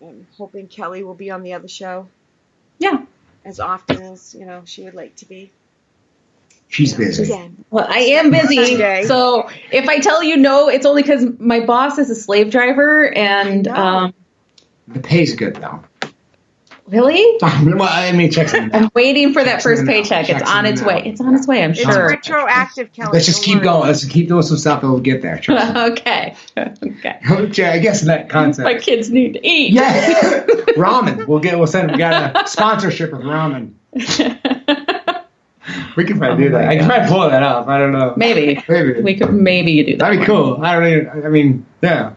Speaker 3: I'm hoping Kelly will be on the other show.
Speaker 4: Yeah.
Speaker 3: As often as, she would like to be.
Speaker 5: She's busy.
Speaker 3: Again.
Speaker 4: Well, I am busy.
Speaker 3: Sunday.
Speaker 4: So if I tell you no, it's only because my boss is a slave driver. And
Speaker 5: The pay's good, though.
Speaker 4: really?
Speaker 5: Well, I mean, check something
Speaker 4: I'm
Speaker 5: out.
Speaker 4: waiting for that first
Speaker 5: in the mail.
Speaker 4: paycheck.
Speaker 5: Checks
Speaker 4: It's on
Speaker 5: in
Speaker 4: its
Speaker 5: the
Speaker 4: way.
Speaker 5: mail.
Speaker 4: It's on its way, I'm
Speaker 3: It's
Speaker 4: sure.
Speaker 3: retroactive, Kelly.
Speaker 5: Let's just
Speaker 3: don't
Speaker 5: keep
Speaker 3: worry.
Speaker 5: going. Let's just keep doing some stuff and we'll get there. Trust me.
Speaker 4: Okay.
Speaker 5: Okay, I guess that concept.
Speaker 4: My kids need to eat.
Speaker 5: Yeah. Ramen. We got a sponsorship of ramen. We can probably do that. I can probably pull that off. I don't know.
Speaker 4: Maybe. We could maybe do that.
Speaker 5: That'd be cool. Yeah.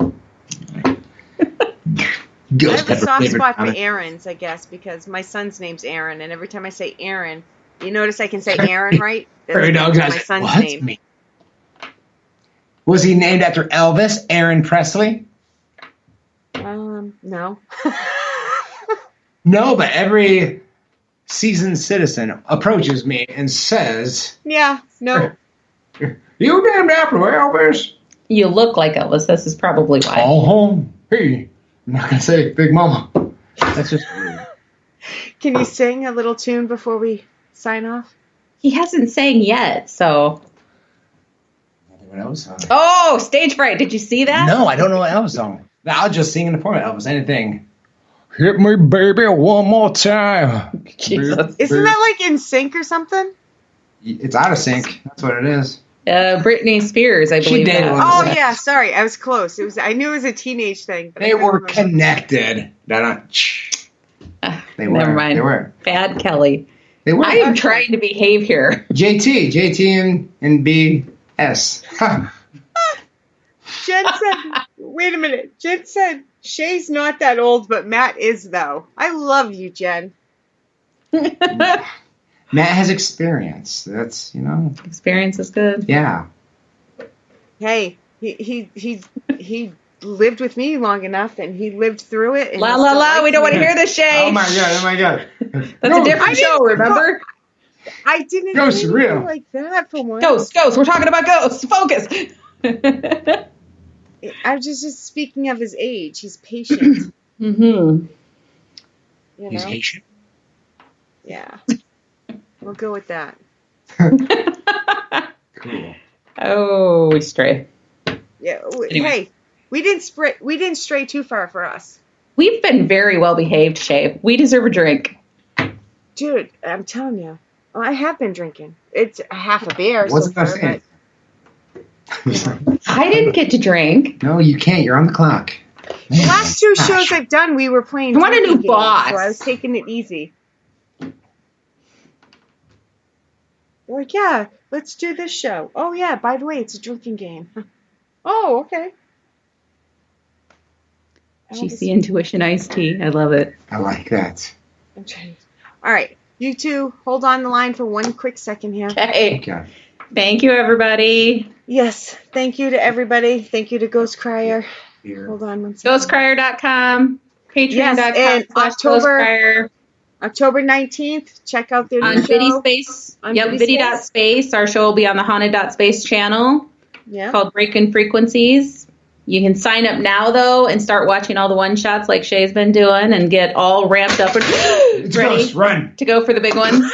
Speaker 3: I have a soft spot for Aaron's, I guess, because my son's name's Aaron, and every time I say Aaron, you notice I can say Aaron, right? That's my son's name.
Speaker 5: Was he named after Elvis? Aaron Presley?
Speaker 3: No.
Speaker 5: No, but every seasoned citizen approaches me and says,
Speaker 3: Yeah, no.
Speaker 5: "You named after Elvis?"
Speaker 4: You look like Elvis. This is probably why.
Speaker 5: Call home. Hey, I'm not gonna say Big Mama. That's just weird.
Speaker 3: Can you sing a little tune before we sign off?
Speaker 4: He hasn't sang yet, so.
Speaker 5: Else?
Speaker 4: Oh, stage fright. Did you see that?
Speaker 5: No, I don't know what Elvis song. I'll just sing in the form of Elvis. Anything. Hit me, baby, one more time.
Speaker 4: Jesus.
Speaker 3: Isn't that like In Sync or something?
Speaker 5: It's out of sync. That's what it is.
Speaker 4: Britney Spears, I believe.
Speaker 5: did
Speaker 4: that.
Speaker 5: one.
Speaker 3: Oh yeah, sorry, I was close. I knew it was a teenage thing. But
Speaker 5: They were connected. They were.
Speaker 4: Never mind.
Speaker 5: They were.
Speaker 4: Bad Kelly.
Speaker 5: They were.
Speaker 4: I am trying to behave here.
Speaker 5: JT and BS.
Speaker 3: Jen said, wait a minute. Jen said, Shay's not that old, but Matt is, though. I love you, Jen.
Speaker 5: Matt has experience. That's,
Speaker 4: Experience is good.
Speaker 5: Yeah.
Speaker 3: Hey, he lived with me long enough, and he lived through it. And
Speaker 4: La
Speaker 3: he
Speaker 4: la
Speaker 3: still
Speaker 4: la,
Speaker 3: likes
Speaker 4: we don't want to
Speaker 3: me.
Speaker 4: hear this, Shay.
Speaker 5: Oh my God.
Speaker 4: That's a different show, remember?
Speaker 3: I didn't
Speaker 5: Ghosts
Speaker 3: mean
Speaker 5: are real.
Speaker 3: it like that for once.
Speaker 4: Ghosts. We're talking about ghosts. Focus.
Speaker 3: I was just speaking of his age. He's patient.
Speaker 4: Mm-hmm.
Speaker 5: He's Haitian.
Speaker 3: Yeah. We'll go with that.
Speaker 5: Cool.
Speaker 4: Oh, we stray.
Speaker 3: Yeah.
Speaker 4: Anyway.
Speaker 3: Hey, we didn't stray too far for us.
Speaker 4: We've been very well behaved, Shay. We deserve a drink.
Speaker 3: Dude, I'm telling you. I have been drinking. It's a half a beer so far, but
Speaker 4: I didn't get to drink.
Speaker 5: No, you can't. You're on the clock.
Speaker 3: the last two shows I've done, we were playing.
Speaker 4: I want a new
Speaker 3: drinking games,
Speaker 4: boss.
Speaker 3: So I was taking it easy. They're like, yeah, let's do this show. Oh yeah, by the way, it's a drinking game. Oh, okay.
Speaker 4: GC Intuition Iced Tea. I love it.
Speaker 5: I like that.
Speaker 3: I'm trying. All right, you two, hold on the line for one quick second here.
Speaker 4: Okay.
Speaker 5: Okay.
Speaker 4: Thank you, everybody.
Speaker 3: Yes, thank you to everybody. Thank you to Ghost Crier.
Speaker 5: Here.
Speaker 3: Hold on one second.
Speaker 4: Ghostcrier.com. Patreon.com.
Speaker 3: Yes, and October. October 19th. Check out their
Speaker 4: On
Speaker 3: new
Speaker 4: Biddy
Speaker 3: show.
Speaker 4: Space.
Speaker 3: On
Speaker 4: Yep,
Speaker 3: Biddy
Speaker 4: Biddy.space. Our show will be on the Haunted.space channel
Speaker 3: Yeah.
Speaker 4: called Breaking Frequencies. You can sign up now, though, and start watching all the one-shots like Shea's been doing and get all ramped up and ready
Speaker 5: Ghost, run.
Speaker 4: to go for the big ones.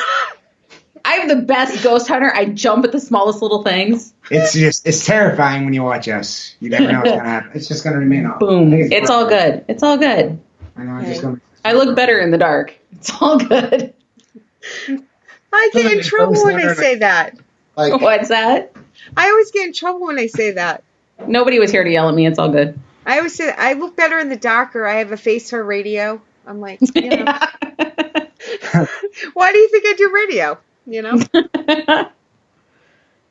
Speaker 4: I'm the best ghost hunter. I jump at the smallest little things.
Speaker 5: It's terrifying when you watch us. You never know what's gonna happen. It's just gonna remain on.
Speaker 4: Boom. It's all good. It's all good.
Speaker 5: I know. I'm just gonna.
Speaker 4: I look better in the dark. It's all good.
Speaker 3: I get in trouble when I say that.
Speaker 5: Like,
Speaker 4: What's that?
Speaker 3: I always get in trouble when I say that.
Speaker 4: Nobody was here to yell at me. It's all good.
Speaker 3: I always say I look better in the dark, or I have a face for radio. I'm like, you know. Why do you think I do radio? You know?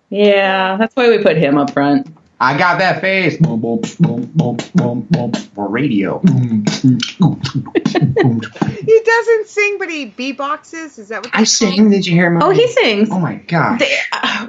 Speaker 4: Yeah, that's why we put him up front.
Speaker 5: I got that face. Boom, boom, boom, boom, boom, boom, for radio.
Speaker 3: He doesn't sing, but he beatboxes. Is that what
Speaker 5: I sing. Did you hear my?
Speaker 4: Oh, he sings.
Speaker 5: Oh my gosh.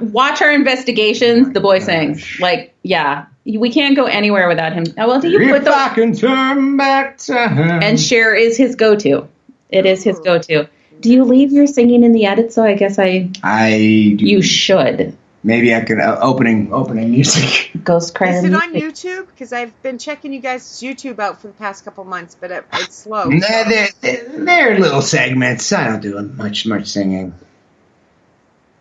Speaker 4: Watch our investigations. The boy sings. Like, yeah, we can't go anywhere without him. Oh, well, do you put
Speaker 5: If I can turn back time.
Speaker 4: And Share is his go-to. It is his go-to. Do you leave your singing in the edit? So I guess
Speaker 5: do.
Speaker 4: You should.
Speaker 5: Maybe I could opening music.
Speaker 4: Ghost Crier.
Speaker 3: Is it on
Speaker 4: music.
Speaker 3: YouTube? Because I've been checking you guys' YouTube out for the past couple months, but it's slow.
Speaker 5: Nah, they're little segments. I don't do much singing.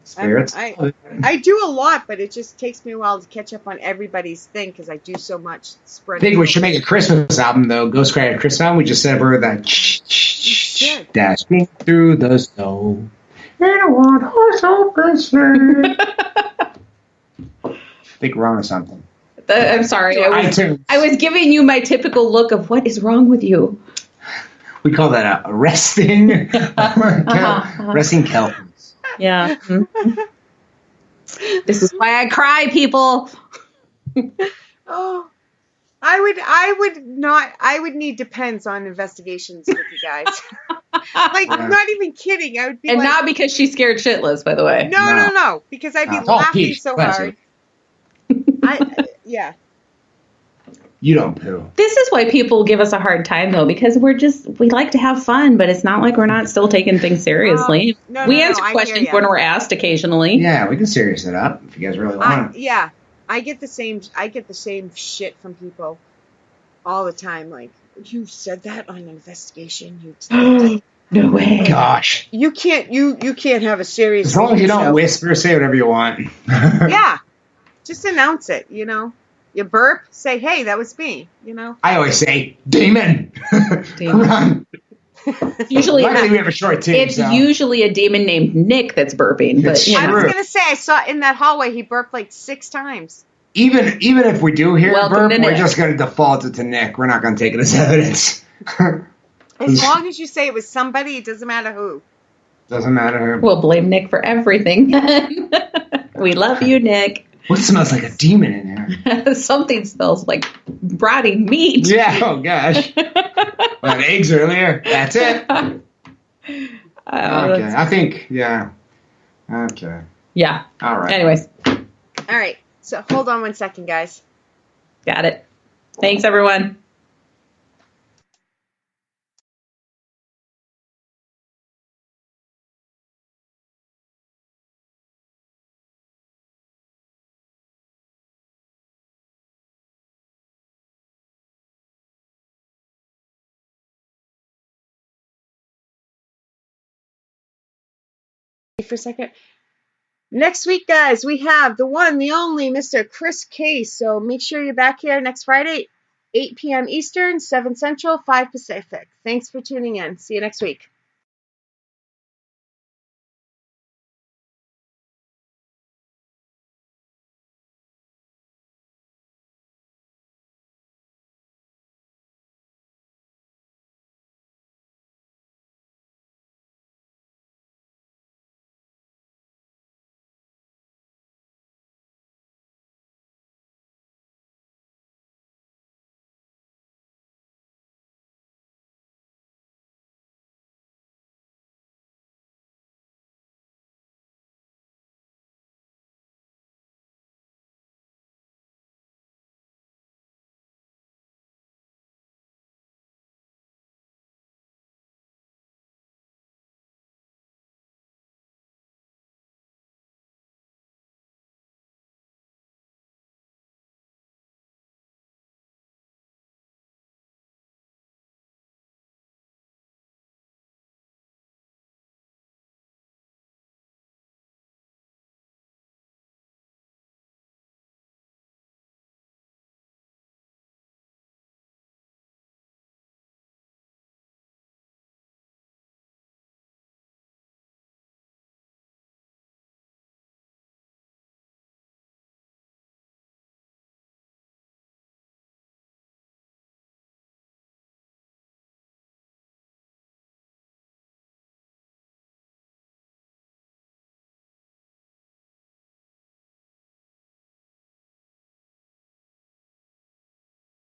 Speaker 5: Spirits.
Speaker 3: I do a lot, but it just takes me a while to catch up on everybody's thing because I do so much spread.
Speaker 5: I think we should make a Christmas album, though. Ghost Crier Christmas album. We just said we're that dashing through the snow. And a one horse open sleigh. I think we're on to something.
Speaker 4: I'm sorry.
Speaker 5: iTunes.
Speaker 4: I was giving you my typical look of what is wrong with you.
Speaker 5: We call that a resting. Resting Keltons.
Speaker 4: Yeah. This is why I cry, people.
Speaker 3: Oh, I would need depends on investigations with you guys. Like, not even kidding. I would be
Speaker 4: And
Speaker 3: like,
Speaker 4: not because she's scared shitless, by the way.
Speaker 3: No, because I'd be laughing so hard. Yeah.
Speaker 5: You don't poo.
Speaker 4: This is why people give us a hard time, though, because we like to have fun, but it's not like we're not still taking things seriously. We answer questions when we're asked occasionally.
Speaker 5: Yeah, we can serious it up if you guys really want.
Speaker 3: Yeah. I get the same shit from people all the time. Like, you said that on an investigation.
Speaker 4: No way.
Speaker 5: Gosh.
Speaker 3: You can't have a serious.
Speaker 5: As long as you don't whisper, say whatever you want.
Speaker 3: Yeah. Just announce it, you know. You burp, say, hey, that was me, you know.
Speaker 5: I always say, demon. Run.
Speaker 4: Usually,
Speaker 5: luckily we have a short team.
Speaker 4: It's usually a demon named Nick that's burping. But
Speaker 3: I was going to say, I saw in that hallway, he burped like 6 times.
Speaker 5: Even if we do hear a burp, we're just going to default it to Nick. We're not going to take it as evidence.
Speaker 3: As long as you say it was somebody, it doesn't matter who.
Speaker 5: Doesn't matter who.
Speaker 4: We'll blame Nick for everything. We love you, Nick.
Speaker 5: What smells like a demon in here?
Speaker 4: Something smells like rotting meat.
Speaker 5: Yeah, oh gosh. Well, eggs earlier. That's it. Okay. I think, yeah. Okay.
Speaker 4: Yeah.
Speaker 5: All right.
Speaker 4: Anyways.
Speaker 3: All right. So hold on 1 second, guys.
Speaker 4: Got it. Thanks, everyone.
Speaker 3: For a second. Next week, guys, we have the one, the only Mr. Chris Case. So make sure you're back here next Friday, 8 p.m. Eastern, 7 Central, 5 Pacific. Thanks for tuning in. See you next week.